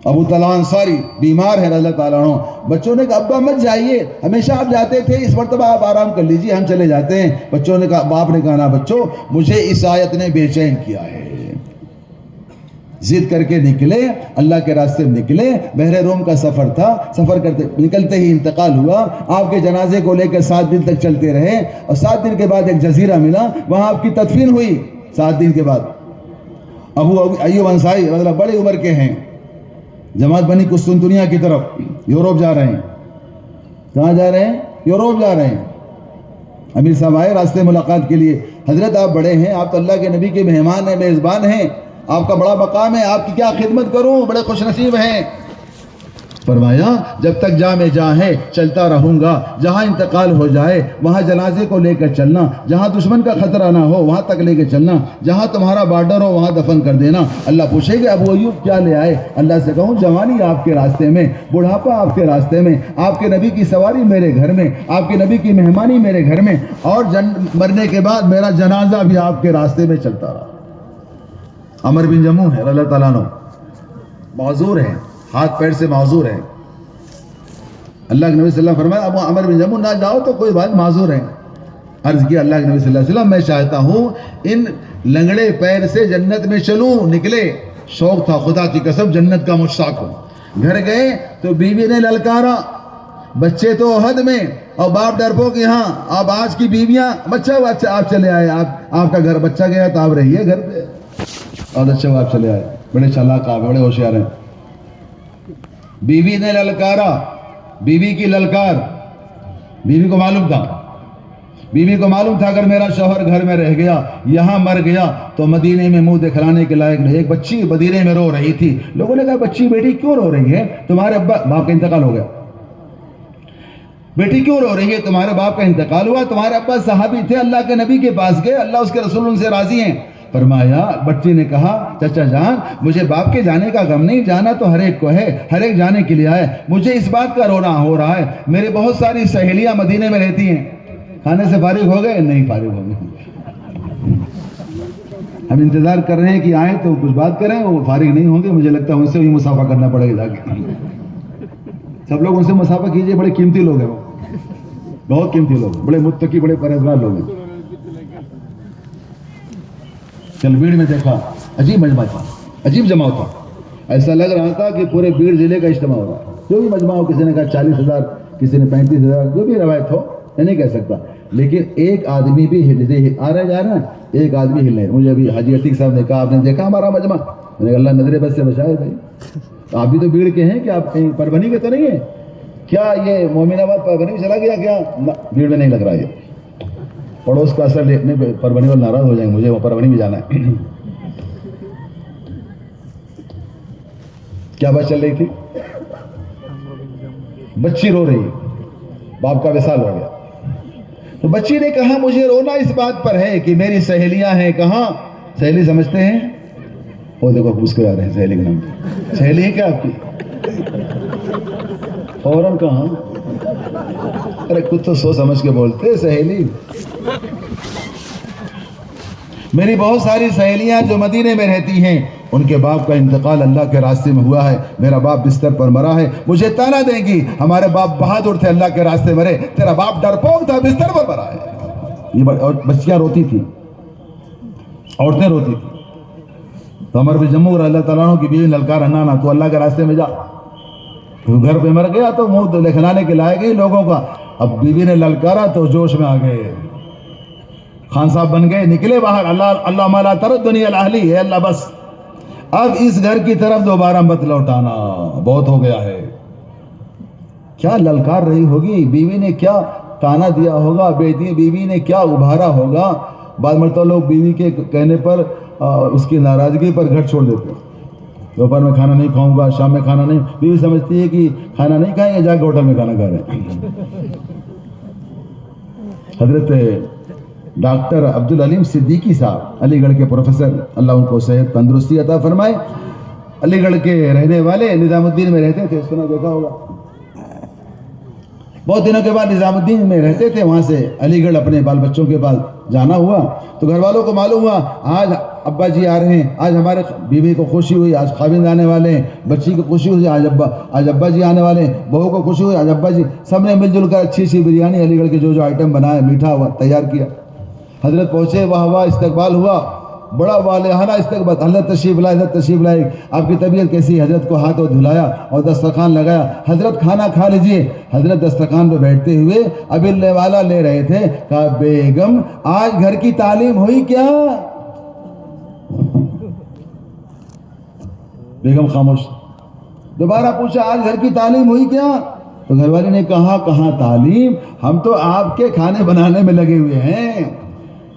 ابو طلحہ انصاری بیمار ہے رضی اللہ تعالیٰ عنہ. بچوں نے کہا ابا مت جائیے, ہمیشہ آپ جاتے تھے, اس مرتبہ آپ آرام کر لیجیے, ہم چلے جاتے ہیں. بچوں نے کہا, باپ نے کہا نا بچوں, مجھے اس آیت نے بے چین کیا ہے. ضد کر کے نکلے, اللہ کے راستے میں نکلے. بحر روم کا سفر تھا, سفر کرتے نکلتے ہی انتقال ہوا. آپ کے جنازے کو لے کر 7 دن تک چلتے رہے, اور 7 دن کے بعد ایک جزیرہ ملا, وہاں آپ کی تدفین ہوئی. 7 دن کے بعد ابو ایوب انصاری مطلب بڑی عمر کے ہیں, جماعت بنی قسطنطنیہ کی طرف یورپ جا رہے ہیں. کہاں جا رہے ہیں؟ یورپ جا رہے ہیں. امیر صاحب آئے راستے ملاقات کے لیے. حضرت آپ بڑے ہیں, آپ تو اللہ کے نبی کے مہمان ہیں, میزبان ہیں, آپ کا بڑا مقام ہے, آپ کی کیا خدمت کروں, بڑے خوش نصیب ہیں. فرمایا جب تک جا میں جا ہے چلتا رہوں گا, جہاں انتقال ہو جائے وہاں جنازے کو لے کر چلنا, جہاں دشمن کا خطرہ نہ ہو وہاں تک لے کے چلنا, جہاں تمہارا بارڈر ہو وہاں دفن کر دینا. اللہ پوچھے گا ابو ایوب کیا لے آئے؟ اللہ سے کہوں جوانی آپ کے راستے میں, بڑھاپا آپ کے راستے میں, آپ کے نبی کی سواری میرے گھر میں, آپ کے نبی کی مہمانی میرے گھر میں, اور مرنے کے بعد میرا جنازہ بھی آپ کے راستے میں چلتا رہا. عمر بن جموح ہے اللہ تعالیٰ عنہ, معذور ہے, ہاتھ پیر سے معذور ہے. اللہ کے نبی صلی اللہ علیہ وسلم فرمایا ابو عمر بن جموح نہ جاؤ تو کوئی بات, معذور ہے. عرض کیا اللہ کے نبی صلی اللہ علیہ وسلم میں چاہتا ہوں ان لنگڑے پیر سے جنت میں چلوں. نکلے, شوق تھا, خدا کی قسم جنت کا مشتاق ہوں. گھر گئے تو بیوی نے للکارا, بچے تو حد میں, اور باپ ڈرپوک یہاں. اب آج کی بیویاں بچہ آپ چلے آئے, آپ کا گھر بچہ گیا تو آپ رہیے گھر پہ, اور اچھا آپ چلے آئے. بڑے چالاک آپ, بڑے ہوشیار ہیں. بیوی نے للکارا, بیوی کی للکار, بیوی کو معلوم تھا اگر میرا شوہر گھر میں رہ گیا, یہاں مر گیا تو مدینے میں منہ دکھلانے کے لائق نہیں. ایک بچی مدینے میں رو رہی تھی. لوگوں نے کہا بچی بیٹی کیوں رو رہی ہے؟ تمہارے ابا, باپ کا انتقال ہو گیا. بیٹی کیوں رو رہی ہے؟ تمہارے باپ کا انتقال ہوا. تمہارے ابا صحابی تھے, اللہ کے نبی کے پاس گئے, اللہ اس کے رسول ان سے راضی ہیں. فرمایا, بچی نے کہا چچا جان مجھے باپ کے جانے کا غم نہیں, جانا تو ہر ایک کو ہے, ہر ایک جانے کے لیے آئے. مجھے اس بات کا رونا ہو رہا ہے, میرے بہت ساری سہیلیاں مدینے میں رہتی ہیں. کھانے سے فارغ ہو گئے؟ نہیں فارغ ہو گئے. ہم انتظار کر رہے ہیں کہ آئیں تو کچھ بات کریں, وہ فارغ نہیں ہوں گے. مجھے لگتا ہے ان سے بھی مسافہ کرنا پڑے گا. جا کے سب لوگ ان سے مسافہ کیجئے, بڑے قیمتی لوگ ہیں وہ, بہت قیمتی لوگ, بڑے متقی, بڑے پرہیزگار لوگ ہیں. چل بیڑ میں دیکھا, عجیب مجمع تھا, عجیب جمع تھا. ایسا لگ رہا تھا کہ پورے بیڑ ضلع کا اجتماع ہو رہا ہے. جو بھی مجمع ہو, کسی نے کہا 40,000, کسی نے 35,000, جو بھی روایت ہو, میں نہیں کہہ سکتا. لیکن ایک آدمی بھی آ رہے جا رہے ہیں, ایک آدمی ہل رہے. مجھے ابھی حاجی عتیق صاحب نے کہا آپ نے دیکھا ہمارا مجمع؟ میں نے کہا اللہ نظر بس سے بچائے بھائی. آپ بھی تو بیڑ کے ہیں, کہ آپ کہیں پربھنی کے تو نہیں ہیں کیا؟ یہ مومن آباد پربھنی میں چلا گیا کیا؟ بیڑ میں نہیں لگ رہا. یہ پڑوس کا اثر دیکھنے پہ پربھنی والے ناراض ہو جائیں گے, مجھے وہ پربھنی بھی جانا ہے. کیا بات چل رہی تھی؟ بچی رو رہی, باپ کا وصال ہو گیا. تو بچی نے کہا مجھے رونا اس بات پر ہے کہ میری سہیلیاں ہیں. کہاں سہیلی سمجھتے ہیں؟ وہ دیکھو مسکرا رہے ہیں سہیلی کے نام پہ. سہیلی ہے کیا آپ کی؟ فوراً کہاں؟ ارے کچھ تو سوچ سمجھ کے بولتے. سہیلی, میری بہت ساری سہیلیاں جو مدینے میں رہتی ہیں, ان کے باپ کا انتقال اللہ کے راستے میں ہوا ہے. میرا باپ بستر پر مرا ہے. مجھے تانا دیں گی ہمارے باپ بہادر تھے, اللہ کے راستے مرے, تیرا باپ ڈرپوک تھا, بستر پر مرا ہے. یہ بچیاں روتی تھی, عورتیں روتی تھی. تو عمر بن جموح اللہ تعالیٰ عنہ کی بیوی للکار, انا تو اللہ کے راستے میں جا. تو گھر پہ مر گیا تو منہ دکھلانے کے لائے گئی لوگوں کا. اب بیوی نے للکارا تو جوش میں آ گئے, خان صاحب بن گئے, نکلے باہر. اللہ مالا تردنی الاہلی, ہے اللہ بس اب اس گھر کی طرف دوبارہ مت لوٹانا, بہت ہو گیا ہے. کیا للکار رہی ہوگی, بیوی نے کیا تانا دیا ہوگا, بیوی نے کیا ابھارا ہوگا. بعض مرتبہ لوگ بیوی کے کہنے پر اس کی ناراضگی پر گھر چھوڑ دیتے. دوپہر میں کھانا نہیں کھاؤں گا, شام میں کھانا نہیں. بیوی سمجھتی ہے کہ کھانا نہیں کھائیں گے, جا کے ہوٹل میں کھانا کھا رہے ہیں. حضرت ڈاکٹر عبدالعلیم صدیقی صاحب, علی گڑھ کے پروفیسر, اللہ ان کو صحت تندرستی عطا فرمائے, علی گڑھ کے رہنے والے, نظام الدین میں رہتے تھے, سنا دیکھا ہوگا. بہت دنوں کے بعد نظام الدین میں رہتے تھے, وہاں سے علی گڑھ اپنے بال بچوں کے پاس جانا ہوا تو گھر والوں کو معلوم ہوا آج ابا جی آ رہے ہیں، آج ہمارے بیوی کو خوشی ہوئی، آج خاوند آنے والے ہیں، بچی کو خوشی ہوئی، آج ابا جی آنے والے ہیں، بہو کو خوشی ہوئی، آج ابا جی، سب نے مل جل کر اچھی سی بریانی علی گڑھ کے جو آئٹم بنائے، میٹھا ہوا تیار کیا. حضرت پہنچے، واہ واہ استقبال ہوا، بڑا والہانہ استقبال. حضرت تشریف لائے، حضرت تشریف لائے، آپ کی طبیعت کیسی؟ حضرت کو ہاتھ دھلایا اور دسترخوان لگایا. حضرت کھانا کھا لیجئے. حضرت دسترخوان پہ بیٹھتے ہوئے ابھی لے والا لے رہے تھے، کہا بیگم آج گھر کی تعلیم ہوئی کیا؟ بیگم خاموش. دوبارہ پوچھا آج گھر کی تعلیم ہوئی کیا؟ تو گھر والی نے کہا کہاں تعلیم، ہم تو آپ کے کھانے بنانے میں لگے ہوئے ہیں.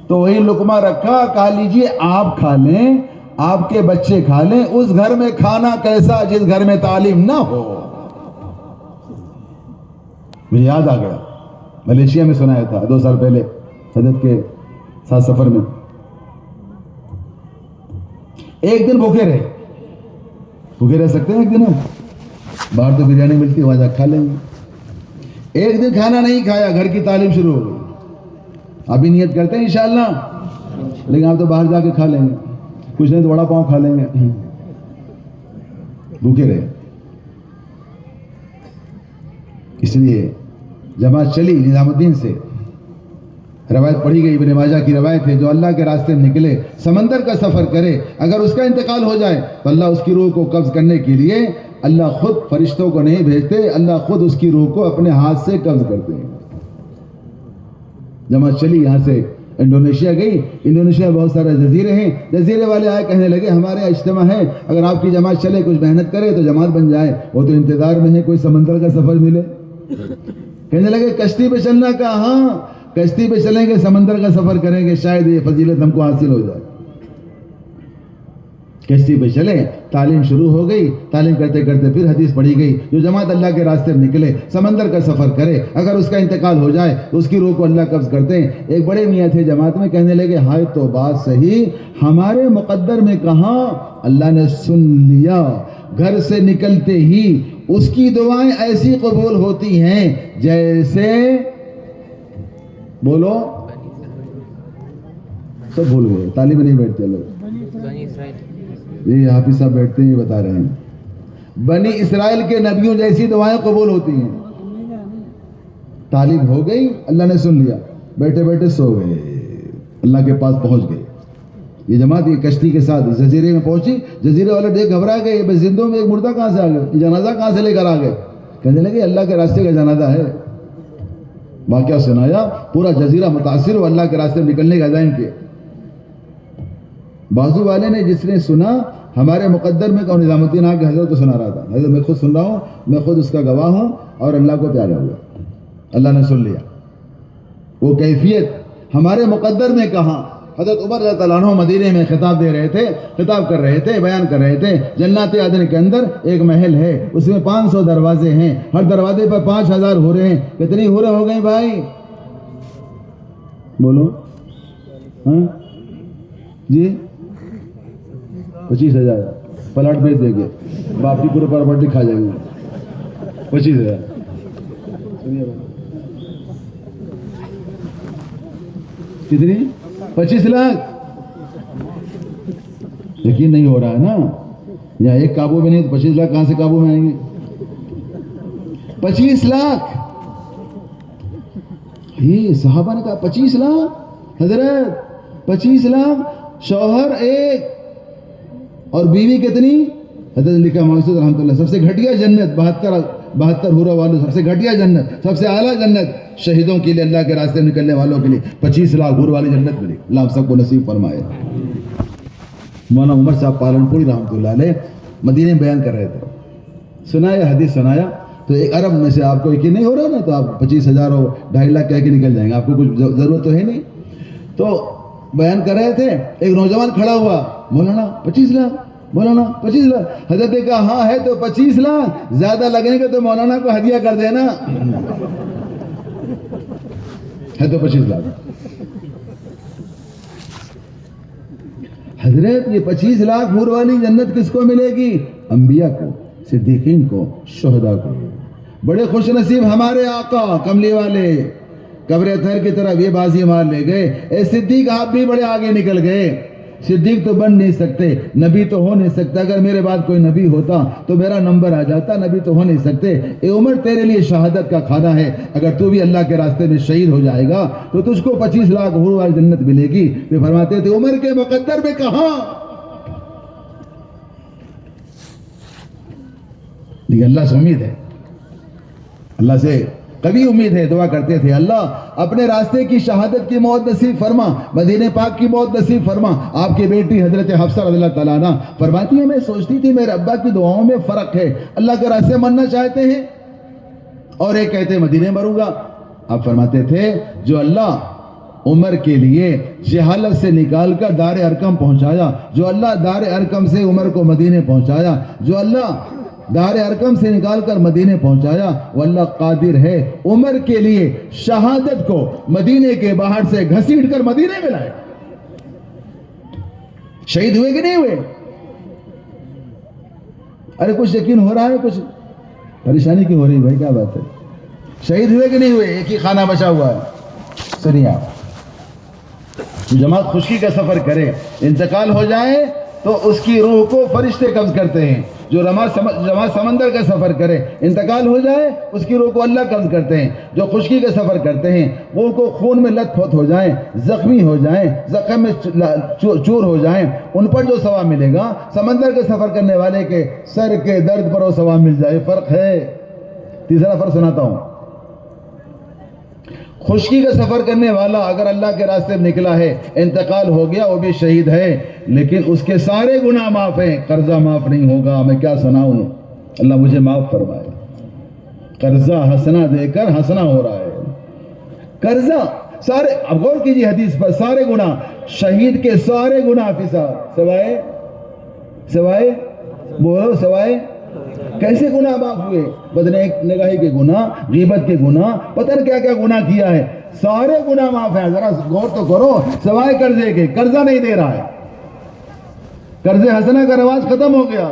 تو وہی لقمہ رکھا، کہا لیجئے آپ کھا لیں، آپ کے بچے کھا لیں. اس گھر میں کھانا کیسا جس گھر میں تعلیم نہ ہو. مجھے یاد آ گیا، ملیشیا میں سنایا تھا 2 سال پہلے حضرت کے ساتھ سفر میں. ایک دن بھوکے رہ سکتے ہیں. ایک دن باہر تو بریانی ملتی ہے، وہاں جا کھا لیں گے. ایک دن کھانا نہیں کھایا، گھر کی تعلیم شروع ہو گئی. ابھی نیت کرتے ہیں انشاءاللہ، لیکن آپ تو باہر جا کے کھا لیں گے، کچھ نہیں تو وڑا پاؤں کھا لیں گے. بھوکے رہے. اس لیے جماعت چلی نظام الدین سے. روایت پڑھی گئی، ابن ماجہ کی روایت ہے، جو اللہ کے راستے میں نکلے، سمندر کا سفر کرے، اگر اس کا انتقال ہو جائے تو اللہ اس کی روح کو قبض کرنے کے لیے اللہ خود فرشتوں کو نہیں بھیجتے، اللہ خود اس کی روح کو اپنے ہاتھ سے قبض کرتے ہیں. جماعت چلی، یہاں سے انڈونیشیا گئی. انڈونیشیا میں بہت سارے جزیرے ہیں. جزیرے والے آئے، کہنے لگے ہمارے یہاں اجتماع ہے، اگر آپ کی جماعت چلے، کچھ محنت کرے تو جماعت بن جائے. وہ تو انتظار میں ہے کوئی سمندر کا سفر ملے. کہنے لگے کشتی پہ چلنا کا؟ ہاں کشتی پہ چلیں گے، سمندر کا سفر کریں گے، شاید یہ فضیلت ہم کو حاصل ہو جائے. کشتی پہ چلے، تعلیم شروع ہو گئی. تعلیم کرتے کرتے پھر حدیث پڑھی گئی، جو جماعت اللہ کے راستے میں نکلے، سمندر کا سفر کرے، اگر اس کا انتقال ہو جائے تو اس کی روح کو اللہ قبض کرتے ہیں. ایک بڑے میاں تھے جماعت میں، کہنے لگے ہائے تو بات صحیح، ہمارے مقدر میں کہاں اللہ نے سن لیا. گھر سے نکلتے ہی اس کی دعائیں ایسی قبول ہوتی ہیں جیسے، بولو سب بھول گئے، تعلیم نہیں بیٹھتے لوگ. یہ حافظ صاحب بیٹھتے ہیں، یہ بتا رہے ہیں، بنی اسرائیل کے نبیوں جیسی دعائیں قبول ہوتی ہیں. تعلیم ہو گئی، اللہ نے سن لیا، بیٹھے بیٹھے سو گئے، اللہ کے پاس پہنچ گئے. یہ جماعت یہ کشتی کے ساتھ جزیرے میں پہنچی. جزیرے والے دیکھ گھبرا گئے، بس زندوں میں ایک مردہ کہاں سے آ گیا، جنازہ کہاں سے لے کر آ گئے. کہنے لگے اللہ کے راستے کا جنازہ ہے. واقعہ سنایا، پورا جزیرہ متاثر ہو، اللہ کے راستے میں نکلنے کا عزائم کیا. بازو والے نے جس نے سنا، ہمارے مقدر میں کہ نظام الدین آ کے حضرت کو سنا رہا تھا، حضرت میں خود سن رہا ہوں، میں خود اس کا گواہ ہوں، اور اللہ کو پیارا ہوا، اللہ نے سن لیا. وہ کیفیت ہمارے مقدر میں کہاں. حضرت عمر رضی اللہ عنہ مدینے میں خطاب دے رہے تھے، خطاب کر رہے تھے، بیان کر رہے تھے. جنات عدن کے اندر ایک محل ہے، اس میں 500 دروازے ہیں، ہر دروازے پر 5000 حوریں ہیں. کتنی حوریں ہو گئی بھائی؟ بولو. ہاں جی 25,000 پلاٹ بیچ دیں گے، باپ کی پورے پراپرٹی کھا جائیں گے. 25,000 کتنی؟ 25 لاکھ. یقین نہیں ہو رہا ہے نا، یہاں ایک قابو میں نہیں تو 25 لاکھ کہاں سے قابو میں آئیں گے؟ 25 لاکھ. یہ صحابہ نے کہا 25 لاکھ حضرت، 25 لاکھ. شوہر ایک اور بیوی کتنی؟ حضرت لکھا محسود رحمۃ اللہ، سب سے گھٹیا جنت 72 حوروں والوں، سب سے گھٹیا جنت، سب سے اعلیٰ جنت شہیدوں کے لیے، اللہ کے راستے میں نکلنے والوں کے لیے 25 لاکھ حور والی جنت ملی. اللہ آپ سب کو نصیب فرمائے. مولانا عمر صاحب پالنپوری رحمۃ اللہ علیہ مدینے میں بیان کر رہے تھے، سنایا حدیث سنایا. تو ایک عرب میں سے آپ کو یقین نہیں ہو رہا نا، تو آپ 25,000 ہو 2.5 لاکھ کہہ کے نکل جائیں گے، آپ کو کچھ ضرورت تو ہے نہیں. تو بیان کر رہے تھے، ایک نوجوان کھڑا ہوا، مولانا 25 لاکھ، مولانا 25 لاکھ. حضرت نے کہا ہاں ہے تو 25 لاکھ، زیادہ لگیں گے تو مولانا کو ہدیہ کر دینا. ہے تو 25 لاکھ. حضرت یہ 25 لاکھ حور والی جنت کس کو ملے گی؟ انبیاء کو، صدیقین کو، شہداء کو. بڑے خوش نصیب ہمارے آقا کملی والے، قبر اطہر کی طرف یہ بازی مار لے گئے. اے صدیق آپ بھی بڑے آگے نکل گئے. صدیق تو بن نہیں سکتے, نبی تو ہو نہیں سکتا. اگر میرے بعد کوئی نبی ہوتا تو میرا نمبر آ جاتا, نبی تو ہو نہیں سکتے. اے عمر تیرے لیے شہادت کا کھانا ہے, اگر تو بھی اللہ کے راستے میں شہید ہو جائے گا تو تجھ کو 25 لاکھ حور والی جنت ملے گی. وہ فرماتے تھے عمر کے مقدر میں کہاں, لیکن اللہ سے امید ہے, اللہ سے کبھی امید ہے. دعا کرتے تھے اللہ اپنے راستے کی شہادت کی موت نصیب فرما, مدینہ پاک کی موت نصیب فرما. آپ کی بیٹی حضرت حفصہ رضی اللہ تعالیٰ عنہ فرماتی ہے میں سوچتی تھی میرے ابا کی دعاؤں میں فرق ہے, اللہ کے راستے مرنا چاہتے ہیں اور ایک کہتے ہیں مدینے مروں گا. آپ فرماتے تھے جو اللہ عمر کے لیے جہالت سے نکال کر دار ارقم پہنچایا, جو اللہ دار ارقم سے عمر کو مدینے پہنچایا, جو اللہ دار ارقم سے نکال کر مدینے پہنچایا, وہ اللہ قادر ہے عمر کے لیے شہادت کو مدینے کے باہر سے گھسیٹ کر مدینے میں لائے. شہید ہوئے کہ نہیں ہوئے؟ ارے کچھ یقین ہو رہا ہے, کچھ پریشانی کی ہو رہی ہے بھائی, کیا بات ہے؟ شہید ہوئے کہ نہیں ہوئے؟ ایک ہی خانہ بچا ہوا ہے. سنیے آپ, جماعت خشکی کا سفر کرے, انتقال ہو جائے تو اس کی روح کو فرشتے قبض کرتے ہیں. جو جماعت سمندر کا سفر کرے, انتقال ہو جائے اس کی روح کو اللہ قبض کرتے ہیں. جو خشکی کا سفر کرتے ہیں وہ کو خون میں لت پت ہو جائیں, زخمی ہو جائیں, زخم میں چور ہو جائیں, ان پر جو ثواب ملے گا سمندر کے سفر کرنے والے کے سر کے درد پر وہ ثواب مل جائے. فرق ہے. تیسرا فرق سناتا ہوں. خشکی کا سفر کرنے والا اگر اللہ کے راستے میں نکلا ہے, انتقال ہو گیا, وہ بھی شہید ہے, لیکن اس کے سارے گناہ معاف ہیں, قرضہ معاف نہیں ہوگا. میں کیا سناؤں, اللہ مجھے معاف فرمائے. قرضہ ہنسنا دے کر ہنسنا ہو رہا ہے. قرضہ سارے, اب غور کیجیے حدیث پر, سارے گناہ, شہید کے سارے گناہ حافظ سوائے بولو سوائے کیسے گناہ معاف ہوئے؟ بدنگاہی کے گناہ, غیبت کے گناہ, پتہ نہیں کیا کیا گناہ کیا ہے, سارے گناہ معاف ہیں. ذرا غور تو کرو, سوائے قرضے کے. قرضہ نہیں دے رہا ہے, قرض حسنہ کا رواج ختم ہو گیا.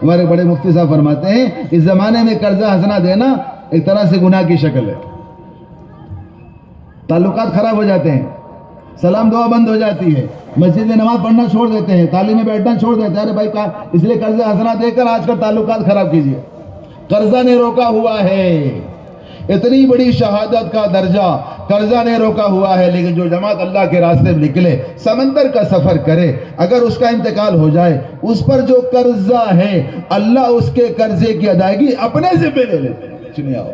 ہمارے بڑے مفتی صاحب فرماتے ہیں اس زمانے میں قرضہ حسنہ دینا ایک طرح سے گناہ کی شکل ہے. تعلقات خراب ہو جاتے ہیں, سلام دعا بند ہو جاتی ہے, مسجد میں نماز پڑھنا چھوڑ دیتے ہیں, تعلیم میں بیٹھنا چھوڑ دیتے ہیں. ارے بھائی اس لیے قرض حسنہ دے کر آج کل تعلقات خراب کیجیے. قرضہ نے روکا ہوا ہے, اتنی بڑی شہادت کا درجہ قرضہ نے روکا ہوا ہے. لیکن جو جماعت اللہ کے راستے میں نکلے, سمندر کا سفر کرے, اگر اس کا انتقال ہو جائے, اس پر جو قرضہ ہے اللہ اس کے قرضے کی ادائیگی اپنے ذمہ لے لیتے ہیں. سنیے آپ,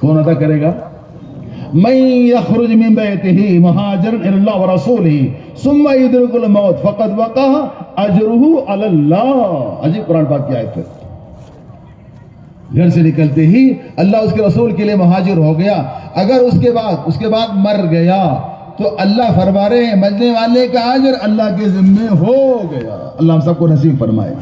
کون ادا کرے گا؟ من یخرج من بیتہ مہاجرا الی اللہ ورسولہ ثم یدرک الموت فقد وقع اجرہ علی اللہ. عجیب قرآن پاک کی آیت ہے. گھر سے نکلتے ہی اللہ اس کے رسول کے لیے مہاجر ہو گیا, اگر اس کے بعد مر گیا تو اللہ فرما رہے ہیں مرنے والے کا اجر اللہ کے ذمے ہو گیا. اللہ ہم سب کو نصیب فرمائے.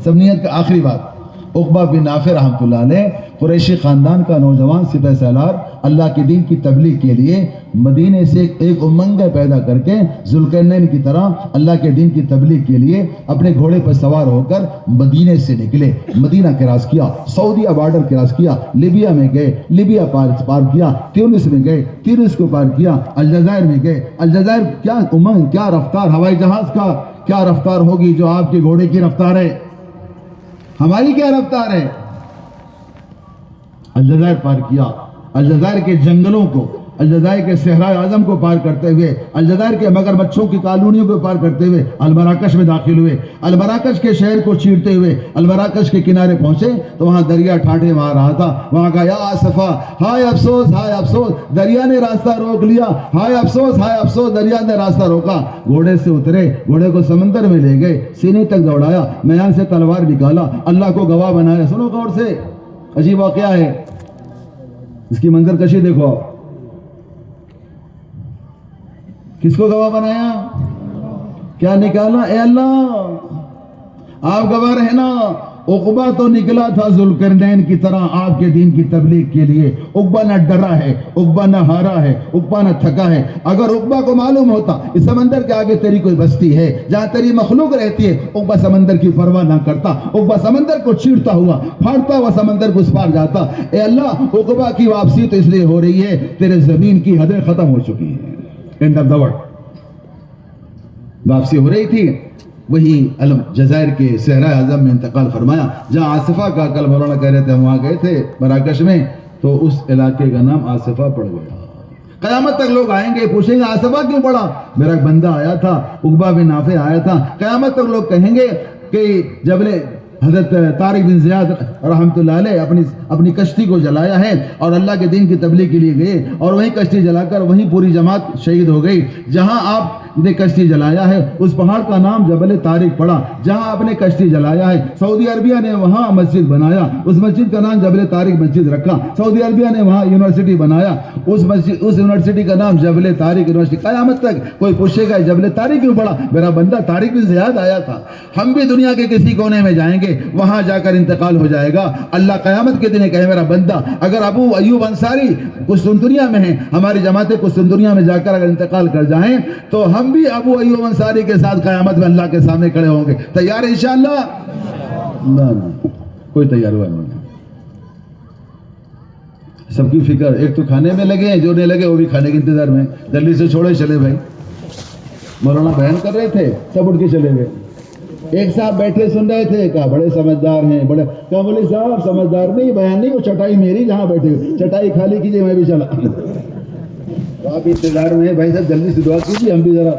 سب نیت کا آخری بات, عقبہ بن نافع رحمۃ اللہ علیہ قریشی خاندان کا نوجوان سپہ سالار, اللہ کے دین کی تبلیغ کے لیے مدینے سے ایک امنگ پیدا کر کے ذوالقرنین کی طرح اللہ کے دین کی تبلیغ کے لیے اپنے گھوڑے پر سوار ہو کر مدینے سے نکلے. مدینہ کراس کیا, سعودیہ بارڈر کراس کیا, لیبیا میں گئے, لیبیا پار کیا, تیونس میں گئے, تیونس کو پار کیا, الجزائر میں گئے. الجزائر کیا امنگ, کیا رفتار, ہوائی جہاز کا کیا رفتار ہوگی جو آپ کے گھوڑے کی رفتار ہے, ہماری کیا رفتار ہے. الجزائر پار کیا, الجزائر کے جنگلوں کو, الجزائر کے صحرائے اعظم کو پار کرتے ہوئے, الجزائر کے مگرمچھوں کی کالونیوں کو پار کرتے ہوئے المراکش میں داخل ہوئے. المراکش کے شہر کو چیرتے ہوئے المراکش کے کنارے پہنچے تو وہاں دریا ٹھاٹھے مار رہا تھا. وہاں کا یا آصفہ, ہائے افسوس, ہائے افسوس, دریا نے راستہ روک لیا, ہائے افسوس, ہائے افسوس, دریا نے راستہ روکا. گھوڑے سے اترے, گھوڑے کو سمندر میں لے گئے, سینے تک دوڑایا, میان سے تلوار نکالا, اللہ کو گواہ بنایا. سنو غور سے, عجیب واقعہ ہے, اس کی منظر کشی دیکھو. کس کو گواہ بنایا, کیا نکالا؟ اے اللہ آپ گواہ رہنا. عقبہ تو نکلا تھا ذوالقرنین کی طرح آپ کے دین کی تبلیغ کے لیے. عقبہ نہ ڈرا ہے, عقبہ نہ ہارا ہے, عقبہ نہ تھکا ہے. اگر عقبہ کو معلوم ہوتا اس سمندر کے آگے تیری کوئی بستی ہے جہاں تیری مخلوق رہتی ہے, عقبہ سمندر کی پرواہ نہ کرتا. عقبہ سمندر کو چیرتا ہوا, پھاڑتا ہوا سمندر کو اس پار جاتا. اے اللہ عقبہ کی واپسی تو اس لیے ہو رہی ہے تیرے زمین کی حدیں ختم ہو چکی ہیں. And of the word. واپسی ہو رہی تھی، وہی جزائر کے صحرا اعظم میں انتقال فرمایا، جہاں آصفہ کا کل مولانا کہہ رہے تھے ہم وہاں گئے تھے مراکش میں، تو اس علاقے کا نام آصفہ پڑ گیا۔ قیامت تک لوگ آئیں گے پوچھیں گے آصفہ کیوں پڑا؟ میرا ایک بندہ آیا تھا، عقبہ بن نافع آیا تھا۔ قیامت تک لوگ کہیں گے کہ جبل حضرت طارق بن زیاد رحمۃ اللہ علیہ اپنی کشتی کو جلایا ہے اور اللہ کے دین کی تبلیغ کے لیے گئے اور وہیں کشتی جلا کر وہیں پوری جماعت شہید ہو گئی۔ جہاں آپ نے کشتی جلایا ہے اس پہاڑ کا نام جبل طارق پڑا۔ جہاں آپ نے کشتی جلایا ہے سعودی عربیہ نے وہاں مسجد بنایا، اس مسجد کا نام جبل طارق مسجد رکھا۔ سعودی عربیہ نے وہاں یونیورسٹی بنایا، اس یونیورسٹی کا نام جبل طارق یونیورسٹی۔ قیامت تک کوئی پوچھے گا جبل طارق کیوں پڑا؟ میرا بندہ طارق بن زیاد آیا تھا۔ ہم بھی دنیا کے کسی کونے میں جائیں گے، وہاں جا کر انتقال ہو جائے گا۔ اللہ قیامت کے دن کہے میرا بندہ اگر ابو ایوب انصاری قسطنطنیہ میں ہیں، ہماری جماعت قسطنطنیہ میں جا کر اگر انتقال کر جائیں تو ہم بھی ابو ایوب انصاری کے ساتھ قیامت میں اللہ کے سامنے کھڑے ہوں گے۔ تیار ہے انشاءاللہ؟ نہ کوئی تیار ہوا نہیں۔ سب کی فکر، ایک تو کھانے میں لگے ہیں، جو نہیں لگے وہ بھی کھانے کے انتظار میں، جلدی سے چھوڑے چلے بھائی۔ مولانا بیان کر رہے تھے سب اٹھ کے چلے گئے۔ ایک صاحب بیٹھے سن رہے تھے، کہا بڑے سمجھدار ہیں، بڑے کہا مولوی صاحب سمجھدار نہیں، بیان نہیں، وہ چٹائی میری جہاں بیٹھے چٹائی خالی کیجیے میں بھی چلا۔ آپ انتظار میں ہیں بھائی صاحب، جلدی سے دعا کیجیے ہم بھی ذرا،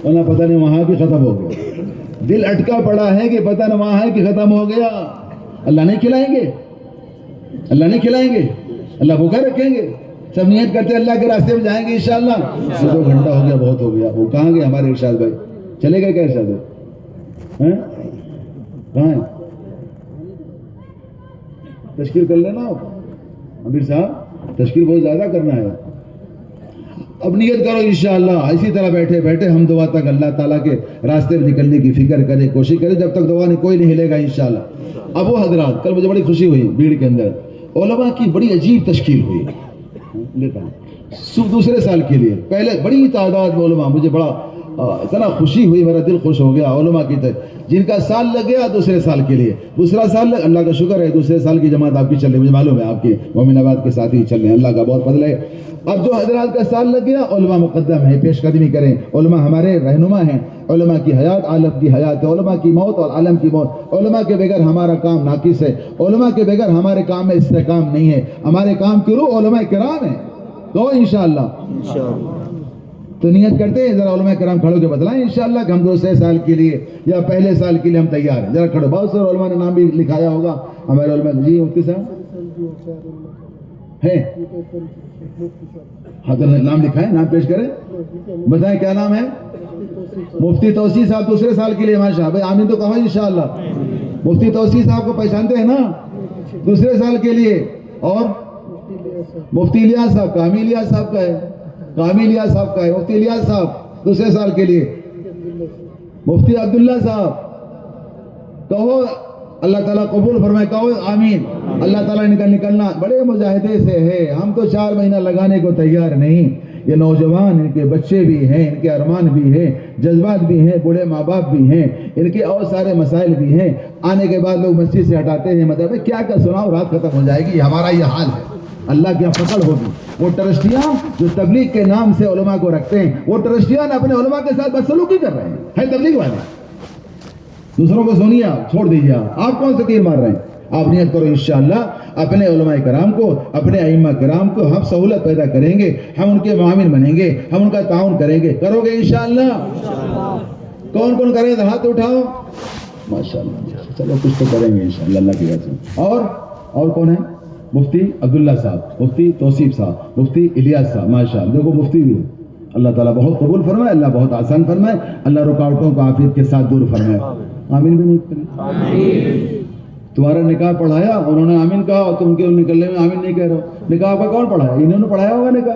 ورنہ پتہ نہیں وہاں بھی ختم ہو گیا۔ دل اٹکا پڑا ہے کہ پتہ نہ وہاں ہے کہ ختم ہو گیا۔ اللہ نہیں کھلائیں گے، اللہ نہیں کھلائیں گے، اللہ بھوکا رکھیں گے۔ سب نیت کرتے اللہ کے راستے میں جائیں گے انشاءاللہ۔ 2 گھنٹہ ہو گیا، بہت ہو گیا۔ وہ کہاں گئے ہمارے ارشاد بھائی؟ چلے گئے کیا ارشاد بھائی؟ کہاں ہیں؟ تشکیل کر لینا امیر صاحب، تشکیل بہت زیادہ کرنا ہے۔ اب نیت کرو انشاءاللہ، اسی طرح بیٹھے بیٹھے ہم دعا تک اللہ تعالیٰ کے راستے میں نکلنے کی فکر کریں، کوشش کریں، جب تک دعا نہیں کوئی نہیں ہلے گا انشاءاللہ۔ اب وہ حضرات، کل مجھے بڑی خوشی ہوئی بھیڑ کے اندر، علماء کی بڑی عجیب تشکیل ہوئی دوسرے سال کے لیے۔ پہلے بڑی تعداد میں علماء، مجھے بڑا اتنا خوشی ہوئی، میرا دل خوش ہو گیا علماء کی جن کا سال لگ گیا دوسرے سال کے لیے، دوسرا سال اللہ کا شکر ہے دوسرے سال کی جماعت آپ کی چل رہی، مجھے معلوم ہے آپ کی مومن آباد کے ساتھ ہی چل رہے ہیں، اللہ کا بہت فضل ہے۔ اب جو حضرات کا سال لگ گیا علماء مقدم ہے، پیش قدمی کریں، علماء ہمارے رہنما ہیں، علماء کی حیات عالم کی حیات ہے، علماء کی موت اور عالم کی موت۔ علماء کے بغیر ہمارا کام ناقص ہے، علماء کے بغیر ہمارے کام میں استحکام نہیں ہے، ہمارے کام کی روح علماء کرام ہیں۔ تو انشاءاللہ تو نیت کرتے ہیں، ذرا علماء کرام کھڑو کے بتلائیں انشاءاللہ کہ ہم دوسرے سال کے لیے یا پہلے سال کے لیے ہم تیار ہیں۔ ذرا کھڑو، بہت سارے علماء نے نام بھی لکھایا ہوگا ہمارے علماء۔ جی مفتی صاحب ہیں؟ ہاں تو نام لکھا ہے، نام پیش کریں، بتائیں کیا نام ہے؟ مفتی توسیع صاحب دوسرے سال کے لیے ماشاء اللہ، آمین تو کہو انشاءاللہ۔ مفتی توسیع صاحب کو پہچانتے ہیں نا دوسرے سال کے لیے؟ اور مفتی الیاس صاحب، کامی الیاس صاحب کا ہے، کامی الیاس صاحب کا ہے، مفتی الیاس صاحب دوسرے سال کے لیے۔ مفتی عبداللہ صاحب کہو اللہ تعالیٰ قبول فرمائے، کہو آمین۔ اللہ تعالیٰ نکلنا بڑے مجاہدے سے ہے، ہم تو 4 مہینہ لگانے کو تیار نہیں۔ یہ نوجوان، ان کے بچے بھی ہیں، ان کے ارمان بھی ہیں، جذبات بھی ہیں، بوڑھے ماں باپ بھی ہیں، ان کے اور سارے مسائل بھی ہیں۔ آنے کے بعد لوگ مسجد سے ہٹاتے ہیں، مطلب کیا سناؤ، رات ختم ہو جائے گی، ہمارا یہ حال ہے۔ اللہ کی پکڑ ہوگی۔ وہ ٹرسٹیاں جو تبلیغ کے نام سے علماء کو رکھتے ہیں، وہ ٹرسٹیاں اپنے علماء کے ساتھ بدسلوکی کر رہے ہیں تبلیغ والے۔ دوسروں کو سنیے، چھوڑ دیجیے، آپ کون سے تیر مار رہے ہیں؟ آپ نیت کرو انشاءاللہ اپنے علماء کرام کو، اپنے ائمہ کرام کو ہم سہولت پیدا کریں گے، ہم ان کے معاون بنیں گے، ہم ان کا تعاون کریں گے۔ کرو گے انشاءاللہ؟ کون کون کرے گا ہاتھ اٹھاؤ ماشاءاللہ۔ چلو کچھ تو کریں گے انشاءاللہ اللہ کی وجہ سے۔ اور کون ہے؟ مفتی عبداللہ صاحب، مفتی توصیف صاحب، مفتی الیاس صاحب، ماشاءاللہ دیکھو مفتی بھی۔ اللہ تعالیٰ بہت قبول فرمائے، اللہ بہت آسان فرمائے، اللہ رکاوٹوں کو عافیت کے ساتھ دور فرمائے۔ آمین بھی نہیں کریں؟ تمہارا نکاح پڑھایا، انہوں نے آمین کہا اور تم کے نکلنے میں آمین نہیں کہہ رہے ہو۔ نکاح کا کون پڑھایا؟ انہوں نے پڑھایا ہوگا نکاح،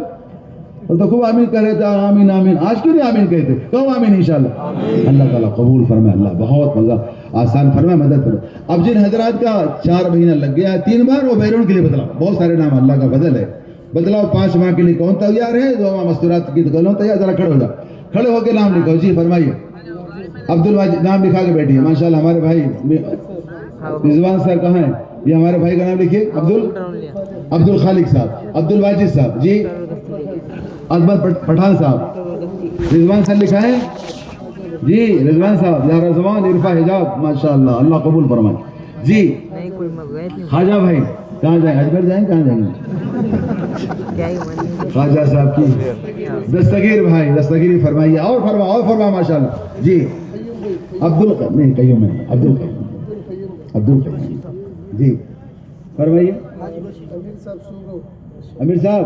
اور تو خوب آمین کہہ رہے تھے، آمین آمین۔ آج کیوں نہیں آمین کہتے؟ کہو آمین انشاءاللہ۔ اللہ تعالیٰ قبول فرمائے، اللہ بہت مزہ آسان فرمائے، مدد کرو۔ اب جن حضرات کا 4 مہینہ لگ گیا 3 بار، وہ بیرون کے لیے بدلاؤ، بہت سارے نام اللہ کا فضل ہے، بدلاؤ۔ 5 ماہ کے لیے کون تیار ہے؟ 2 ماہ مستورات کی کون تیار؟ ذرا کھڑے ہو جاؤ، کھڑے ہو کے نام لکھو۔ جی فرمائیے۔ عبدالواجد نام لکھا کے بیٹھیے، ماشاءاللہ ہمارے بھائی رضوان صاحب کہاں ہیں؟ یہ ہمارے بھائی کا نام لکھیے، عبد الخالق صاحب، عبد الواجد صاحب، جی عظمت پٹھان صاحب، رضوان صاحب لکھا ہے، جی رضوان صاحب یا رضوان عرفا حجاب ماشاءاللہ اللہ قبول فرمائے. جی خواجہ بھائی کہاں جائیں اجمیر جائیں کہاں جائیں گے خواجہ صاحب کی دستگیر بھائی دستگیری فرمائیے اور فرما ماشاءاللہ. جی عبدالقیم نہیں قیوم میں عبدالقیم جی فرمائیے. امیر صاحب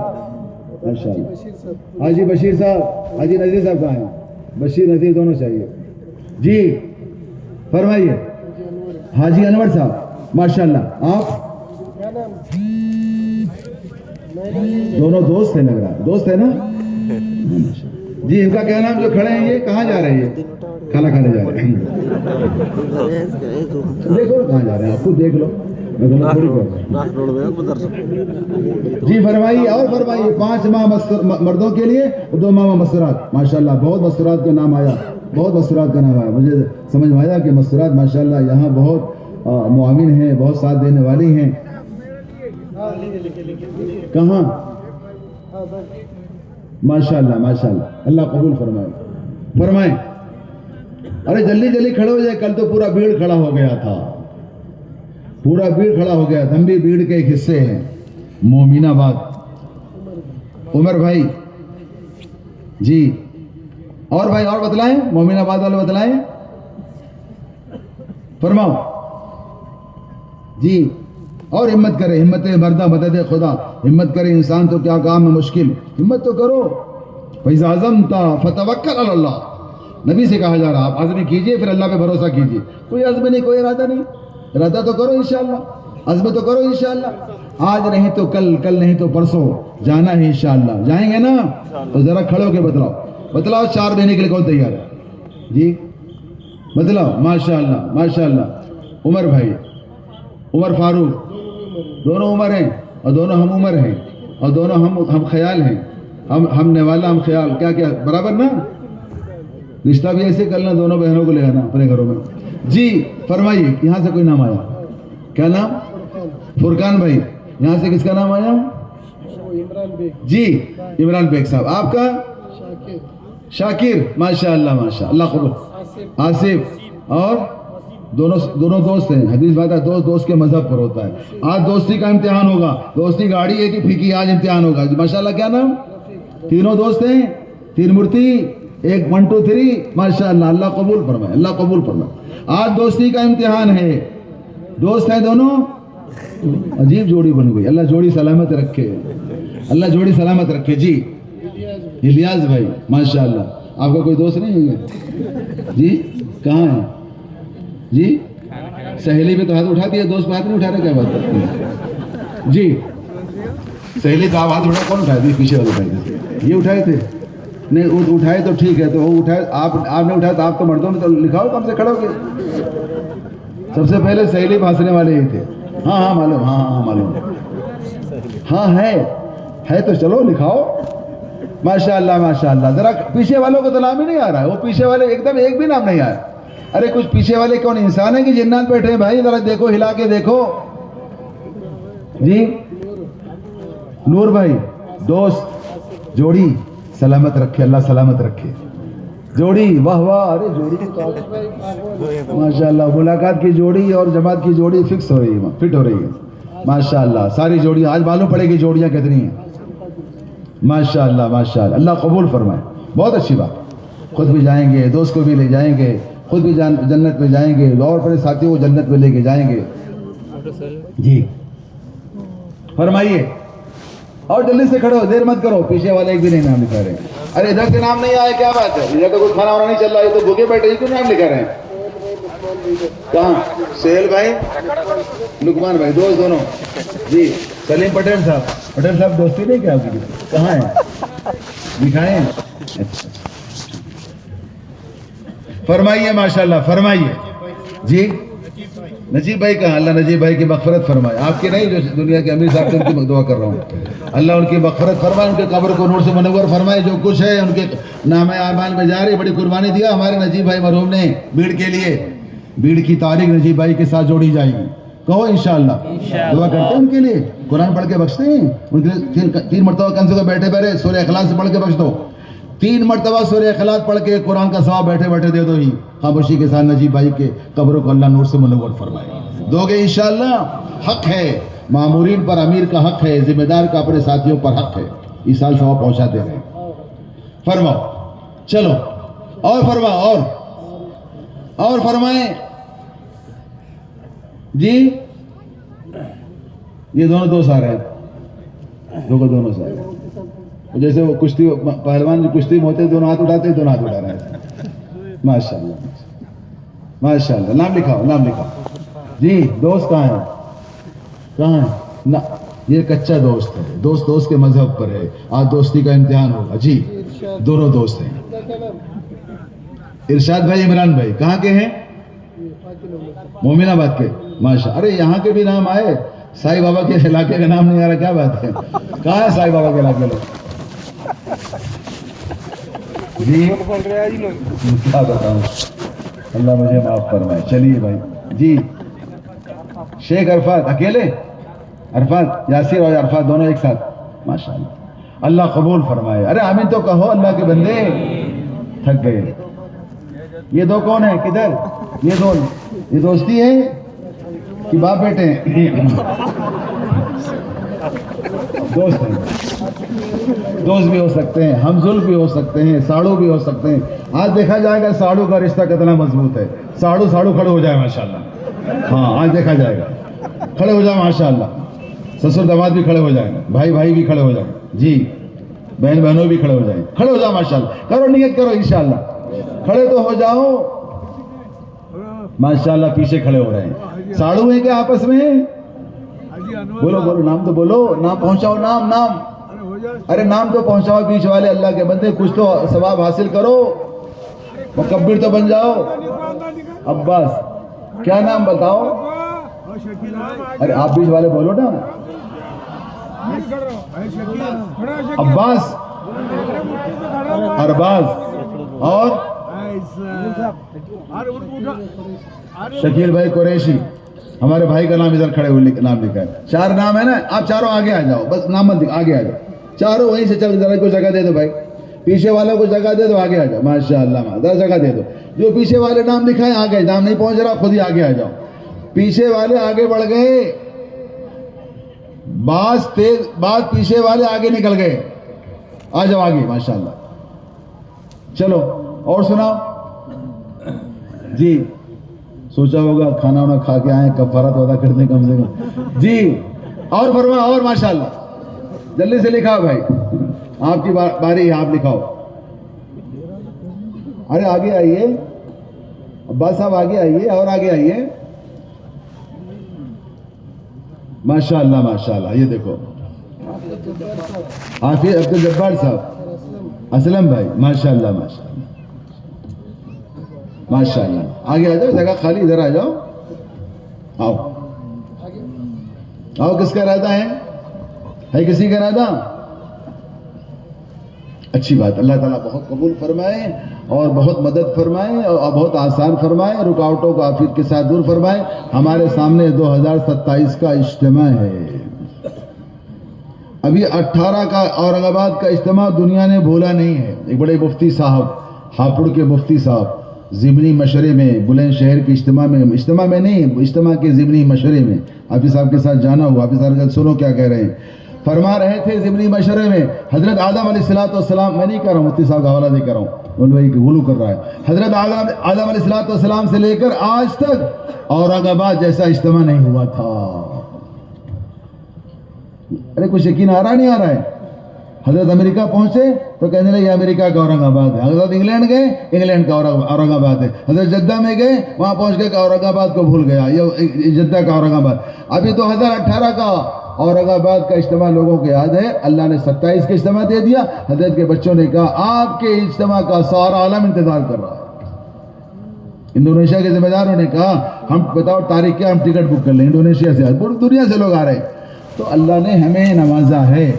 ماشاءاللہ. حاجی بشیر صاحب حاجی نذیر صاحب کہاں ہیں بشیر نذیر دونوں چاہیے. جی فرمائیے. حاجی انور صاحب ماشاءاللہ. آپ دونوں دوست ہیں لگ رہا ہے دوست ہے نا. جی ان کا کیا نام جو کھڑے ہیں یہ کہاں جا رہے ہیں کھانا کھانے جا رہے ہیں دیکھو کہاں جا رہے ہیں آپ خود دیکھ لو. جی فرمائیے اور فرمائیے. 5 ماہ مردوں کے لیے 2 ماہ مستورات ماشاءاللہ. بہت مستورات کا نام آیا بہت مستورات کا نام آیا. مجھے سمجھ میں آیا کہ مستورات ماشاءاللہ یہاں بہت معاون ہیں بہت ساتھ دینے والی ہیں. کہاں ماشاءاللہ ماشاءاللہ اللہ قبول فرمائے. ارے جلدی کھڑے ہو جائے. کل تو پورا بھیڑ کھڑا ہو گیا تھا ہم بھی بھیڑ کے ایک حصے ہیں. مومن آباد عمر بھائی جی اور بھائی اور بتلائیں مومن آباد والے بتلائیں فرماؤ. جی اور ہمت کرے ہمت مردہ مدد خدا. ہمت کرے انسان تو کیا کام ہے مشکل ہمت تو کرو. فَإِذَا عَزَمْتَ فَتَوَكَّلْ عَلَى اللَّهِ نبی سے کہا جا رہا آپ عزم کیجئے پھر اللہ پہ بھروسہ کیجئے. کوئی عزم نہیں کوئی ارادہ نہیں ارادہ تو کرو انشاءاللہ عزم تو کرو انشاءاللہ. آج نہیں تو کل نہیں تو پرسوں جانا ہے انشاءاللہ. جائیں گے نا تو ذرا کھڑے ہو کے بتلاؤ 4 مہینے کے لیے کون تیار ہے جی بتلاؤ. ماشاءاللہ عمر بھائی عمر فاروق دونوں عمر ہیں اور دونوں ہم عمر ہیں اور دونوں ہم خیال ہیں. ہم نوالا ہم خیال کیا برابر نا. رشتہ بھی ایسے کرنا دونوں بہنوں کو لے آنا اپنے گھروں میں. جی فرمائیے یہاں سے کوئی نام آیا کیا نام فرقان بھائی. یہاں سے کس کا نام آیا جی عمران بیگ صاحب. آپ کا شاکر ماشاءاللہ اللہ قبول. آصف اور دونوں دوست ہیں. حدیث بات ہے دوست کے مذہب پر ہوتا ہے. آج دوستی کا امتحان ہوگا. دوستی گاڑی ہے کہ پھیکی آج امتحان ہوگا ماشاءاللہ. کیا نام تینوں دوست ہیں 3 مورتی 1 1 2 3 ماشاءاللہ اللہ قبول فرمائے. آج دوستی کا امتحان ہے. دوست ہیں دونوں عجیب جوڑی بن گئی. اللہ جوڑی سلامت رکھے. جی الیاس بھائی ماشاءاللہ. آپ کا کوئی دوست نہیں ہے جی کہاں ہے جی سہیلی پہ تو ہاتھ اٹھا دیا دوست پہ ہاتھ نہیں اٹھا رہے کیا بات ہے جی. سہیلی کا ہاتھ اٹھا کون اٹھائے تھے پیچھے والے اٹھائے یہ اٹھائے تھے نہیں اٹھائے تو ٹھیک ہے تو وہ اٹھائے آپ نے اٹھایا تو آپ تو مردوں میں تو لکھاؤ کم سے کھڑے ہو کے. سب سے پہلے سہیلی بھانسنے والے ہی تھے. ہاں معلوم ہاں ہے تو چلو لکھاؤ ماشاءاللہ. ذرا پیچھے والوں کو تو نام ہی نہیں آ رہا ہے. وہ پیچھے والے ایک دم ایک بھی نام نہیں آیا. ارے کچھ پیچھے والے کون انسان ہے کہ جنات بیٹھے ہیں بھائی ذرا دیکھو ہلا کے دیکھو. جی نور بھائی دوست جوڑی سلامت رکھے اللہ سلامت رکھے. جوڑی واہ ارے جوڑی ماشاءاللہ. ملاقات کی جوڑی اور جماعت کی جوڑی فکس ہو رہی ہے فٹ ہو رہی ہے ماشاءاللہ. ساری جوڑی آج معلوم پڑے گی جوڑیاں کتنی ہیں ماشاءاللہ اللہ قبول فرمائے. بہت اچھی بات. خود بھی جائیں گے دوست کو بھی لے جائیں گے خود بھی جنت میں جائیں گے اور اپنے ساتھیوں کو جنت میں لے کے جائیں گے. جی فرمائیے اور جلدی سے کھڑے ہو دیر مت کرو. پیچھے والے ایک بھی نہیں نام لکھا رہے. ارے ادھر کے نام نہیں آئے کیا بات ہے. ادھر تو کوئی کھانا وانا نہیں چل رہا ہے تو بھوکے بیٹھے کیوں نام لکھا رہے ہیں. کہاں سہیل بھائی لکمان بھائی دوست دونوں. جی سلیم پٹیل صاحب دوستی نہیں کیا آپ کی کہاں ہے دکھائیں. فرمائیے ماشاءاللہ فرمائیے. جی نجیب بھائی کہاں اللہ نجیب بھائی کی مغفرت فرمائے. آپ کی نہیں جو دنیا کے امیر صاحب کی دعا کر رہا ہوں. اللہ ان کی مغفرت فرمائے ان کے قبر کو نور سے منور فرمائے. جو کچھ ہے ان کے نام اعمال میں جاری بڑی قربانی دیا ہمارے نجیب بھائی مرحوم نے بھیڑ کے لیے. بھیڑ کی تاریخ نجیب بھائی کے ساتھ جوڑی جائے گی. کہو انشاءاللہ دعا کرتے ہیں ان کے لیے. قرآن پڑھ کے بخشتے ہیں ان کے لیے 3 مرتبہ کم سے کم بیٹھے سورہ اخلاص سے پڑھ کے بخش دو. 3 مرتبہ سورہ اخلاص پڑھ کے قرآن کا ثواب بیٹھے بیٹھے دے دو ہی خاموشی کے ساتھ نجیب بھائی کے قبروں کو اللہ نور سے منور فرمائے. دو گے انشاءاللہ. حق ہے مامورین پر، امیر کا حق ہے، ذمہ دار کا اپنے ساتھیوں پر حق ہے. اس سال ثواب پہنچاتے رہے. فرماؤ چلو اور فرماؤ اور فرمائیں جی. یہ دونوں دوست آ رہے ہیں، دونوں سے آ رہے ہیں. جیسے وہ کشتی پہلوان جو کشتی میں ہوتے ہیں دونوں ہاتھ اٹھاتے ہیں، دونوں ہاتھ اٹھا رہے ہیں. ماشاءاللہ ماشاءاللہ. نام لکھاؤ نام لکھاؤ جی. دوست کہاں ہے؟ کہاں ہے؟ یہ کچا دوست ہے. دوست کے مذہب پر ہے. آج دوستی کا امتحان ہوگا جی. دونوں دوست ہیں. ارشاد بھائی، عمران بھائی کہاں کے ہیں؟ مومن آباد کے. ماشاء. ارے یہاں کے بھی نام آئے، سائی بابا کے علاقے کا نام نہیں آ رہا، کیا بات ہے؟ کہاں ہے سائی بابا کے علاقے لوگ جی؟ کیا بتاؤں، اللہ مجھے معاف فرمائے. چلیے بھائی جی. شیخ عرفات اکیلے؟ عرفات یاسر اور عرفات دونوں ایک ساتھ. ماشاءاللہ اللہ قبول فرمائے. ارے آمین تو کہو اللہ کے بندے. تھک گئے. یہ دو کون ہیں؟ کدھر یہ دوستی ہے کہ باپ بیٹے ہیں؟ دوست ہیں. دوست بھی ہو سکتے ہیں، ہمزل بھی ہو سکتے ہیں، ساڑو بھی ہو سکتے ہیں. آج دیکھا جائے گا ساڑو کا رشتہ کتنا مضبوط ہے. ساڑو کھڑے ہو جائے ماشاءاللہ. ہاں آج دیکھا جائے گا. کھڑے ہو جائے ماشاءاللہ. سسر داماد بھی کھڑے ہو جائیں گے، بھائی بھی کھڑے ہو جائیں جی. بہنوں بھی کھڑے ہو جائیں. کھڑے ہو جاؤ ماشاءاللہ. کرو نیت کرو انشاءاللہ. کھڑے تو ہو جاؤ ماشاءاللہ. پیچھے کھڑے ہو رہے ہیں. ساڑو ہیں کیا آپس میں؟ بولو نام تو بولو. نام پہنچاؤ. نام ارے نام تو پہنچاؤ. بیچ والے اللہ کے بندے کچھ تو ثواب حاصل کرو. مکبر تو بن جاؤ. عباس کیا نام بتاؤ؟ ارے آپ بیچ والے بولو نا. عباس، ارباز اور شکیل بھائی قریشی. ہمارے بھائی کا نام ادھر کھڑے ہوئے نام لکھا ہے. 4 نام ہے نا. آپ چاروں آگے آ جاؤ. بس نام مت آگے آ جاؤ. چاروں وہیں سے چل. ذرا کو جگہ دے دو بھائی. پیچھے والوں کو جگہ دے دو. آگے آ جاؤ. ماشاءاللہ ذرا جگہ دے دو. جو پیچھے والے نام لکھا ہے آگے. نام نہیں پہنچ رہا خود ہی آگے آ جاؤ. پیچھے والے آگے بڑھ گئے. بات پیچھے والے آگے نکل گئے. آ جاؤ آگے ماشاءاللہ. چلو اور سناؤ جی. سوچا ہوگا کھانا وانا کھا کے آئے، کفارت ادا کرتے کم سے کم جی. اور فرما اور ماشاءاللہ. جلدی سے لکھاؤ بھائی. آپ کی باری ہے، آپ لکھاؤ. ارے آگے آئیے عباس صاحب. آگے آئیے اور آگے آئیے. ماشاءاللہ ماشاءاللہ. یہ دیکھو حافظ عبدالجبار صاحب، اسلم بھائی. ماشاءاللہ ماشاءاللہ ماشاءاللہ. آگے آ جاؤ. جگہ خالی. ادھر آ جاؤ. آؤ. کس کا ارادہ ہے کسی کا ارادہ؟ اچھی بات. اللہ تعالیٰ بہت قبول فرمائے اور بہت مدد فرمائے اور بہت آسان فرمائے. رکاوٹوں کو عافیت کے ساتھ دور فرمائے. ہمارے سامنے 2027 کا اجتماع ہے. ابھی 18 کا اورنگ آباد کا اجتماع دنیا نے بھولا نہیں ہے. ایک بڑے مفتی صاحب، ہاپوڑ کے مفتی صاحب ضمنی مشورے میں بلند شہر کے اجتماع کے ضمنی مشورے میں حافظ صاحب کے ساتھ جانا ہوا. حافظ صاحب سنو کیا کہہ رہے ہیں. فرما رہے تھے ضمنی مشورے میں حضرت آدم علیہ السلام، میں نہیں کہہ رہا ہوں، مفتی صاحب کا حوالہ دے کر رہا ہوں، بھائی غلو کر رہا ہے. حضرت آدم علیہ السلام سے لے کر آج تک اورنگ آباد جیسا اجتماع نہیں ہوا تھا. ارے کچھ یقین آ رہا نہیں آ رہا ہے؟ حضرت امریکہ پہنچے تو کہنے لگے یہ امریکہ کا اورنگ آباد ہے. حضرت انگلینڈ گئے، انگلینڈ کا اورنگ آباد ہے. حضرت جدہ میں گئے، وہاں پہنچ کے اورنگ آباد کو بھول گیا، یہ جدہ کا اورنگ آباد. ابھی 2018 کا اورنگ آباد کا اجتماع لوگوں کو یاد ہے. اللہ نے 27 کا اجتماع دے دیا. حضرت کے بچوں نے کہا آپ کے اجتماع کا سارا عالم انتظار کر رہا ہے. انڈونیشیا کے ذمہ داروں نے کہا ہم بتاؤ تاریخ کیا، ہم ٹکٹ بک کر لیں. انڈونیشیا سے پوری دنیا سے لوگ آ رہے ہیں. تو اللہ نے ہمیں نوازا ہے.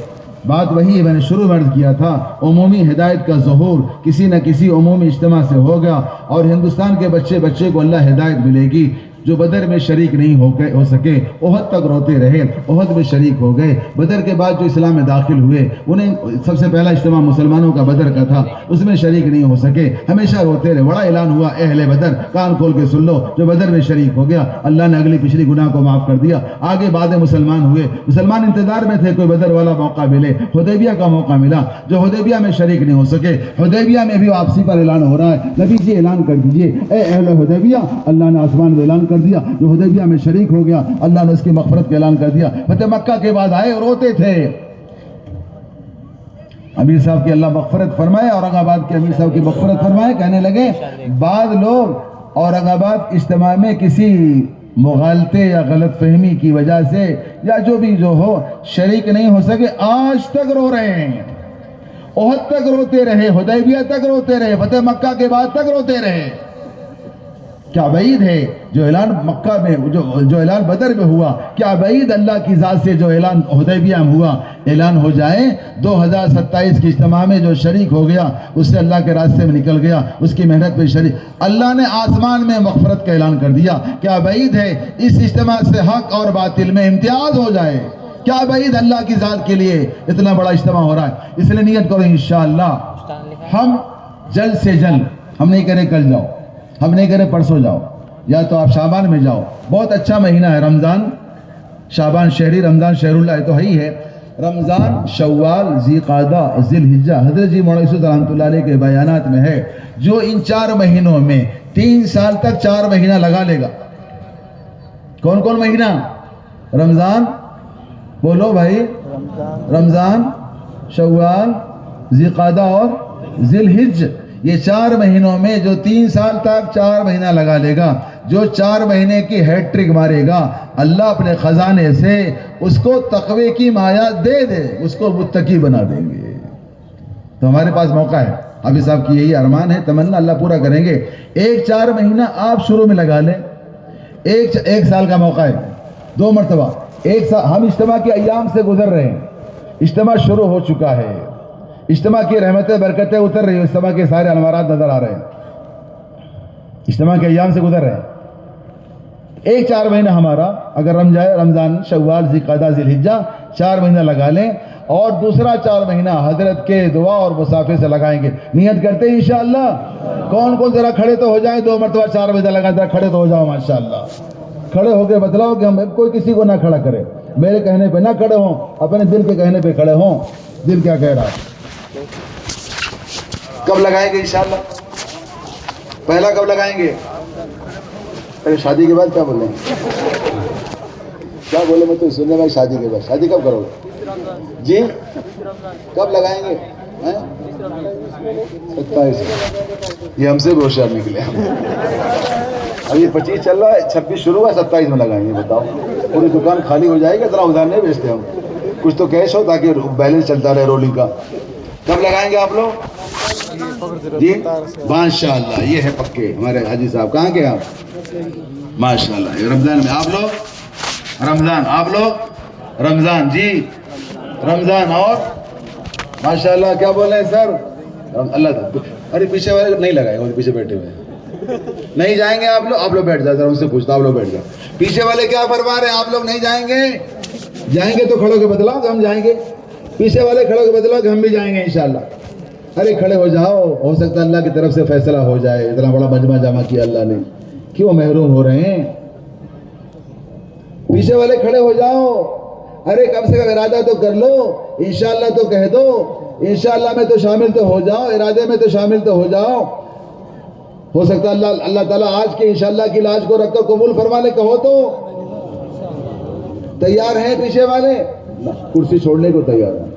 بات وہی میں نے شروع میں عرض کیا تھا. عمومی ہدایت کا ظہور کسی نہ کسی عمومی اجتماع سے ہوگا اور ہندوستان کے بچے کو اللہ ہدایت ملے گی. جو بدر میں شریک نہیں ہو سکے احد تک روتے رہے، احد میں شریک ہو گئے، بدر کے بعد جو اسلام میں داخل ہوئے انہیں سب سے پہلا اجتماع مسلمانوں کا بدر کا تھا، اس میں شریک نہیں ہو سکے، ہمیشہ روتے رہے، بڑا اعلان ہوا اہل بدر کان کھول کے سن لو، جو بدر میں شریک ہو گیا اللہ نے اگلی پچھلی گناہ کو معاف کر دیا، آگے بعد مسلمان ہوئے، مسلمان انتظار میں تھے کوئی بدر والا موقع ملے، حدیبیہ کا موقع ملا، جو حدیبیہ میں شریک نہیں ہو سکے، حدیبیہ میں بھی واپسی پر اعلان ہو رہا ہے، نبی جی اعلان کر دیجئے اے اہل حدیبیہ، اللہ نے آسمان میں اعلان کر دیا جو حدیبیہ میں شریک ہو گیا اللہ نے اس کی مغفرت کا اعلان کر دیا۔ فتح مکہ کے بعد آئے روتے تھے، امیر صاحب کی اللہ مغفرت فرمائے، اورنگ آباد کے امیر صاحب کی مغفرت فرمائے، کہنے لگے بعض لوگ اورنگ آباد اجتماع میں کسی مغالطے یا غلط فہمی کی وجہ سے یا جو بھی جو ہو شریک نہیں ہو سکے، آج تک رو رہے ہیں، احد تک روتے رہے، حدیبیہ تک روتے رہے، فتح مکہ کے بعد تک روتے رہے۔ کیا بعید ہے جو اعلان مکہ میں جو اعلان بدر میں ہوا، کیا بعید اللہ کی ذات سے جو اعلان حدیبیہ میں ہوا اعلان ہو جائے، 2027 کی اجتماع میں جو شریک ہو گیا اس سے اللہ کے راستے میں نکل گیا، اس کی محنت پہ شریک، اللہ نے آسمان میں مغفرت کا اعلان کر دیا۔ کیا بعید ہے اس اجتماع سے حق اور باطل میں امتیاز ہو جائے، کیا بعید اللہ کی ذات کے لیے اتنا بڑا اجتماع ہو رہا ہے۔ اس لیے نیت کرو انشاءاللہ ہم جلد سے جلد، ہم نہیں کرے کل جاؤ، ہم نہیں کرے پرسوں جاؤ، یا تو آپ شعبان میں جاؤ، بہت اچھا مہینہ ہے رمضان، شعبان شہری، رمضان شہر اللہ تو ہی ہے، رمضان، شوال، ذیقعدہ، ذی الحجہ، حضرت جی مولانا یوسف رحمۃ اللہ علیہ کے بیانات میں ہے جو ان 4 مہینوں میں 3 سال تک 4 مہینہ لگا لے گا۔ کون کون مہینہ؟ رمضان، بولو بھائی، رمضان، شوال، ذیقعدہ اور ذی الحجہ، یہ 4 مہینوں میں جو 3 سال تک 4 مہینہ لگا لے گا، جو 4 مہینے کی ہیٹ ٹرک مارے گا، اللہ اپنے خزانے سے اس کو تقوی کی مایا دے دے، اس کو متقی بنا دیں گے۔ تو ہمارے پاس موقع ہے، حافظ صاحب کی یہی ارمان ہے، تمنا اللہ پورا کریں گے۔ 4 مہینہ آپ شروع میں لگا لیں، ایک سال کا موقع ہے، 2 مرتبہ، 1 سال۔ ہم اجتماع کے ایام سے گزر رہے ہیں، اجتماع شروع ہو چکا ہے، اجتماع کی رحمتیں برکتیں اتر رہی ہیں، اجتماع کے سارے انوارات نظر آ رہے ہیں، اجتماع کے ایام سے گزر رہے ہیں۔ 4 مہینہ ہمارا اگر رم جائے، رمضان، شوال، ذیقعدہ، ذی الحجہ، 4 مہینہ لگا لیں، اور دوسرا 4 مہینہ حضرت کے دعا اور مسافے سے لگائیں گے۔ نیت کرتے ہیں انشاءاللہ؟ کون کون ذرا کھڑے تو ہو جائیں، 2 مرتبہ 4 مہینہ لگائیں، ذرا کھڑے تو ہو جاؤ ماشاءاللہ، کھڑے ہو کے بتلاؤ کہ ہم کوئی کسی کو نہ کھڑا کرے، میرے کہنے پہ نہ کھڑے ہوں، اپنے دل کے کہنے پہ کھڑے ہوں، دل کیا کہہ رہا ہے۔ کب لگائیں گے انشاءاللہ؟ پہلا کب لگائیں گے؟ ارے شادی کے بعد کیا بولیں گے؟ کیا بولے میں تو سننے بھائی، شادی کے بعد؟ شادی کب کرو گے جی؟ کب لگائیں گے؟ 27۔ یہ ہم سے بھی ہوشیار نکلے، ابھی 25 چل رہا ہے، 26 شروع ہے، 27 میں لگائیں گے۔ بتاؤ، پوری دکان خالی ہو جائے گی، اتنا ادھار نہیں بیچتے ہم، کچھ تو کیش ہو تاکہ بیلنس چلتا رہے رولنگ کا۔ کب لگائیں گے آپ لوگ جی؟ ماشاءاللہ، یہ ہے پکے ہمارے حاجی صاحب۔ کہاں کے آپ؟ ماشاءاللہ، یہ رمضان میں آپ لوگ، رمضان آپ لوگ، رمضان جی، رمضان، اور ماشاءاللہ کیا بول رہے ہیں سر؟ اللہ، ارے پیچھے والے نہیں لگائے گا، پیچھے بیٹھے ہوئے نہیں جائیں گے آپ لوگ بیٹھ جاؤ، ذرا ان سے پوچھتا، آپ لوگ بیٹھ جاؤ۔ پیچھے والے کیا فرما رہے ہیں؟ آپ لوگ نہیں جائیں گے؟ جائیں گے تو کھڑے ہو کے بتلاؤ کہ ہم جائیں گے، پیچھے والے کھڑے ہو کے بتلاؤ کہ ہم بھی جائیں گے انشاءاللہ۔ ارے کھڑے ہو جاؤ، ہو سکتا ہے اللہ کی طرف سے فیصلہ ہو جائے، اتنا بڑا مجمع جمع کیا اللہ نے، کیوں محروم ہو رہے ہیں؟ پیچھے والے کھڑے ہو جاؤ، ارے کم سے کم ارادہ تو کر لو، انشاءاللہ تو کہہ دو، انشاءاللہ میں تو شامل تو ہو جاؤ، ارادے میں تو شامل تو ہو جاؤ۔ ہو سکتا ہے اللہ تعالیٰ آج کے انشاءاللہ کی لاج کو رکھ کر قبول فرما لے، کہو تو تیار ہیں پیچھے والے؟ کرسی چھوڑنے کو تیار ہیں،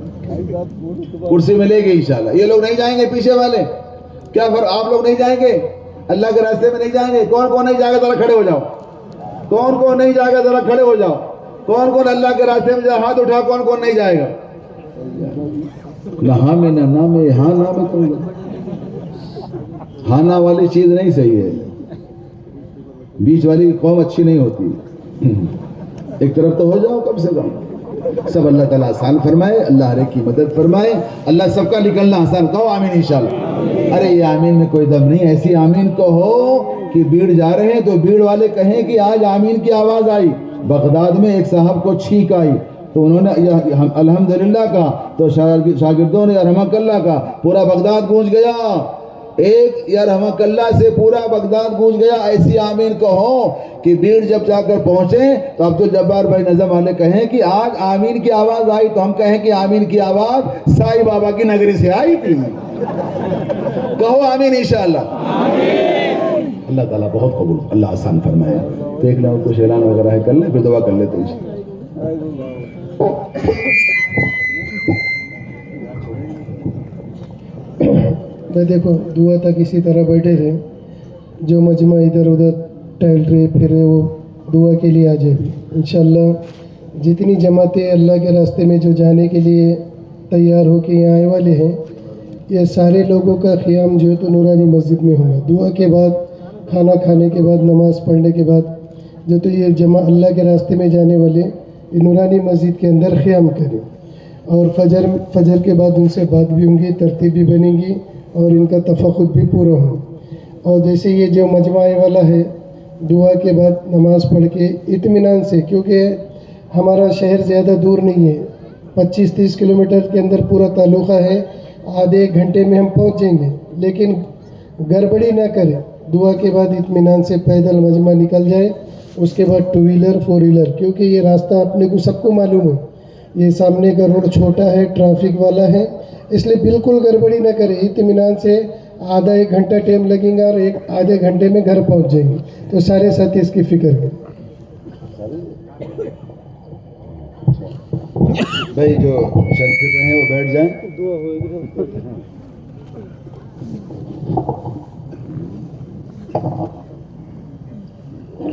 کرسی ملے گی انشاءاللہ۔ یہ لوگ نہیں جائیں گے پیچھے والے؟ کیا آپ لوگ نہیں جائیں گے اللہ کے راستے میں؟ نہیں جائیں گے؟ کون کون نہیں جائے گا ذرا کھڑے ہو جاؤ، کون کون نہیں جائے گا ذرا کھڑے ہو جاؤ، کون کون اللہ کے راستے میں ہاتھ اٹھا، کون کون نہیں جائے گا؟ نہ ہاں میں، نہ نہ میں، ہاں نہ میں کہوں گا، ہاں نہ والی چیز نہیں صحیح ہے، بیچ والی قوم اچھی نہیں ہوتی، ایک طرف تو ہو جاؤ کم سے کم۔ سب اللہ تعالیٰ آسان فرمائے، اللہ ہر ایک کی مدد فرمائے، اللہ سب کا نکلنا آسان، کہو آمین انشاءاللہ۔ ارے یہ آمین میں کوئی دم نہیں، ایسی آمین کو ہو کہ بھیڑ جا رہے ہیں تو بھیڑ والے کہیں کہ آج آمین کی آواز آئی. بغداد میں ایک صاحب کو چھینک آئی تو انہوں نے الحمدللہ کہا تو شاگردوں نے یرحمک اللہ کہا, پورا بغداد گونج گیا. ایک یرحمک اللہ سے پورا بغداد گونج گیا. ایسی آمین کہو کہ بھیڑ جب جا کر پہنچے تو عبدالجبار بھائی نظم والے کہیں کہ آج آمین کی آواز آئی تو ہم کہیں کہ آمین کی آواز سائی بابا کی نگری سے آئی تھی. کہو آمین انشاءاللہ. اللہ تعالیٰ بہت قبول, اللہ آسان فرمائے. دیکھ لیں کچھ اعلان وغیرہ ہے کر لیں, پھر دعا کر لیتے ہیں. میں دیکھو دعا تک اسی طرح بیٹھے رہے, جو مجمع ادھر ادھر ٹہل رہے پھرے وہ دعا کے لیے آ جائے. انشاءاللہ جتنی جماعتیں اللہ کے راستے میں جو جانے کے لیے تیار ہو کے یہاں آئے والے ہیں, یہ سارے لوگوں کا قیام جو ہے تو نورانی مسجد میں ہوگا. دعا کے بعد, کھانا کھانے کے بعد, نماز پڑھنے کے بعد جو تو یہ اللہ کے راستے میں جانے والے یہ نورانی مسجد کے اندر قیام کریں. اور فجر کے بعد ان سے بات بھی ہوں گی, ترتیب بھی بنیں گی اور ان کا تفقد بھی پورا ہو. اور جیسے یہ جو مجمع والا ہے, دعا کے بعد نماز پڑھ کے اطمینان سے, کیونکہ ہمارا شہر زیادہ دور نہیں ہے, 25-30 کلومیٹر کے اندر پورا تعلقہ ہے. آدھے ایک گھنٹے میں ہم پہنچ جائیں گے, لیکن گڑبڑی نہ کریں. دعا کے بعد اطمینان سے پیدل مجمع نکل جائے, اس کے بعد 2 ویلر 4 ویلر, کیونکہ یہ راستہ اپنے کو سب کو معلوم ہے, یہ سامنے کا روڈ چھوٹا ہے, ٹریفک والا ہے, اس لیے بالکل گڑبڑی نہ کریں. اطمینان سے آدھا ایک گھنٹہ ٹائم لگیں گا اور آدھے گھنٹے میں گھر پہنچ جائیں گے. تو سارے ساتھی اس کی فکر کریں. بھائی جو چل پھر رہے ہیں وہ بیٹھ جائیں.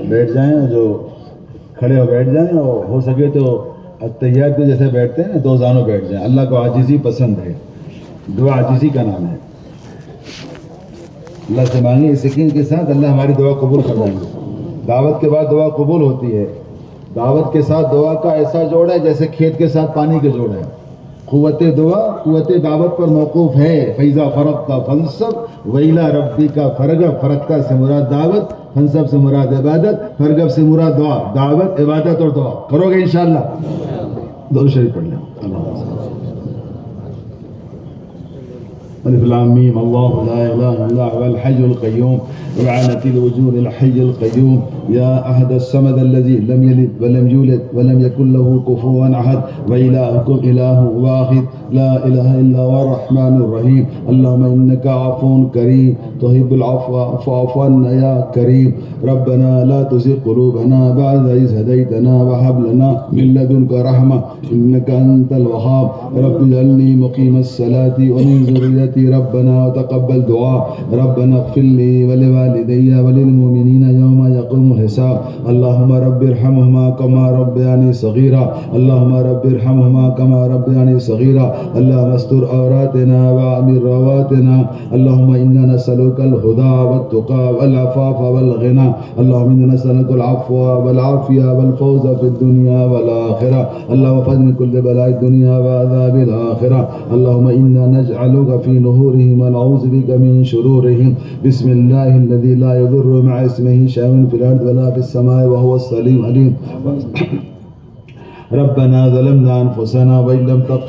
بیٹھ جائیں, جو کھڑے ہو بیٹھ جائیں, اور ہو سکے تو التحیات پہ جیسے بیٹھتے ہیں 2 زانوں بیٹھ جائیں. اللہ کو عاجزی پسند ہے, دعا عاجزی کا نام ہے. اللہ سے مانگیں اس یقین کے ساتھ اللہ ہماری دعا قبول کر دیں گے. دعوت کے بعد دعا قبول ہوتی ہے. دعوت کے ساتھ دعا کا ایسا جوڑ ہے جیسے کھیت کے ساتھ پانی کے جوڑ ہے. قوت دعا قوت دعوت پر موقوف ہے. فیضا فرغت فانصب ویلا ربی کا فرغب. فرغت سے مراد دعوت, فانصب سے مراد عبادت, فرغب سے مراد دعا. دعوت, عبادت اور دعا کرو گے انشاءاللہ. درود شریف پڑھ لیں. الف لام میم الله لا اله الا هو الحي القيوم وعنت الوجوه الحي القيوم يا احد الصمد الذي لم يلد ولم يولد ولم يكن له كفوا احد والهكم اله واحد لا اله الا هو الرحمن الرحيم. اللهم انك عفو كريم تحب العفو فاعف عنا يا كريم. ربنا لا تزغ قلوبنا بعد إذ هديتنا وهب لنا من لدنك رحمة إنك أنت الوهاب. رب اجعلني مقيم الصلاة ومن ذريتي ربنا وتقبل دعاء. ربنا اغفر لي ولوالدي وللمؤمنين يوم يقوم الحساب. اللهم رب ارحمهما كما ربياني صغيرا. اللهم رب ارحمهما كما ربياني صغيرا. اللهم استر عوراتنا وامن رواتنا. اللهم إنا نسألك الهدى والتقى والعفاف والغنى. اللهم إنا نسألك العفو والعافية والفوز في الدنيا والآخرة. اللهم فضل من كل بلاء الدنيا وعذاب الآخرة. اللهم إنا نجعلك في نهورهم ونعوذ بك من شرورهم. بسم الله الذي لا يضر مع اسمه شيء في الأرض ولا في السماء وهو السميع العليم. ربنا ظلمنا أنفسنا وإن لم تغفر